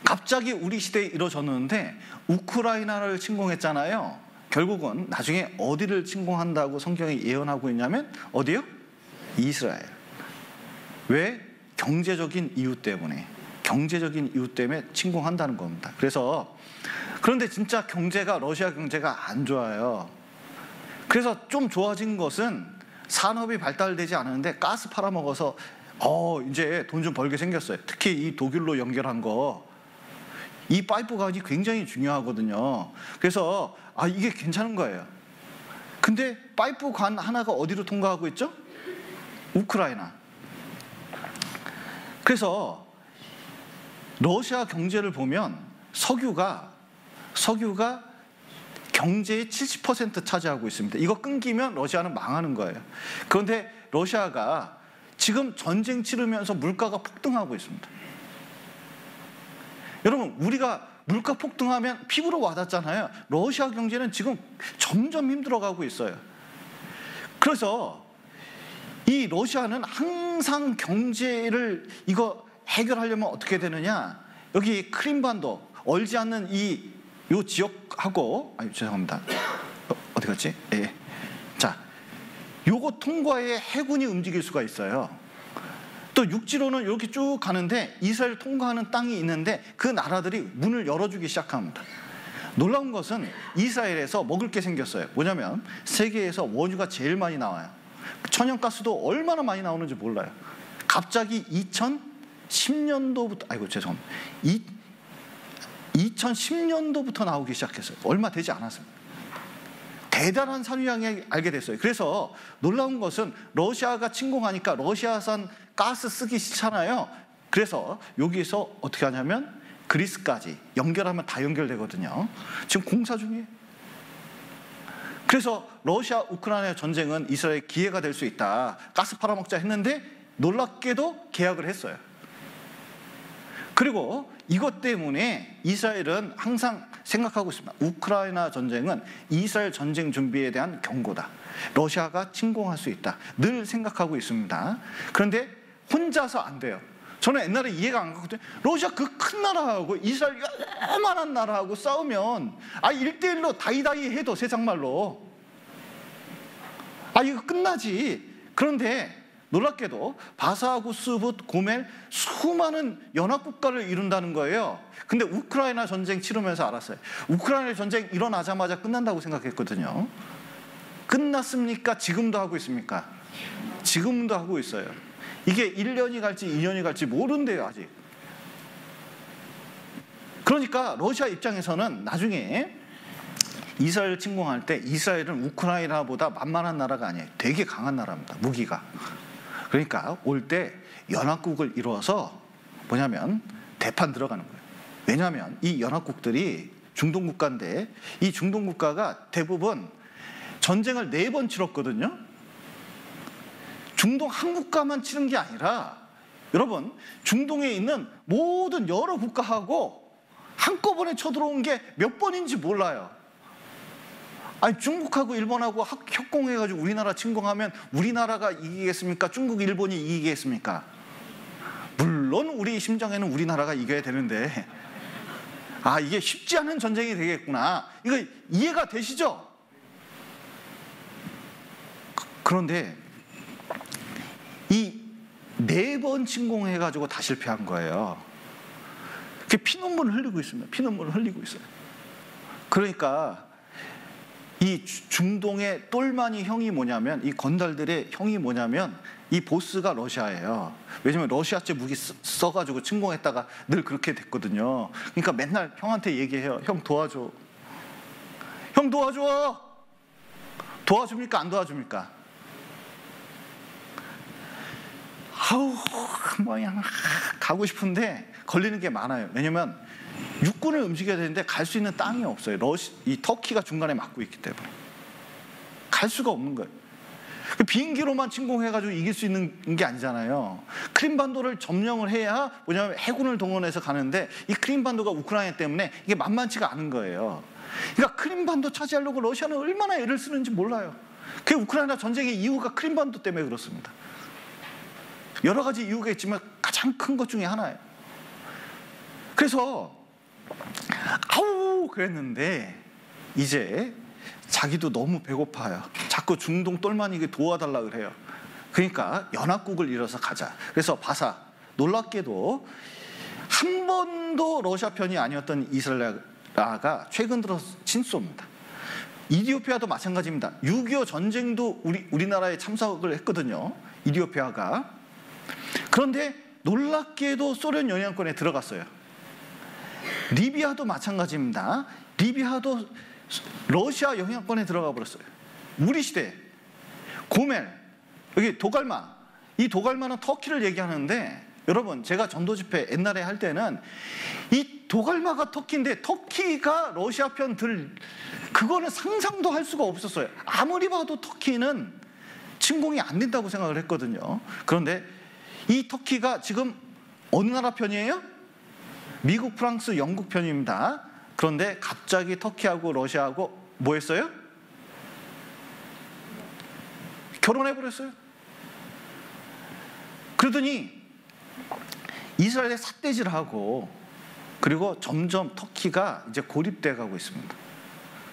갑자기 우리 시대에 이루어졌는데 우크라이나를 침공했잖아요. 결국은 나중에 어디를 침공한다고 성경이 예언하고 있냐면 어디요? 이스라엘. 왜? 경제적인 이유 때문에. 경제적인 이유 때문에 침공한다는 겁니다. 그런데 진짜 경제가, 러시아 경제가 안 좋아요. 그래서 좀 좋아진 것은 산업이 발달되지 않았는데 가스 팔아먹어서 이제 돈 좀 벌게 생겼어요. 특히 이 독일로 연결한 거, 이 파이프관이 굉장히 중요하거든요. 그래서 이게 괜찮은 거예요. 근데 파이프관 하나가 어디로 통과하고 있죠? 우크라이나. 그래서 러시아 경제를 보면 석유가 경제의 70% 차지하고 있습니다. 이거 끊기면 러시아는 망하는 거예요. 그런데 러시아가 지금 전쟁 치르면서 물가가 폭등하고 있습니다. 여러분, 우리가 물가 폭등하면 피부로 와닿잖아요. 러시아 경제는 지금 점점 힘들어가고 있어요. 그래서 이 러시아는 항상 경제를 이거 해결하려면 어떻게 되느냐? 여기 크림반도, 얼지 않는 요 지역하고, 죄송합니다. 어디 갔지? 자, 요거 통과에 해군이 움직일 수가 있어요. 또 육지로는 이렇게 쭉 가는데 이스라엘 통과하는 땅이 있는데 그 나라들이 문을 열어주기 시작합니다. 놀라운 것은 이스라엘에서 먹을 게 생겼어요. 뭐냐면 세계에서 원유가 제일 많이 나와요. 천연가스도 얼마나 많이 나오는지 몰라요. 갑자기 2010년도부터 2010년도부터 나오기 시작했어요. 얼마 되지 않았습니다. 대단한 산유량이 알게 됐어요. 그래서 놀라운 것은 러시아가 침공하니까 러시아산 가스 쓰기 싫잖아요. 그래서 여기서 어떻게 하냐면 그리스까지 연결하면 다 연결되거든요. 지금 공사 중이에요. 그래서 러시아 우크라이나 전쟁은 이스라엘 기회가 될 수 있다. 가스 팔아먹자 했는데 놀랍게도 계약을 했어요. 그리고 이것 때문에 이스라엘은 항상 생각하고 있습니다. 우크라이나 전쟁은 이스라엘 전쟁 준비에 대한 경고다. 러시아가 침공할 수 있다. 늘 생각하고 있습니다. 그런데 혼자서 안 돼요. 저는 옛날에 이해가 안 갔거든요. 러시아 그 큰 나라하고 이스라엘 요만한 나라하고 싸우면 1대1로 다이다이 해도 세상말로 이거 끝나지. 그런데 놀랍게도 바사하고 스붓, 고멜 수많은 연합국가를 이룬다는 거예요. 근데 우크라이나 전쟁 치르면서 알았어요. 우크라이나 전쟁 일어나자마자 끝난다고 생각했거든요. 끝났습니까? 지금도 하고 있습니까? 지금도 하고 있어요. 이게 1년이 갈지 2년이 갈지 모른대요, 아직. 그러니까 러시아 입장에서는 나중에 이스라엘 침공할 때 이스라엘은 우크라이나보다 만만한 나라가 아니에요. 되게 강한 나라입니다, 무기가. 그러니까 올 때 연합국을 이루어서 뭐냐면 대판 들어가는 거예요. 왜냐하면 이 연합국들이 중동 국가인데 이 중동 국가가 대부분 전쟁을 4번 치렀거든요. 중동 한 국가만 치른 게 아니라 여러분 중동에 있는 모든 여러 국가하고 한꺼번에 쳐들어온 게 몇 번인지 몰라요. 중국하고 일본하고 협공해가지고 우리나라 침공하면 우리나라가 이기겠습니까? 중국, 일본이 이기겠습니까? 물론 우리 심정에는 우리나라가 이겨야 되는데 이게 쉽지 않은 전쟁이 되겠구나. 이거 이해가 되시죠? 그런데 이 4번 침공해가지고 다 실패한 거예요. 피눈물을 흘리고 있습니다. 피눈물을 흘리고 있어요. 그러니까 이 중동의 똘마니 형이 뭐냐면 이 건달들의 형이 뭐냐면 이 보스가 러시아예요. 왜냐면 러시아제 무기 써가지고 침공했다가 늘 그렇게 됐거든요. 그러니까 맨날 형한테 얘기해요. 형 도와줘. 형 도와줘. 도와줍니까? 안 도와줍니까? 그냥 가고 싶은데 걸리는 게 많아요. 왜냐면 육군을 움직여야 되는데 갈 수 있는 땅이 없어요. 이 터키가 중간에 막고 있기 때문에 갈 수가 없는 거예요. 비행기로만 침공해가지고 이길 수 있는 게 아니잖아요. 크림반도를 점령을 해야 뭐냐면 해군을 동원해서 가는데 이 크림반도가 우크라이나 때문에 이게 만만치가 않은 거예요. 그러니까 크림반도 차지하려고 러시아는 얼마나 애를 쓰는지 몰라요. 그게 우크라이나 전쟁의 이유가 크림반도 때문에 그렇습니다. 여러 가지 이유가 있지만 가장 큰 것 중에 하나예요. 그래서 그랬는데 이제 자기도 너무 배고파요. 자꾸 중동 똘마니에게 도와달라고 그래요. 그러니까 연합국을 이뤄서 가자. 그래서 바사, 놀랍게도 한 번도 러시아 편이 아니었던 이스라엘가 최근 들어 친소입니다. 이디오피아도 마찬가지입니다. 6.25 전쟁도 우리나라에 참석을 했거든요. 이디오피아가. 그런데 놀랍게도 소련 영향권에 들어갔어요. 리비아도 마찬가지입니다. 리비아도 러시아 영향권에 들어가 버렸어요. 우리 시대 고멜, 여기 도갈마, 이 도갈마는 터키를 얘기하는데 여러분 제가 전도 집회 옛날에 할 때는 이 도갈마가 터키인데 터키가 러시아 편 그거는 상상도 할 수가 없었어요. 아무리 봐도 터키는 침공이 안 된다고 생각을 했거든요. 그런데 이 터키가 지금 어느 나라 편이에요? 미국, 프랑스, 영국 편입니다. 그런데 갑자기 터키하고 러시아하고 뭐 했어요? 결혼해버렸어요. 그러더니 이스라엘에 삿대질하고 그리고 점점 터키가 이제 고립돼 가고 있습니다.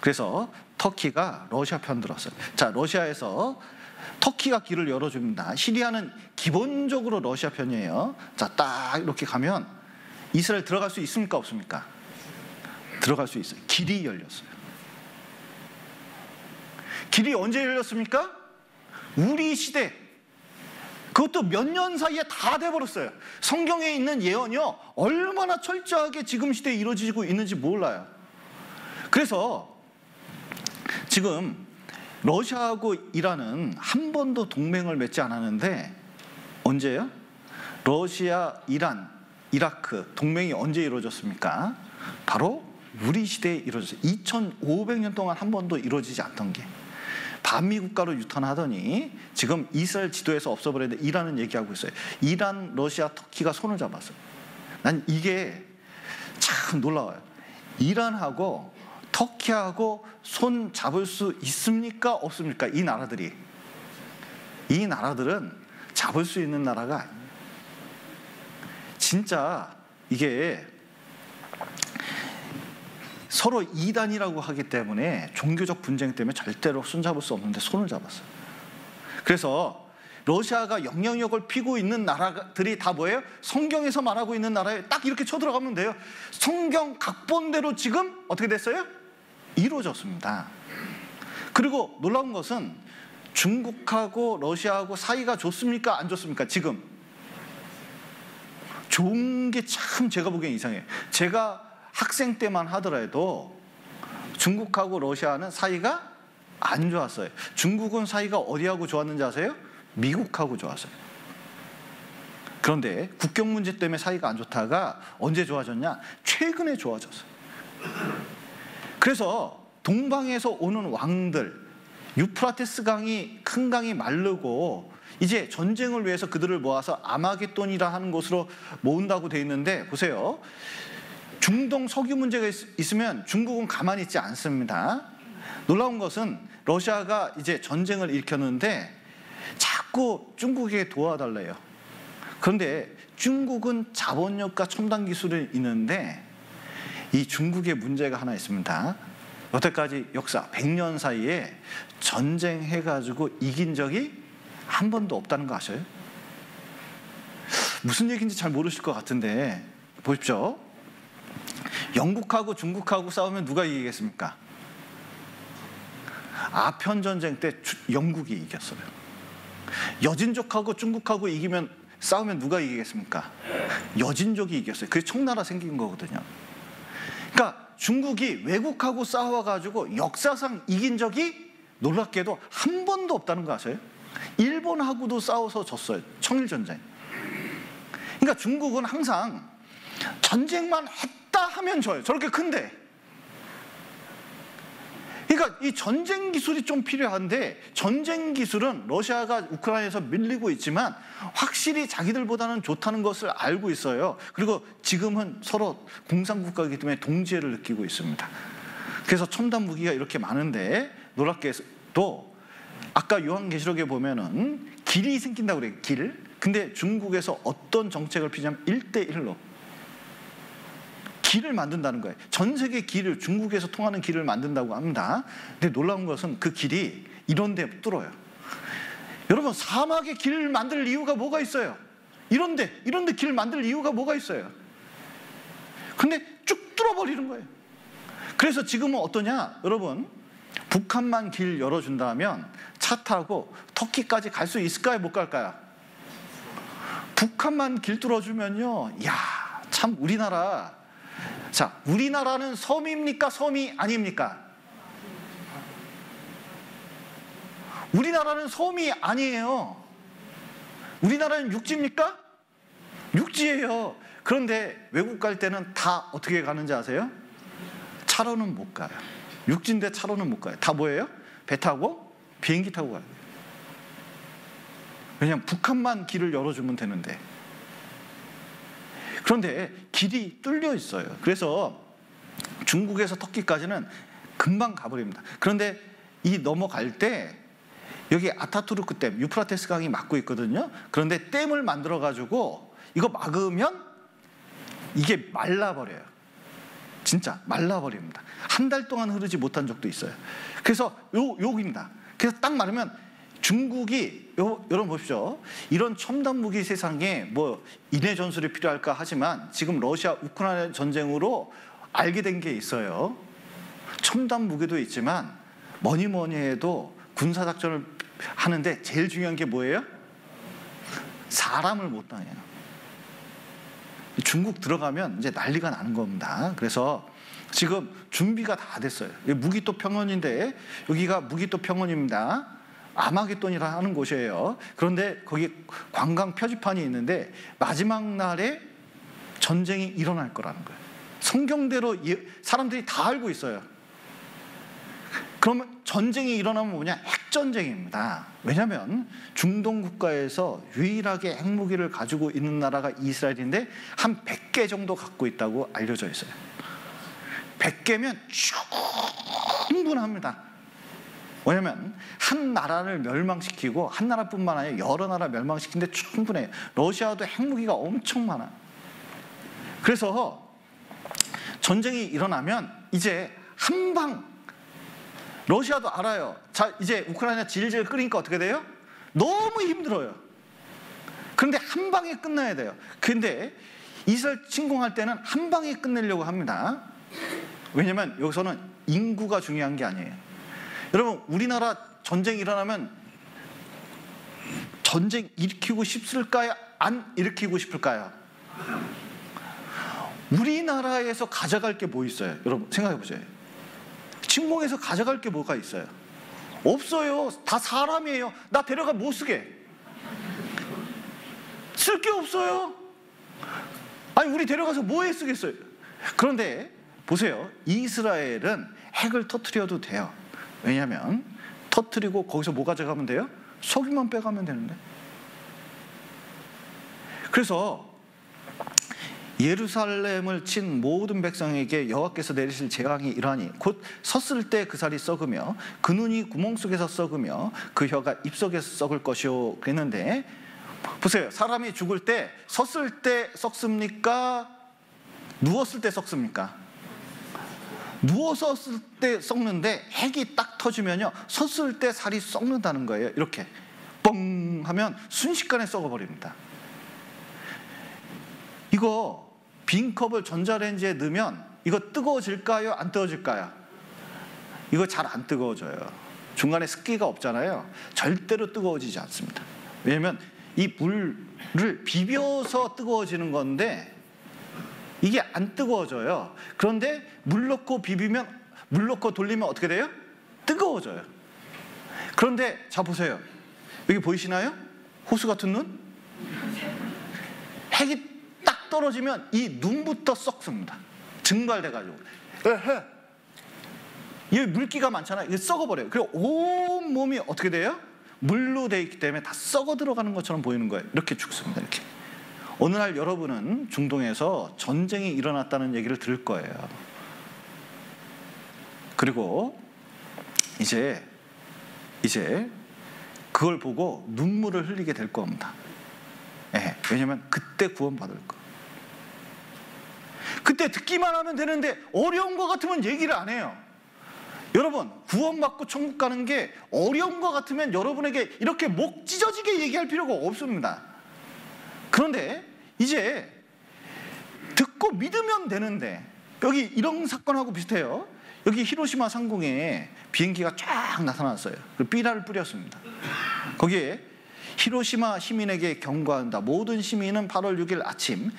그래서 터키가 러시아 편 들었어요. 자, 러시아에서 터키가 길을 열어줍니다. 시리아는 기본적으로 러시아 편이에요. 자, 딱 이렇게 가면 이스라엘 들어갈 수 있습니까? 없습니까? 들어갈 수 있어요. 길이 열렸어요. 길이 언제 열렸습니까? 우리 시대. 그것도 몇 년 사이에 다 돼버렸어요. 성경에 있는 예언이요, 얼마나 철저하게 지금 시대에 이루어지고 있는지 몰라요. 그래서 지금 러시아하고 이란은 한 번도 동맹을 맺지 않았는데 언제요? 러시아, 이란, 이라크 동맹이 언제 이루어졌습니까? 바로 우리 시대에 이루어졌어요. 2500년 동안 한 번도 이루어지지 않던 게 반미 국가로 유턴하더니 지금 이스라엘 지도에서 없어버렸는데 이란은 얘기하고 있어요. 이란, 러시아, 터키가 손을 잡았어요. 난 이게 참 놀라워요. 이란하고 터키하고 손 잡을 수 있습니까? 없습니까? 이 나라들이. 이 나라들은 잡을 수 있는 나라가 아니에요. 진짜 이게 서로 이단이라고 하기 때문에 종교적 분쟁 때문에 절대로 손잡을 수 없는데 손을 잡았어요. 그래서 러시아가 영향력을 피고 있는 나라들이 다 뭐예요? 성경에서 말하고 있는 나라에 딱 이렇게 쳐들어가면 돼요. 성경 각본대로 지금 어떻게 됐어요? 이루어졌습니다. 그리고 놀라운 것은 중국하고 러시아하고 사이가 좋습니까? 안 좋습니까? 지금 좋은 게 참 제가 보기엔 이상해요. 제가 학생 때만 하더라도 중국하고 러시아는 사이가 안 좋았어요. 중국은 사이가 어디하고 좋았는지 아세요? 미국하고 좋았어요. 그런데 국경 문제 때문에 사이가 안 좋다가 언제 좋아졌냐? 최근에 좋아졌어요. 그래서 동방에서 오는 왕들, 유프라테스 강이, 큰 강이 마르고 이제 전쟁을 위해서 그들을 모아서 아마겟돈이라 하는 곳으로 모은다고 돼 있는데 보세요. 중동 석유 문제가 있으면 중국은 가만히 있지 않습니다. 놀라운 것은 러시아가 이제 전쟁을 일으켰는데 자꾸 중국에게 도와달래요. 그런데 중국은 자본력과 첨단 기술이 있는데 이 중국의 문제가 하나 있습니다. 여태까지 역사 100년 사이에 전쟁해가지고 이긴 적이 한 번도 없다는 거 아셔요? 무슨 얘기인지 잘 모르실 것 같은데 보십시오. 영국하고 중국하고 싸우면 누가 이기겠습니까? 아편 전쟁 때 영국이 이겼어요. 여진족하고 중국하고 싸우면 누가 이기겠습니까? 여진족이 이겼어요. 그게 청나라 생긴 거거든요. 그러니까 중국이 외국하고 싸워가지고 역사상 이긴 적이 놀랍게도 한 번도 없다는 거 아세요? 일본하고도 싸워서 졌어요. 청일전쟁. 그러니까 중국은 항상 전쟁만 했다 하면 져요. 저렇게 큰데. 그러니까 이 전쟁 기술이 좀 필요한데 전쟁 기술은 러시아가 우크라이나에서 밀리고 있지만 확실히 자기들보다는 좋다는 것을 알고 있어요. 그리고 지금은 서로 공산국가이기 때문에 동지애를 느끼고 있습니다. 그래서 첨단 무기가 이렇게 많은데 놀랍게도 아까 요한계시록에 보면은 길이 생긴다고 그래요. 길. 근데 중국에서 어떤 정책을 피냐면 1대1로 길을 만든다는 거예요. 전 세계 길을, 중국에서 통하는 길을 만든다고 합니다. 근데 놀라운 것은 그 길이 이런 데 뚫어요. 여러분, 사막에 길 만들 이유가 뭐가 있어요? 이런 데 길 만들 이유가 뭐가 있어요? 근데 쭉 뚫어버리는 거예요. 그래서 지금은 어떠냐? 여러분, 북한만 길 열어준다면 차 타고 터키까지 갈 수 있을까요? 못 갈까요? 북한만 길 뚫어주면요, 야, 참 우리나라. 자, 우리나라는 섬입니까? 섬이 아닙니까? 우리나라는 섬이 아니에요. 우리나라는 육지입니까? 육지예요. 그런데 외국 갈 때는 다 어떻게 가는지 아세요? 차로는 못 가요. 육지인데 차로는 못 가요. 다 뭐예요? 배 타고 비행기 타고 가요. 왜냐하면 북한만 길을 열어주면 되는데. 그런데 길이 뚫려 있어요. 그래서 중국에서 터키까지는 금방 가버립니다. 그런데 이 넘어갈 때 여기 아타투르크 댐, 유프라테스 강이 막고 있거든요. 그런데 댐을 만들어가지고 이거 막으면 이게 말라버려요. 진짜 말라버립니다. 한 달 동안 흐르지 못한 적도 있어요. 그래서 여기입니다. 그래서 딱 마르면 중국이 여러분 보십시오. 이런 첨단 무기 세상에 뭐 인해 전술이 필요할까 하지만 지금 러시아 우크라이나 전쟁으로 알게 된 게 있어요. 첨단 무기도 있지만 뭐니 해도 군사 작전을 하는데 제일 중요한 게 뭐예요? 사람을 못 당해요. 중국 들어가면 이제 난리가 나는 겁니다. 그래서 지금 준비가 다 됐어요. 무기토 평원인데 여기가 무기토 평원입니다. 아마겟돈이라 하는 곳이에요. 그런데 거기 관광 표지판이 있는데 마지막 날에 전쟁이 일어날 거라는 거예요. 성경대로 사람들이 다 알고 있어요. 그러면 전쟁이 일어나면 뭐냐? 핵전쟁입니다. 왜냐하면 중동 국가에서 유일하게 핵무기를 가지고 있는 나라가 이스라엘인데 한 100개 정도 갖고 있다고 알려져 있어요. 100개면 충분합니다. 왜냐하면 한 나라를 멸망시키고 한 나라뿐만 아니라 여러 나라 멸망시키는데 충분해요. 러시아도 핵무기가 엄청 많아요. 그래서 전쟁이 일어나면 이제 한방 러시아도 알아요. 자, 이제 우크라이나 질질 끓이니까 어떻게 돼요? 너무 힘들어요. 그런데 한 방에 끝나야 돼요. 근데 이스라엘 침공할 때는 한 방에 끝내려고 합니다. 왜냐하면 여기서는 인구가 중요한 게 아니에요. 여러분, 우리나라 전쟁 일어나면 전쟁 일으키고 싶을까요? 안 일으키고 싶을까요? 우리나라에서 가져갈 게 뭐 있어요? 여러분 생각해 보세요. 침공해서 가져갈 게 뭐가 있어요? 없어요. 다 사람이에요. 나 데려가 못 쓰게. 쓸 게 없어요. 아니 우리 데려가서 뭐에 쓰겠어요? 그런데 보세요. 이스라엘은 핵을 터뜨려도 돼요. 왜냐하면 터뜨리고 거기서 뭐 가져가면 돼요? 석유만 빼가면 되는데. 그래서 예루살렘을 친 모든 백성에게 여호와께서 내리실 재앙이 이러하니 곧 섰을 때 그 살이 썩으며 그 눈이 구멍 속에서 썩으며 그 혀가 입속에서 썩을 것이요 그랬는데, 보세요. 사람이 죽을 때 섰을 때 썩습니까? 누웠을 때 썩습니까? 누워서 섰을 때 썩는데 핵이 딱 터지면요 섰을 때 살이 썩는다는 거예요. 이렇게 뻥 하면 순식간에 썩어버립니다. 이거 빈 컵을 전자레인지에 넣으면 이거 뜨거워질까요? 안 뜨거워질까요? 이거 잘 안 뜨거워져요. 중간에 습기가 없잖아요. 절대로 뜨거워지지 않습니다. 왜냐하면 이 물을 비벼서 뜨거워지는 건데 이게 안 뜨거워져요. 그런데 물 넣고 비비면, 물 넣고 돌리면 어떻게 돼요? 뜨거워져요. 그런데 자 보세요. 여기 보이시나요? 호수 같은 눈? 핵이 딱 떨어지면 이 눈부터 썩습니다. 증발돼가지고. 이 물기가 많잖아요. 이게 썩어버려요. 그리고 온 몸이 어떻게 돼요? 물로 돼 있기 때문에 다 썩어 들어가는 것처럼 보이는 거예요. 이렇게 죽습니다. 이렇게. 어느 날 여러분은 중동에서 전쟁이 일어났다는 얘기를 들을 거예요. 그리고 이제 그걸 보고 눈물을 흘리게 될 겁니다. 네, 왜냐하면 그때 구원받을 거. 그때 듣기만 하면 되는데 어려운 거 같으면 얘기를 안 해요. 여러분, 구원받고 천국 가는 게 어려운 거 같으면 여러분에게 이렇게 목 찢어지게 얘기할 필요가 없습니다. 그런데 이제 듣고 믿으면 되는데, 여기 이런 사건하고 비슷해요. 여기 히로시마 상공에 비행기가 쫙 나타났어요. 삐라를 뿌렸습니다. 거기에 히로시마 시민에게 경고한다. 모든 시민은 8월 6일 아침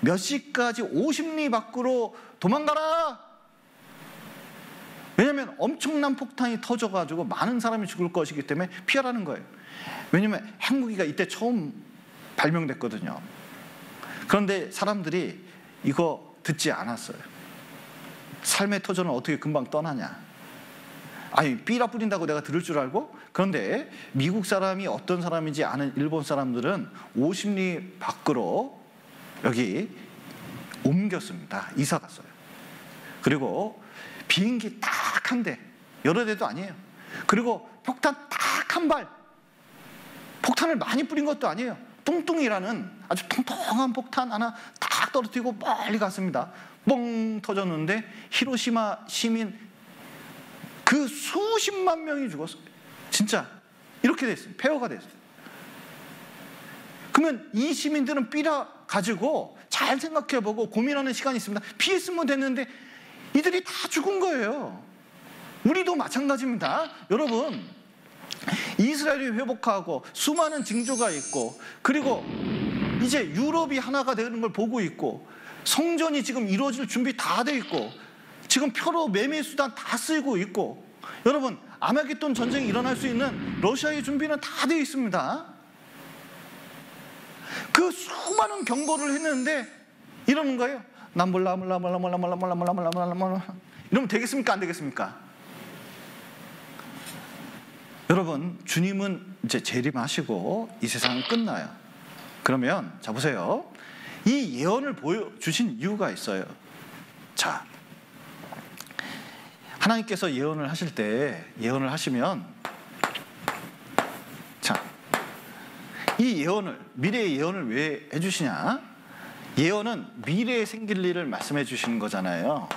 몇 시까지 50리 밖으로 도망가라. 왜냐하면 엄청난 폭탄이 터져가지고 많은 사람이 죽을 것이기 때문에 피하라는 거예요. 왜냐하면 핵무기가 이때 처음 발명됐거든요. 그런데 사람들이 이거 듣지 않았어요. 삶의 터전은 어떻게 금방 떠나냐. 아니 삐라 뿌린다고 내가 들을 줄 알고? 그런데 미국 사람이 어떤 사람인지 아는 일본 사람들은 50리 밖으로 여기 옮겼습니다. 이사 갔어요. 그리고 비행기 딱 한 대, 여러 대도 아니에요. 그리고 폭탄 딱 한 발, 폭탄을 많이 뿌린 것도 아니에요. 뚱뚱이라는 아주 통통한 폭탄 하나 딱 떨어뜨리고 멀리 갔습니다. 뻥 터졌는데 히로시마 시민 그 수십만 명이 죽었어요. 진짜 이렇게 됐어요. 폐허가 됐어요. 그러면 이 시민들은 B라 가지고 잘 생각해보고 고민하는 시간이 있습니다. 피했으면 됐는데 이들이 다 죽은 거예요. 우리도 마찬가지입니다. 여러분, 이스라엘이 회복하고 수많은 징조가 있고, 그리고 이제 유럽이 하나가 되는 걸 보고 있고, 성전이 지금 이루어질 준비 다 돼 있고, 지금 표로 매매 수단 다 쓰이고 있고, 여러분 아마겟돈 전쟁이 일어날 수 있는 러시아의 준비는 다 돼 있습니다. 그 수많은 경고를 했는데 이러는 거예요. 난 몰라. 이러면 되겠습니까? 안 되겠습니까? 여러분, 주님은 이제 재림하시고 이 세상은 끝나요. 그러면 자 보세요. 이 예언을 보여주신 이유가 있어요. 자, 하나님께서 예언을 하실 때, 예언을 하시면, 자, 이 예언을, 미래의 예언을 왜 해주시냐? 예언은 미래에 생길 일을 말씀해 주시는 거잖아요.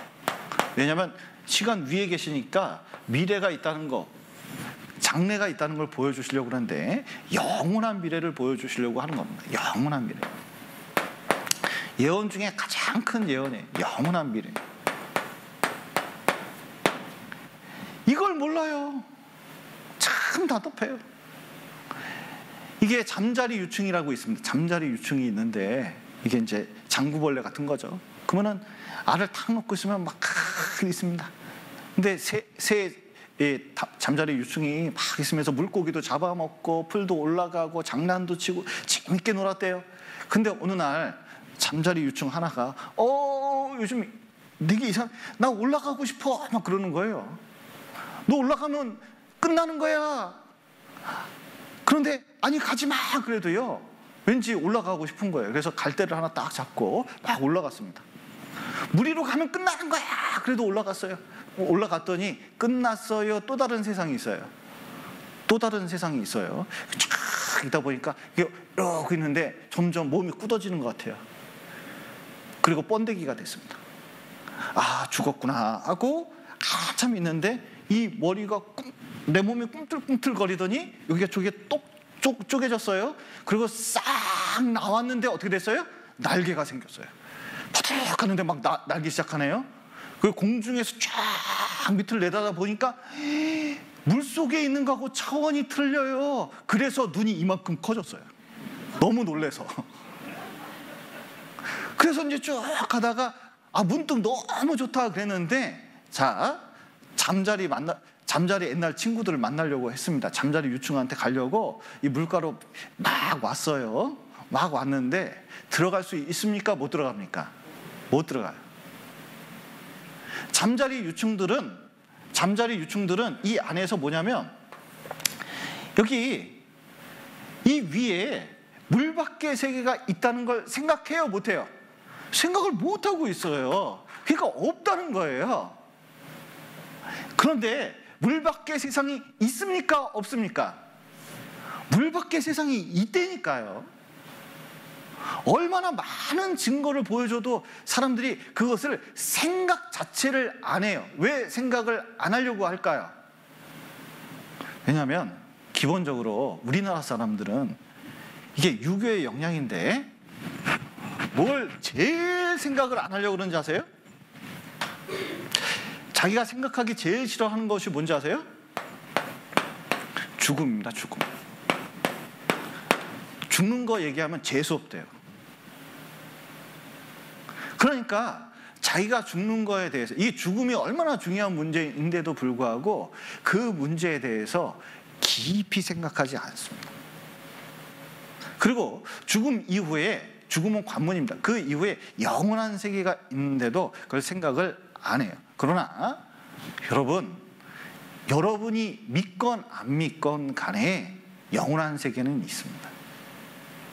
왜냐하면 시간 위에 계시니까 미래가 있다는 거, 장래가 있다는 걸 보여주시려고 하는데, 영원한 미래를 보여주시려고 하는 겁니다. 영원한 미래. 예언 중에 가장 큰 예언이에요. 영원한 미래. 이걸 몰라요. 참 답답해요. 이게 잠자리 유충이라고 있습니다. 잠자리 유충이 있는데 이게 이제 장구벌레 같은 거죠. 그러면은 알을 탁 놓고 있으면 막 있습니다. 근데 잠자리 유충이 막 있으면서 물고기도 잡아먹고 풀도 올라가고 장난도 치고 재밌게 놀았대요. 근데 어느 날 잠자리 유충 하나가 요즘 되게 나 올라가고 싶어 막 그러는 거예요. 너 올라가면 끝나는 거야. 그런데 아니 가지 마 그래도요. 왠지 올라가고 싶은 거예요. 그래서 갈대를 하나 딱 잡고 막 올라갔습니다. 물 위로 가면 끝나는 거야. 그래도 올라갔어요. 올라갔더니 끝났어요. 또 다른 세상이 있어요. 또 다른 세상이 있어요. 쫙 있다 보니까 이게 이러고 있는데 점점 몸이 굳어지는 것 같아요. 그리고 번데기가 됐습니다. 아, 죽었구나 하고 한참 있는데 이 머리가 내 몸이 꿈틀꿈틀거리더니 여기가 쪼개졌어요. 그리고 싹 나왔는데 어떻게 됐어요? 날개가 생겼어요. 푸득 하는데 막 날기 시작하네요. 그 공중에서 쫙 밑을 내다다 보니까 물속에 있는 거하고 차원이 틀려요. 그래서 눈이 이만큼 커졌어요. 너무 놀래서. 그래서 이제 쭉 가다가 문득 너무 좋다 그랬는데, 자, 잠자리 옛날 친구들을 만나려고 했습니다. 잠자리 유충한테 가려고 이 물가로 막 왔어요. 막 왔는데 들어갈 수 있습니까? 못 들어갑니까? 못 들어가요. 잠자리 유충들은 이 안에서 뭐냐면 여기 이 위에 물 밖의 세계가 있다는 걸 생각해요? 못해요? 생각을 못하고 있어요. 그러니까 없다는 거예요. 그런데 물 밖의 세상이 있습니까? 없습니까? 물 밖의 세상이 있다니까요. 얼마나 많은 증거를 보여줘도 사람들이 그것을 생각 자체를 안 해요. 왜 생각을 안 하려고 할까요? 왜냐하면 기본적으로 우리나라 사람들은 이게 유교의 영향인데 뭘 제일 생각을 안 하려고 그러는지 아세요? 자기가 생각하기 제일 싫어하는 것이 뭔지 아세요? 죽음입니다. 죽음. 죽는 거 얘기하면 재수없대요. 그러니까 자기가 죽는 거에 대해서, 이 죽음이 얼마나 중요한 문제인데도 불구하고 그 문제에 대해서 깊이 생각하지 않습니다. 그리고 죽음 이후에, 죽음은 관문입니다. 그 이후에 영원한 세계가 있는데도 그걸 생각을 안 해요. 그러나 여러분이 믿건 안 믿건 간에 영원한 세계는 있습니다.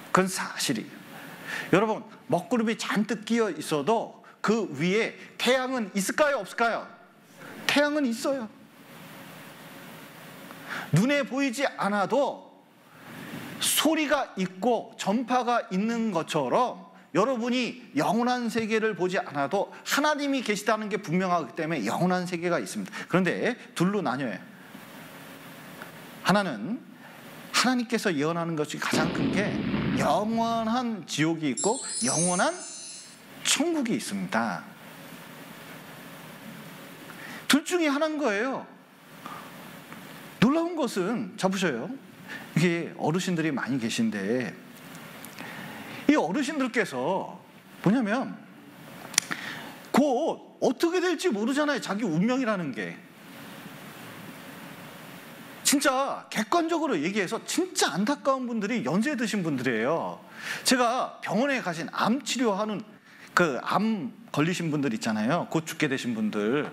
그건 사실이에요. 여러분, 먹구름이 잔뜩 끼어 있어도 그 위에 태양은 있을까요? 없을까요? 태양은 있어요. 눈에 보이지 않아도 소리가 있고 전파가 있는 것처럼 여러분이 영원한 세계를 보지 않아도 하나님이 계시다는 게 분명하기 때문에 영원한 세계가 있습니다. 그런데 둘로 나뉘어요. 하나는 하나님께서 예언하는 것이 가장 큰 게 영원한 지옥이 있고 영원한 천국이 있습니다. 둘 중에 하나인 거예요. 놀라운 것은, 잡으셔요. 이게 어르신들이 많이 계신데, 이 어르신들께서 뭐냐면 곧 어떻게 될지 모르잖아요. 자기 운명이라는 게. 진짜 객관적으로 얘기해서 진짜 안타까운 분들이 연세 드신 분들이에요. 제가 병원에 가신 암 치료하는 그 암 걸리신 분들 있잖아요. 곧 죽게 되신 분들.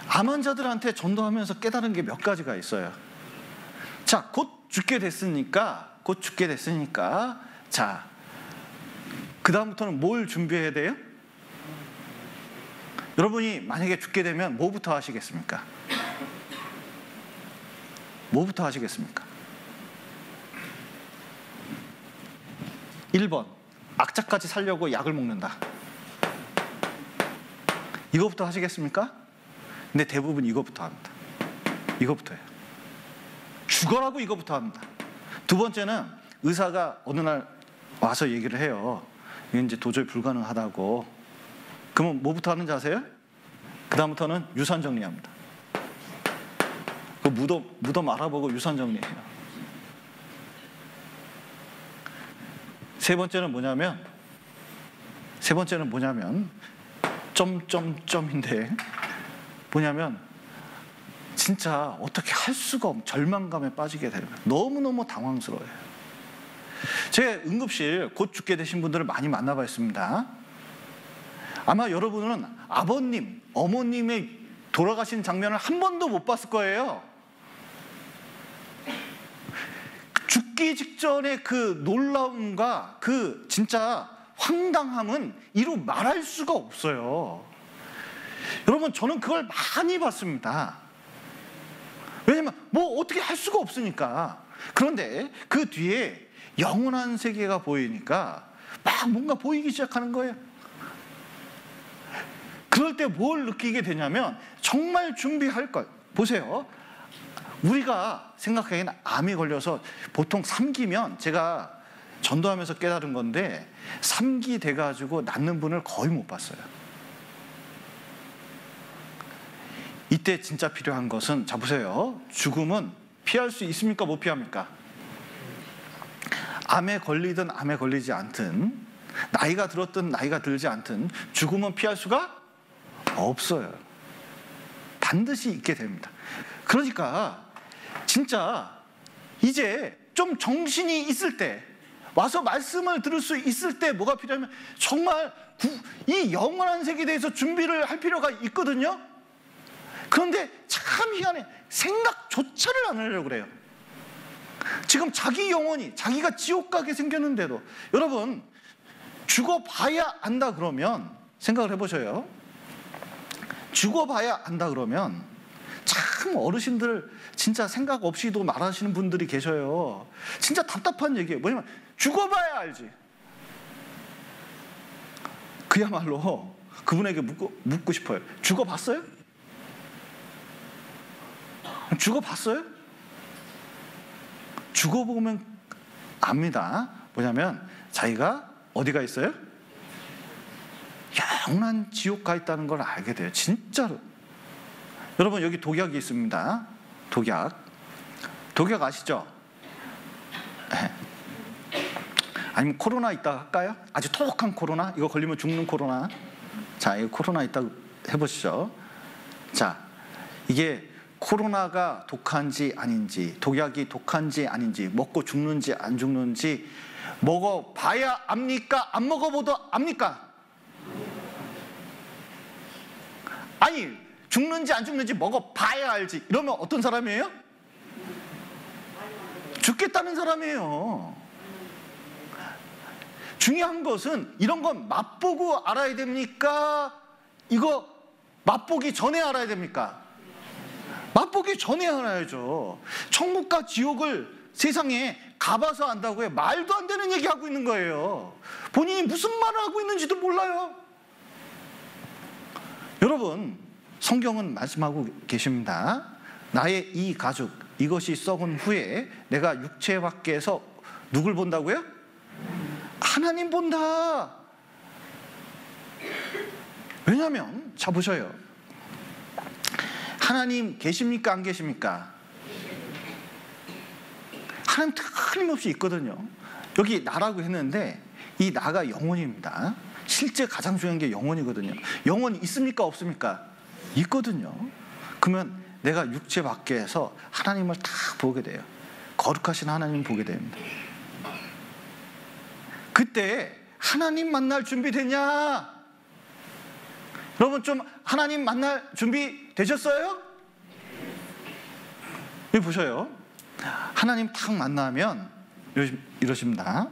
암 환자들한테 전도하면서 깨달은 게 몇 가지가 있어요. 자, 곧 죽게 됐으니까, 자, 그 다음부터는 뭘 준비해야 돼요? 여러분이 만약에 죽게 되면 뭐부터 하시겠습니까? 뭐부터 하시겠습니까? 1번, 악착같이 살려고 약을 먹는다. 이거부터 하시겠습니까? 근데 대부분 이거부터 합니다. 이거부터예요. 죽어라고 이거부터 합니다. 두 번째는 의사가 어느 날 와서 얘기를 해요. 이게 이제 도저히 불가능하다고. 그러면 뭐부터 하는지 아세요? 그 다음부터는 유산 정리합니다. 그 무덤 알아보고 유산 정리해요. 세 번째는 뭐냐면 점점점인데 뭐냐면 진짜 어떻게 할 수가 없는 절망감에 빠지게 되는 거예요. 너무너무 당황스러워요. 제가 응급실 곧 죽게 되신 분들을 많이 만나봤습니다. 아마 여러분은 아버님, 어머님의 돌아가신 장면을 한 번도 못 봤을 거예요. 죽기 직전의 그 놀라움과 그 진짜 황당함은 이루 말할 수가 없어요. 여러분, 저는 그걸 많이 봤습니다. 왜냐면 뭐 어떻게 할 수가 없으니까. 그런데 그 뒤에 영원한 세계가 보이니까 막 뭔가 보이기 시작하는 거예요. 그럴 때 뭘 느끼게 되냐면 정말 준비할 것. 보세요. 우리가 생각하기에는 암이 걸려서 보통 3기면, 제가 전도하면서 깨달은 건데 3기 돼가지고 낫는 분을 거의 못 봤어요. 이때 진짜 필요한 것은, 자 보세요. 죽음은 피할 수 있습니까? 못 피합니까? 암에 걸리든 암에 걸리지 않든, 나이가 들었든 나이가 들지 않든 죽음은 피할 수가 없어요. 반드시 있게 됩니다. 그러니까 진짜 이제 좀 정신이 있을 때, 와서 말씀을 들을 수 있을 때 뭐가 필요하면 정말 이 영원한 세계에 대해서 준비를 할 필요가 있거든요. 그런데 참 희한해. 생각조차를 안 하려고 그래요. 지금 자기 영혼이, 자기가 지옥 가게 생겼는데도, 여러분 죽어봐야 안다 그러면 생각을 해보셔요. 죽어봐야 안다 그러면 참 어르신들 진짜 생각 없이도 말하시는 분들이 계셔요. 진짜 답답한 얘기예요. 뭐냐면 죽어봐야 알지. 그야말로 그분에게 묻고 싶어요. 죽어봤어요? 죽어봤어요? 죽어보면 압니다. 뭐냐면 자기가 어디가 있어요? 영원한 지옥 가 있다는 걸 알게 돼요. 진짜로. 여러분, 여기 독약이 있습니다. 독약 아시죠? 아니면 코로나 있다 할까요? 아주 톡한 코로나? 이거 걸리면 죽는 코로나. 자, 이거 코로나 있다 해보시죠. 자, 이게 코로나가 독한지 아닌지, 독약이 독한지 아닌지, 먹고 죽는지 안 죽는지 먹어봐야 압니까? 안 먹어봐도 압니까? 아니, 죽는지 안 죽는지 먹어봐야 알지. 이러면 어떤 사람이에요? 죽겠다는 사람이에요. 중요한 것은 이런 건 맛보고 알아야 됩니까? 이거 맛보기 전에 알아야 됩니까? 맛보기 전에 알아야죠. 천국과 지옥을 세상에 가봐서 안다고요? 말도 안 되는 얘기하고 있는 거예요. 본인이 무슨 말을 하고 있는지도 몰라요. 여러분, 성경은 말씀하고 계십니다. 나의 이 가죽, 이것이 썩은 후에 내가 육체 밖에서 누굴 본다고요? 하나님 본다. 왜냐하면 자 보셔요. 하나님 계십니까 안 계십니까? 하나님 틀림없이 있거든요. 여기 나라고 했는데 이 나가 영혼입니다. 실제 가장 중요한 게 영혼이거든요. 영혼이 있습니까 없습니까? 있거든요. 그러면 내가 육체 밖에서 하나님을 다 보게 돼요. 거룩하신 하나님을 보게 됩니다. 그때 하나님 만날 준비 됐냐? 여러분 좀 하나님 만날 준비 되셨어요? 여기 보셔요. 하나님 탁 만나면 이러십니다.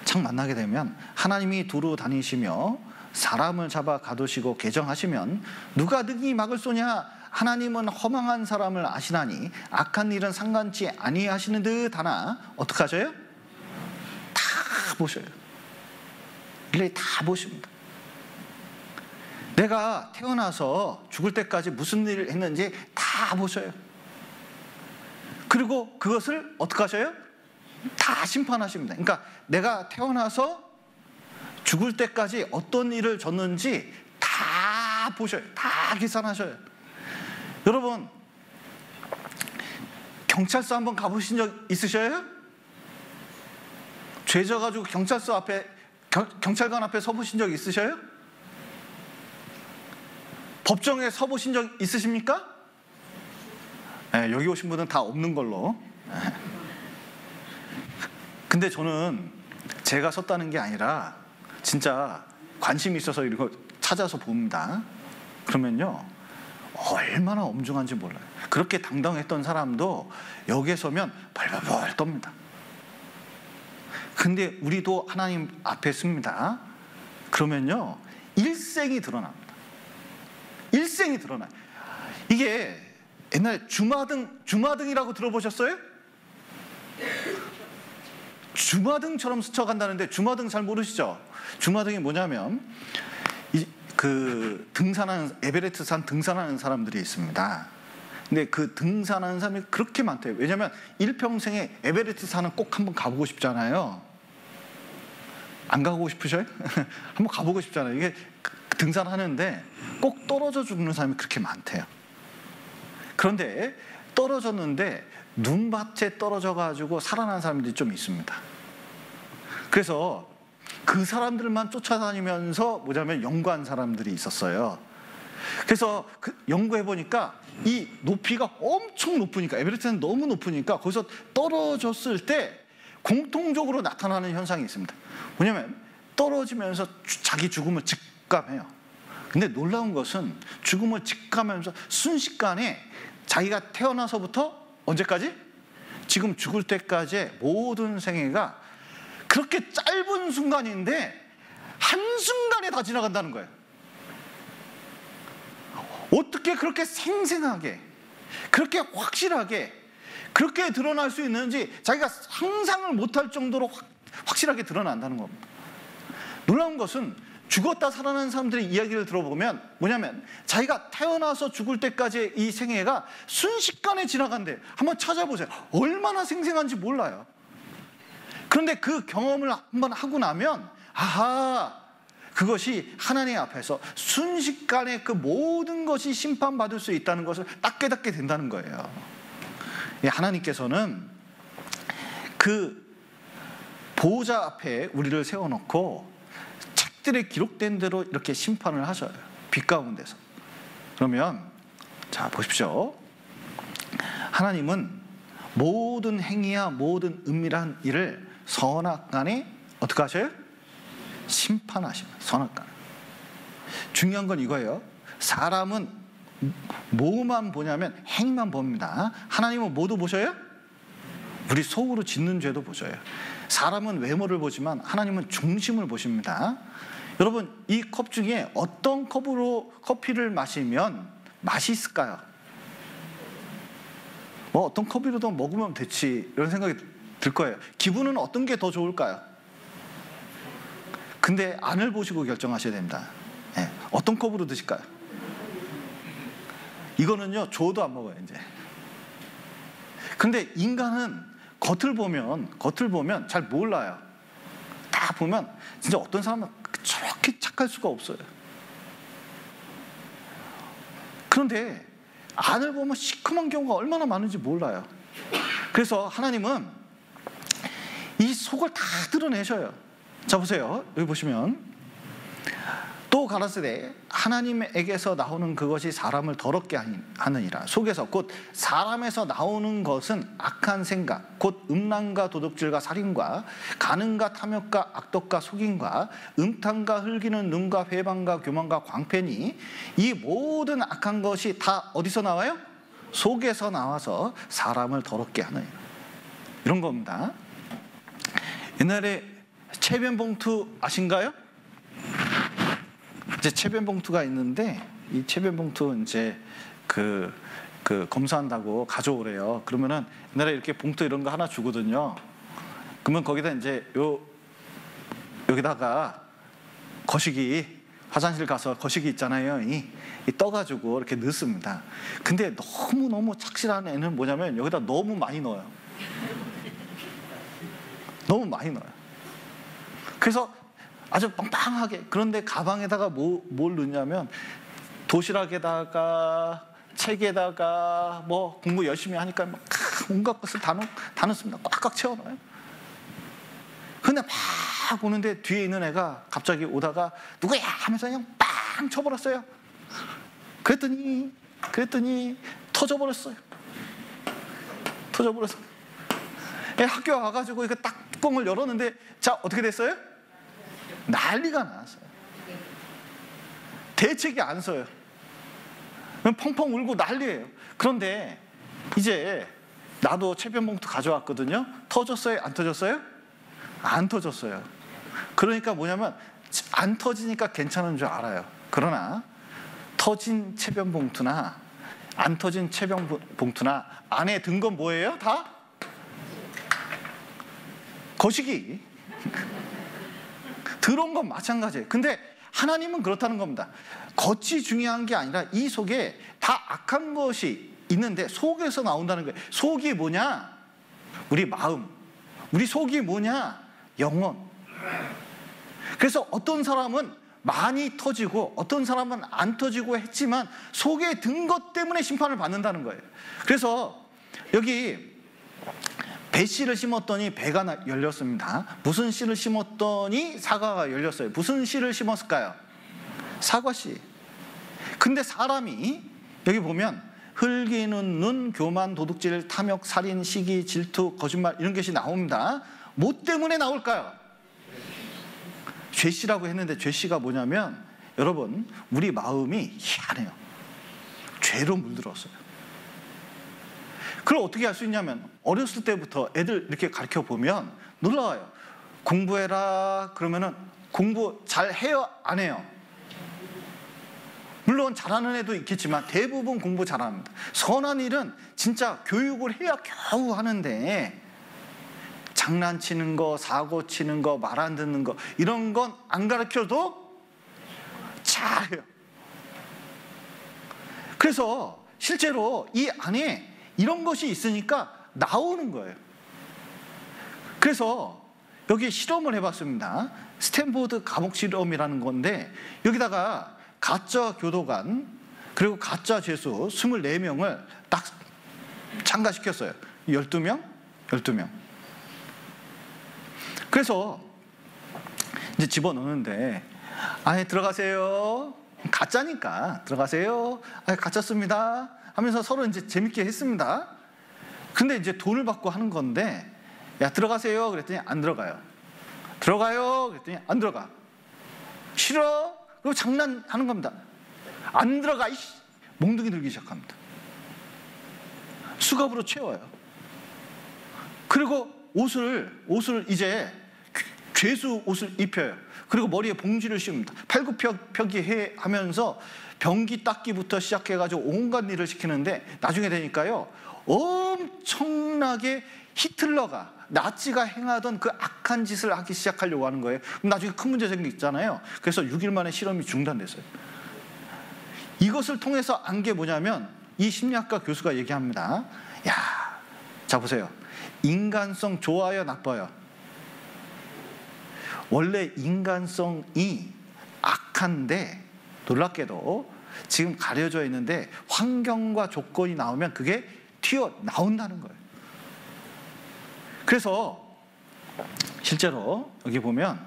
탁 만나게 되면 하나님이 두루 다니시며 사람을 잡아 가두시고 개정하시면 누가 능히 막을 쏘냐? 하나님은 허망한 사람을 아시나니 악한 일은 상관치 아니하시는 듯 하나 어떻게 하셔요? 다 보셔요. 일일이 다 보십니다. 내가 태어나서 죽을 때까지 무슨 일을 했는지 다 보셔요. 그리고 그것을 어떻게 하셔요? 다 심판하십니다. 그러니까 내가 태어나서 죽을 때까지 어떤 일을 졌는지 다 보셔요. 다 계산하셔요. 여러분 경찰서 한번 가보신 적 있으셔요? 죄 져가지고 경찰서 앞에 경찰관 앞에 서보신 적 있으셔요? 법정에 서보신 적 있으십니까? 네, 여기 오신 분은 다 없는 걸로. 근데 저는 제가 섰다는 게 아니라 진짜 관심이 있어서 이거 찾아서 봅니다. 그러면요 얼마나 엄중한지 몰라요. 그렇게 당당했던 사람도 여기에 서면 벌벌벌 떱니다. 근데 우리도 하나님 앞에 섭니다. 그러면요 일생이 드러납니다. 일생이 드러나요. 이게 옛날에 주마등이라고 들어보셨어요? 주마등처럼 스쳐간다는데 주마등 잘 모르시죠? 주마등이 뭐냐면 등산하는 에베레스트 산 등산하는 사람들이 있습니다. 근데 그 등산하는 사람이 그렇게 많대요. 왜냐하면 일평생에 에베레스트 산은 꼭 한번 가보고 싶잖아요. 안 가고 싶으셔요? 한번 가보고 싶잖아요. 이게 등산하는데 꼭 떨어져 죽는 사람이 그렇게 많대요. 그런데 떨어졌는데 눈밭에 떨어져 가지고 살아난 사람들이 좀 있습니다. 그래서 그 사람들만 쫓아다니면서 뭐냐면 연구한 사람들이 있었어요. 그래서 연구해 보니까 이 높이가 엄청 높으니까 에베레스트는 너무 높으니까 거기서 떨어졌을 때 공통적으로 나타나는 현상이 있습니다. 뭐냐면 떨어지면서 자기 죽음을 직감해요. 근데 놀라운 것은 죽음을 직감하면서 순식간에 자기가 태어나서부터 언제까지? 지금 죽을 때까지의 모든 생애가 그렇게 짧은 순간인데 한순간에 다 지나간다는 거예요. 어떻게 그렇게 생생하게, 그렇게 확실하게, 그렇게 드러날 수 있는지 자기가 상상을 못할 정도로 확실하게 드러난다는 겁니다. 놀라운 것은 죽었다 살아난 사람들의 이야기를 들어보면 뭐냐면 자기가 태어나서 죽을 때까지의 이 생애가 순식간에 지나간대. 한번 찾아보세요. 얼마나 생생한지 몰라요. 그런데 그 경험을 한번 하고 나면 아하, 그것이 하나님 앞에서 순식간에 그 모든 것이 심판받을 수 있다는 것을 딱 깨닫게 된다는 거예요. 하나님께서는 그 보호자 앞에 우리를 세워놓고 책들에 기록된 대로 이렇게 심판을 하셔요. 빛 가운데서. 그러면 자 보십시오. 하나님은 모든 행위와 모든 은밀한 일을 선악간에 어떻게 하셔요? 심판하십니다. 선악간. 중요한 건 이거예요. 사람은 뭐만 보냐면 행위만 봅니다. 하나님은 뭐도 보셔요? 우리 속으로 짓는 죄도 보셔요. 사람은 외모를 보지만 하나님은 중심을 보십니다. 여러분 이 컵 중에 어떤 컵으로 커피를 마시면 맛이 있을까요? 뭐 어떤 컵이라도 먹으면 됐지 이런 생각이 들 거예요. 기분은 어떤 게 더 좋을까요? 근데 안을 보시고 결정하셔야 됩니다. 네. 어떤 컵으로 드실까요? 이거는요 줘도 안 먹어요 이제. 근데 인간은 겉을 보면 잘 몰라요. 다 보면 진짜 어떤 사람은 저렇게 착할 수가 없어요. 그런데 안을 보면 시커먼 경우가 얼마나 많은지 몰라요. 그래서 하나님은 이 속을 다 드러내셔요. 자, 보세요. 여기 보시면 또 가라사대 하나님에게서 나오는 그것이 사람을 더럽게 하느니라. 속에서 곧 사람에서 나오는 것은 악한 생각 곧 음란과 도둑질과 살인과 간음과 탐욕과 악독과 속임과 음탕과 흘기는 눈과 회방과 교만과 광패니 이 모든 악한 것이 다 어디서 나와요? 속에서 나와서 사람을 더럽게 하느니라. 이런 겁니다. 옛날에 체변봉투 아신가요? 이제 체변봉투가 있는데 이 체변봉투 이제 그 검사한다고 가져오래요. 그러면은 옛날에 이렇게 봉투 이런 거 하나 주거든요. 그러면 거기다 이제 여기다가 거시기 화장실 가서 거시기 있잖아요. 이 떠가지고 이렇게 넣습니다. 근데 너무 착실한 애는 뭐냐면 여기다 너무 많이 넣어요. 너무 많이 넣어요. 그래서 아주 빵빵하게. 그런데 가방에다가 뭘 넣냐면 도시락에다가 책에다가 뭐 공부 열심히 하니까 막 온갖 것을 다 넣습니다. 꽉꽉 채워놔요. 근데 막 오는데 뒤에 있는 애가 갑자기 오다가 누구야 하면서 그냥 빵 쳐버렸어요. 그랬더니 터져버렸어요. 애 학교 와가지고 이거 딱 뚜껑을 열었는데 자 어떻게 됐어요? 난리가 났어요. 대책이 안 서요. 펑펑 울고 난리예요. 그런데 이제 나도 체변봉투 가져왔거든요. 터졌어요? 안 터졌어요? 안 터졌어요. 그러니까 뭐냐면 안 터지니까 괜찮은 줄 알아요. 그러나 터진 체변봉투나 안 터진 체변봉투나 안에 든 건 뭐예요? 다 거시기. 들어온 건 마찬가지예요. 근데 하나님은 그렇다는 겁니다. 겉이 중요한 게 아니라 이 속에 다 악한 것이 있는데 속에서 나온다는 거예요. 속이 뭐냐? 우리 마음. 우리 속이 뭐냐? 영혼. 그래서 어떤 사람은 많이 터지고 어떤 사람은 안 터지고 했지만 속에 든 것 때문에 심판을 받는다는 거예요. 그래서 여기 배씨를 심었더니 배가 열렸습니다. 무슨 씨를 심었더니 사과가 열렸어요. 무슨 씨를 심었을까요? 사과씨. 근데 사람이 여기 보면 흘기는 눈, 교만, 도둑질, 탐욕, 살인, 시기, 질투, 거짓말 이런 것이 나옵니다. 뭐 때문에 나올까요? 죄씨라고 했는데 죄씨가 뭐냐면 여러분 우리 마음이 희한해요. 죄로 물들었어요. 그걸 어떻게 할 수 있냐면 어렸을 때부터 애들 이렇게 가르쳐 보면 놀라워요. 공부해라 그러면은 공부 잘 해요? 안 해요? 물론 잘하는 애도 있겠지만 대부분 공부 잘합니다. 선한 일은 진짜 교육을 해야 겨우 하는데 장난치는 거, 사고 치는 거, 말 안 듣는 거 이런 건 안 가르쳐도 잘해요. 그래서 실제로 이 안에 이런 것이 있으니까 나오는 거예요. 그래서 여기 실험을 해봤습니다. 스탠포드 감옥 실험이라는 건데 여기다가 가짜 교도관 그리고 가짜 죄수 24명을 딱 참가시켰어요. 12명? 그래서 이제 집어넣는데 안에 들어가세요. 가짜니까 들어가세요. 가짜습니다. 하면서 서로 이제 재밌게 했습니다. 근데 이제 돈을 받고 하는 건데 야 들어가세요. 그랬더니 안 들어가요. 들어가요. 그랬더니 안 들어가. 싫어. 그리고 장난하는 겁니다. 안 들어가. 이씨. 몽둥이 들기 시작합니다. 수갑으로 채워요. 그리고 옷을 이제 죄수 옷을 입혀요. 그리고 머리에 봉지를 씌웁니다. 팔굽혀펴기 하면서 변기 닦기부터 시작해가지고 온갖 일을 시키는데 나중에 되니까요 엄청나게 히틀러가 나치가 행하던 그 악한 짓을 하기 시작하려고 하는 거예요. 그럼 나중에 큰 문제 생기잖아요. 그래서 6일 만에 실험이 중단됐어요. 이것을 통해서 안 게 뭐냐면 이 심리학과 교수가 얘기합니다. 야, 자, 보세요. 인간성 좋아요, 나빠요? 원래 인간성이 악한데 놀랍게도 지금 가려져 있는데 환경과 조건이 나오면 그게 튀어나온다는 거예요. 그래서 실제로 여기 보면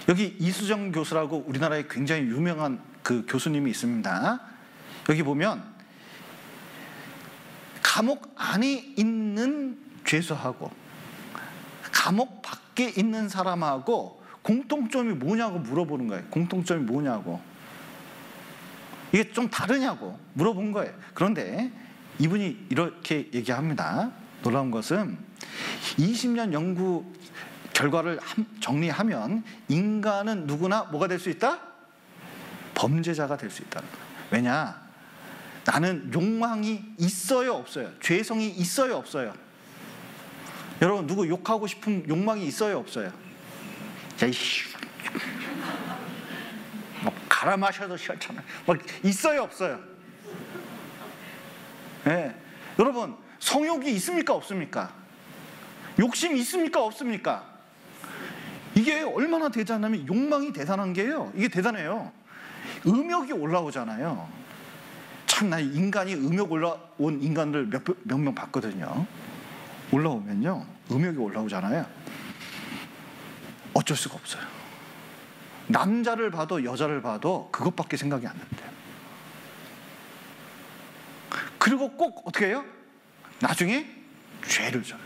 여기 이수정 교수라고 우리나라에 굉장히 유명한 그 교수님이 있습니다. 여기 보면 감옥 안에 있는 죄수하고 감옥 밖에 있는 사람하고 공통점이 뭐냐고 물어보는 거예요. 공통점이 뭐냐고. 이게 좀 다르냐고 물어본 거예요. 그런데 이분이 이렇게 얘기합니다. 놀라운 것은 20년 연구 결과를 정리하면 인간은 누구나 뭐가 될 수 있다? 범죄자가 될 수 있다. 왜냐? 나는 욕망이 있어요, 없어요? 죄성이 있어요, 없어요? 여러분, 누구 욕하고 싶은 욕망이 있어요, 없어요? 야, 이씨. 뭐 갈아 마셔도 싫잖아요. 막 있어요, 없어요? 네. 여러분, 성욕이 있습니까, 없습니까? 욕심이 있습니까, 없습니까? 이게 얼마나 대단하면 욕망이 대단한 게요. 이게 대단해요. 음욕이 올라오잖아요. 참, 나 인간이 음욕 올라온 인간들 몇 명 봤거든요. 올라오면요, 음욕이 올라오잖아요. 어쩔 수가 없어요. 남자를 봐도 여자를 봐도 그것밖에 생각이 안 난대요. 그리고 꼭 어떻게 해요? 나중에 죄를 져요.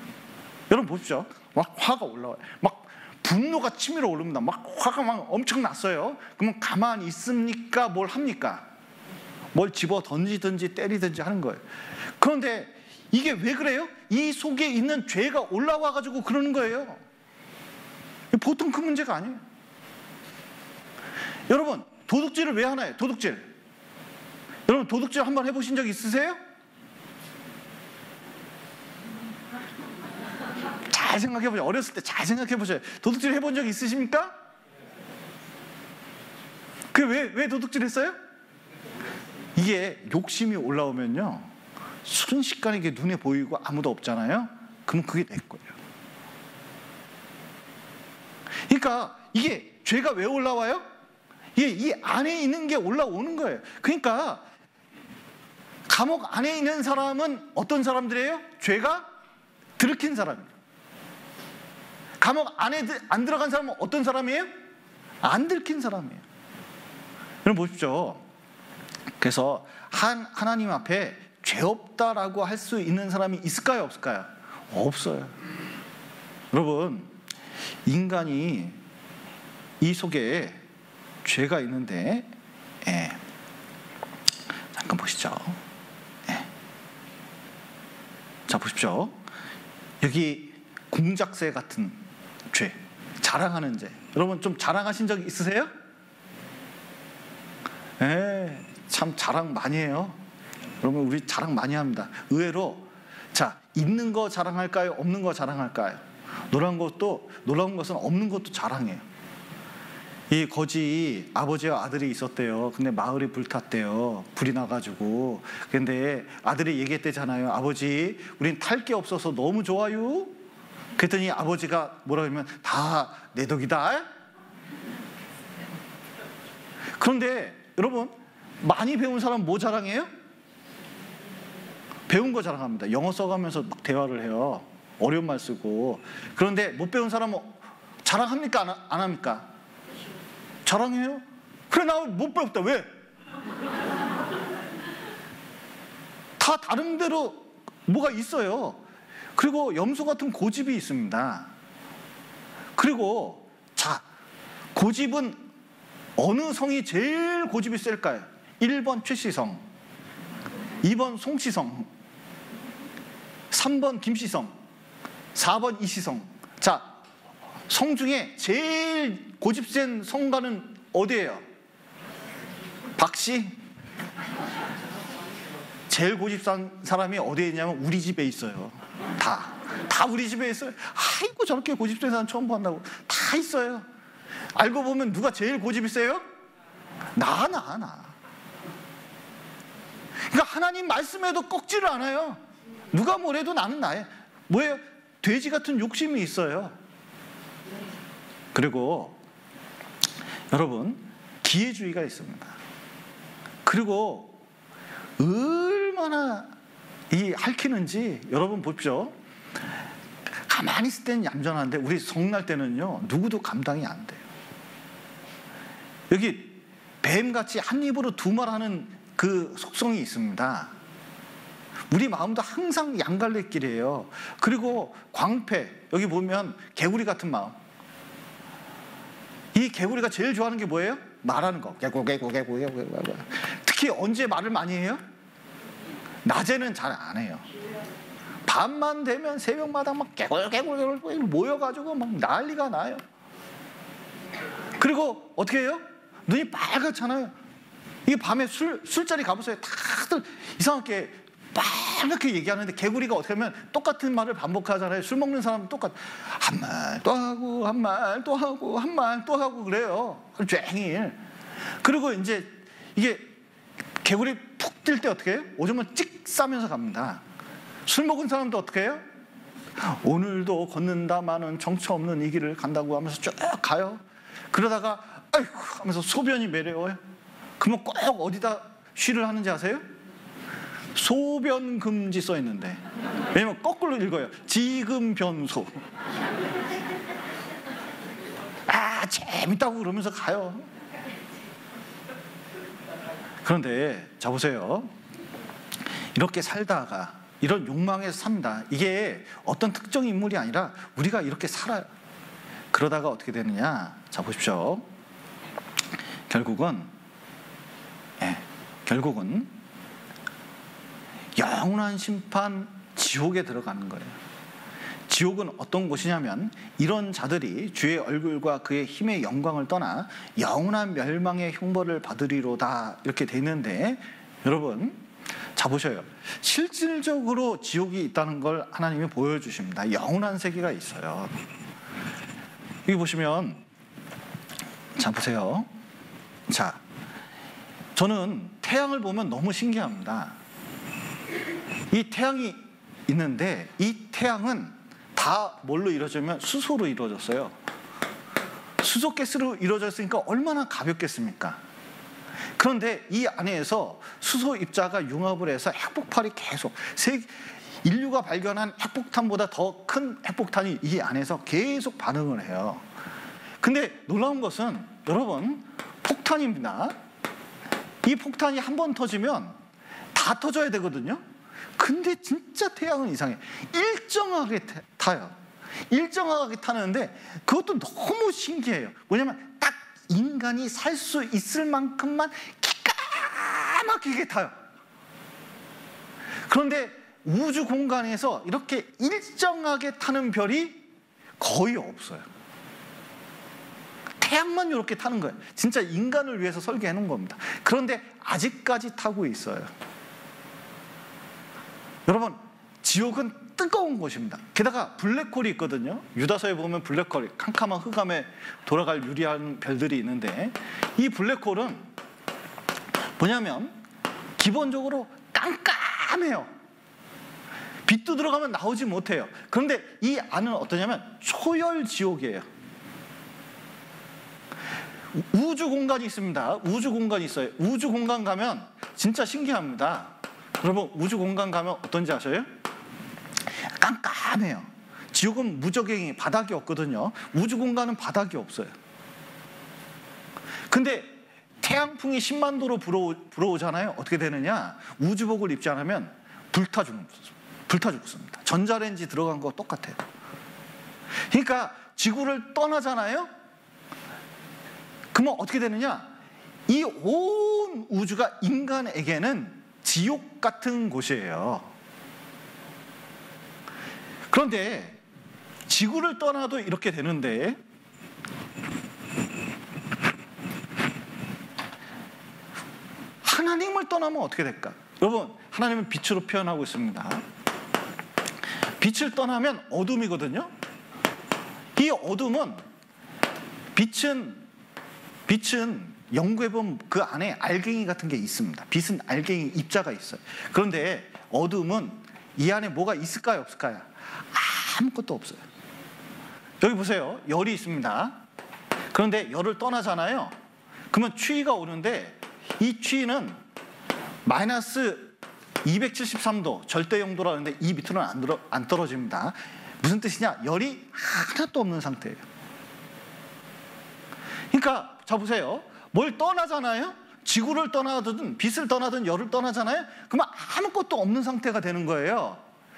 여러분 보십시오. 막 화가 올라와요. 막 분노가 치밀어 오릅니다. 막 화가 막 엄청 났어요. 그러면 가만히 있습니까? 뭘 합니까? 뭘 집어 던지든지 때리든지 하는 거예요. 그런데 이게 왜 그래요? 이 속에 있는 죄가 올라와가지고 그러는 거예요. 보통 큰 문제가 아니에요. 여러분, 도둑질을 왜 하나요? 도둑질. 여러분, 도둑질 한번 해보신 적 있으세요? 잘 생각해보세요. 어렸을 때 잘 생각해보세요. 도둑질 해본 적 있으십니까? 왜 도둑질 했어요? 이게 욕심이 올라오면요, 순식간에 이게 눈에 보이고 아무도 없잖아요. 그럼 그게 내 거예요. 그러니까 이게 죄가 왜 올라와요? 이게 이 안에 있는 게 올라오는 거예요. 그러니까 감옥 안에 있는 사람은 어떤 사람들이에요? 죄가 들킨 사람이에요. 감옥 안에 안 들어간 사람은 어떤 사람이에요? 안 들킨 사람이에요. 여러분 보십시오. 그래서 하나님 앞에 죄 없다라고 할 수 있는 사람이 있을까요, 없을까요? 없어요. 여러분, 인간이 이 속에 죄가 있는데, 잠깐 보시죠. 자, 보십시오. 여기 공작새 같은 죄, 자랑하는 죄. 여러분 좀 자랑하신 적 있으세요? 참 자랑 많이 해요. 여러분, 우리 자랑 많이 합니다. 의외로, 자, 있는 거 자랑할까요? 없는 거 자랑할까요? 놀라운 것은 없는 것도 자랑해요. 이 거지 아버지와 아들이 있었대요. 근데 마을이 불탔대요. 불이 나가지고. 근데 아들이 얘기했대잖아요. 아버지, 우린 탈 게 없어서 너무 좋아요. 그랬더니 아버지가 뭐라 그러면 다 내 덕이다. 그런데 여러분, 많이 배운 사람 뭐 자랑해요? 배운 거 자랑합니다. 영어 써가면서 막 대화를 해요. 어려운 말 쓰고. 그런데 못 배운 사람은 자랑합니까? 안 합니까? 자랑해요? 그래, 나 못 배웠다. 왜? 다 다른 대로 뭐가 있어요. 그리고 염소 같은 고집이 있습니다. 그리고 자, 고집은 어느 성이 제일 고집이 셀까요? 1번 최시성, 2번 송시성, 3번 김시성, 4번 이시성. 자, 성 중에 제일 고집 센 성가는 어디예요? 박씨? 제일 고집 센 사람이 어디에 있냐면 우리 집에 있어요. 다 우리 집에 있어요. 아이고, 저렇게 고집 센 사람 처음 본다고. 다 있어요. 알고 보면 누가 제일 고집이 세요? 나. 그러니까 하나님 말씀에도 꺾지를 않아요. 누가 뭐래도 나는 나야. 뭐예요? 돼지 같은 욕심이 있어요. 그리고 여러분, 기회주의가 있습니다. 그리고 얼마나 이 핥히는지 여러분 보십시오. 가만히 있을 때는 얌전한데 우리 성날 때는요, 누구도 감당이 안 돼요. 여기 뱀같이 한 입으로 두 말 하는 그 속성이 있습니다. 우리 마음도 항상 양갈래길이에요. 그리고 광패, 여기 보면 개구리 같은 마음. 이 개구리가 제일 좋아하는 게 뭐예요? 말하는 거. 개구. 특히 언제 말을 많이 해요? 낮에는 잘 안 해요. 밤만 되면 새벽마다 막 개굴 모여가지고 막 난리가 나요. 그리고 어떻게 해요? 눈이 빨갛잖아요. 이 밤에 술자리 가보세요. 다들 이상하게 빨갛게 얘기하는데 개구리가 어떻게 하면 똑같은 말을 반복하잖아요. 술 먹는 사람은 똑같. 한 말 또 하고 한 말 또 하고 한 말 또 하고 그래요. 하루 종일. 그리고 이제 이게 개구리 푹 뛸 때 어떻게 해요? 오줌을 찍 싸면서 갑니다. 술 먹은 사람도 어떻게 해요? 오늘도 걷는다마는 정처 없는 이 길을 간다고 하면서 쭉 가요. 그러다가 아이고 하면서 소변이 매려워요. 그러면 꼭 어디다 쉬를 하는지 아세요? 소변 금지 써 있는데, 왜냐면 거꾸로 읽어요. 지금변소. 아 재밌다고 그러면서 가요. 그런데 자 보세요. 이렇게 살다가 이런 욕망에서 삽니다. 이게 어떤 특정 인물이 아니라 우리가 이렇게 살아요. 그러다가 어떻게 되느냐? 자 보십시오. 결국은 영원한 심판, 지옥에 들어가는 거예요. 지옥은 어떤 곳이냐면 이런 자들이 주의 얼굴과 그의 힘의 영광을 떠나 영원한 멸망의 형벌을 받으리로다, 이렇게 돼 있는데, 여러분 자 보셔요. 실질적으로 지옥이 있다는 걸 하나님이 보여주십니다. 영원한 세계가 있어요. 여기 보시면, 자 보세요. 자, 저는 태양을 보면 너무 신기합니다. 이 태양이 있는데 이 태양은 다 뭘로 이루어지면 수소로 이루어졌어요. 수소가스로 이루어졌으니까 얼마나 가볍겠습니까? 그런데 이 안에서 수소 입자가 융합을 해서 핵폭발이 계속, 인류가 발견한 핵폭탄보다 더 큰 핵폭탄이 이 안에서 계속 반응을 해요. 근데 놀라운 것은 여러분, 폭탄입니다. 이 폭탄이 한 번 터지면 다 터져야 되거든요. 근데 진짜 태양은 이상해. 일정하게 타요. 일정하게 타는데 그것도 너무 신기해요. 뭐냐면 딱 인간이 살 수 있을 만큼만 기가 막히게 타요. 그런데 우주 공간에서 이렇게 일정하게 타는 별이 거의 없어요. 태양만 이렇게 타는 거예요. 진짜 인간을 위해서 설계해 놓은 겁니다. 그런데 아직까지 타고 있어요. 여러분, 지옥은 뜨거운 곳입니다. 게다가 블랙홀이 있거든요. 유다서에 보면 블랙홀, 캄캄한 흑암에 돌아갈 유리한 별들이 있는데, 이 블랙홀은 뭐냐면 기본적으로 깜깜해요. 빛도 들어가면 나오지 못해요. 그런데 이 안은 어떠냐면 초열 지옥이에요. 우주 공간이 있습니다. 우주 공간이 있어요. 우주 공간 가면 진짜 신기합니다. 여러분, 우주 공간 가면 어떤지 아세요? 깜깜해요. 지옥은 무적행이 바닥이 없거든요. 우주 공간은 바닥이 없어요. 근데 태양풍이 10만 도로 불어오잖아요. 어떻게 되느냐? 우주복을 입지 않으면 불타 죽습니다. 전자레인지 들어간 거 똑같아요. 그러니까 지구를 떠나잖아요. 그러면 어떻게 되느냐? 이 온 우주가 인간에게는 지옥 같은 곳이에요. 그런데 지구를 떠나도 이렇게 되는데, 하나님을 떠나면 어떻게 될까? 여러분, 하나님은 빛으로 표현하고 있습니다. 빛을 떠나면 어둠이거든요. 이 어둠은, 빛은 연구해보면 그 안에 알갱이 같은 게 있습니다. 빛은 알갱이 입자가 있어요. 그런데 어둠은 이 안에 뭐가 있을까요, 없을까요? 아무것도 없어요. 여기 보세요. 열이 있습니다. 그런데 열을 떠나잖아요. 그러면 추위가 오는데 이 추위는 마이너스 273도 절대 영도라는데 이 밑으로는 안 떨어집니다. 무슨 뜻이냐? 열이 하나도 없는 상태예요. 그러니까 자 보세요. 뭘 떠나잖아요. 지구를 떠나든 빛을 떠나든 열을 떠나잖아요. 그러면 아무것도 없는 상태가 되는 거예요.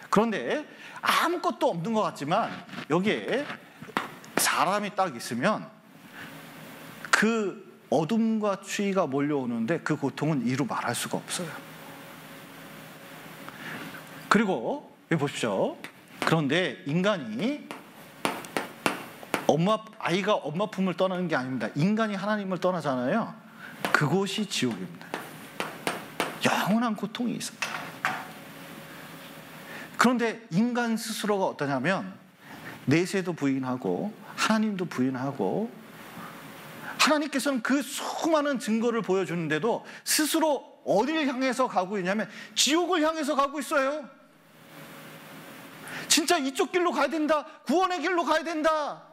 그런데 아무것도 없는 것 같지만 여기에 사람이 딱 있으면 그 어둠과 추위가 몰려오는데 그 고통은 이루 말할 수가 없어요. 그리고 여기 보십시오. 그런데 인간이 아이가 엄마 품을 떠나는 게 아닙니다. 인간이 하나님을 떠나잖아요. 그곳이 지옥입니다. 영원한 고통이 있습니다. 그런데 인간 스스로가 어떠냐면 내세도 부인하고 하나님도 부인하고 하나님께서는 그 수많은 증거를 보여주는데도 스스로 어디를 향해서 가고 있냐면 지옥을 향해서 가고 있어요. 진짜 이쪽 길로 가야 된다. 구원의 길로 가야 된다.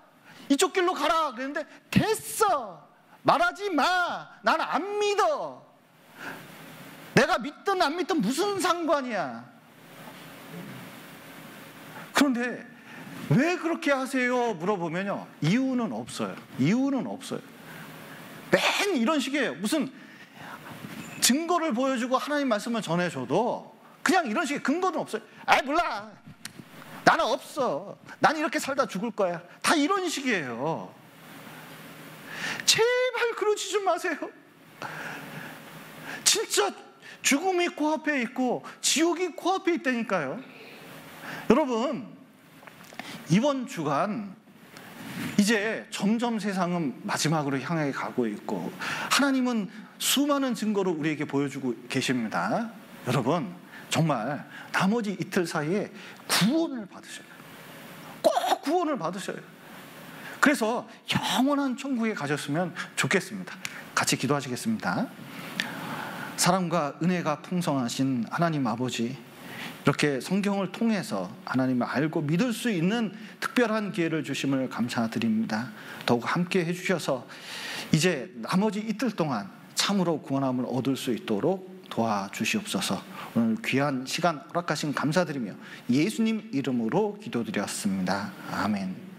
이쪽 길로 가라. 그랬는데 됐어. 말하지 마. 난 안 믿어. 내가 믿든 안 믿든 무슨 상관이야. 그런데 왜 그렇게 하세요? 물어보면요. 이유는 없어요. 이유는 없어요. 맨 이런 식이에요. 무슨 증거를 보여주고 하나님 말씀을 전해줘도 그냥 이런 식의 근거는 없어요. 아이 몰라. 나는 없어. 난 이렇게 살다 죽을 거야. 다 이런 식이에요. 제발 그러지 좀 마세요. 진짜 죽음이 코앞에 있고 지옥이 코앞에 있다니까요. 여러분, 이번 주간 이제 점점 세상은 마지막으로 향해 가고 있고 하나님은 수많은 증거를 우리에게 보여주고 계십니다. 여러분, 정말 나머지 이틀 사이에 구원을 받으셔요. 꼭 구원을 받으셔요. 그래서 영원한 천국에 가셨으면 좋겠습니다. 같이 기도하시겠습니다. 사랑과 은혜가 풍성하신 하나님 아버지, 이렇게 성경을 통해서 하나님을 알고 믿을 수 있는 특별한 기회를 주심을 감사드립니다. 더욱 함께 해주셔서 이제 나머지 이틀 동안 참으로 구원함을 얻을 수 있도록 도와주시옵소서. 오늘 귀한 시간 허락하신 감사드리며 예수님 이름으로 기도드렸습니다. 아멘.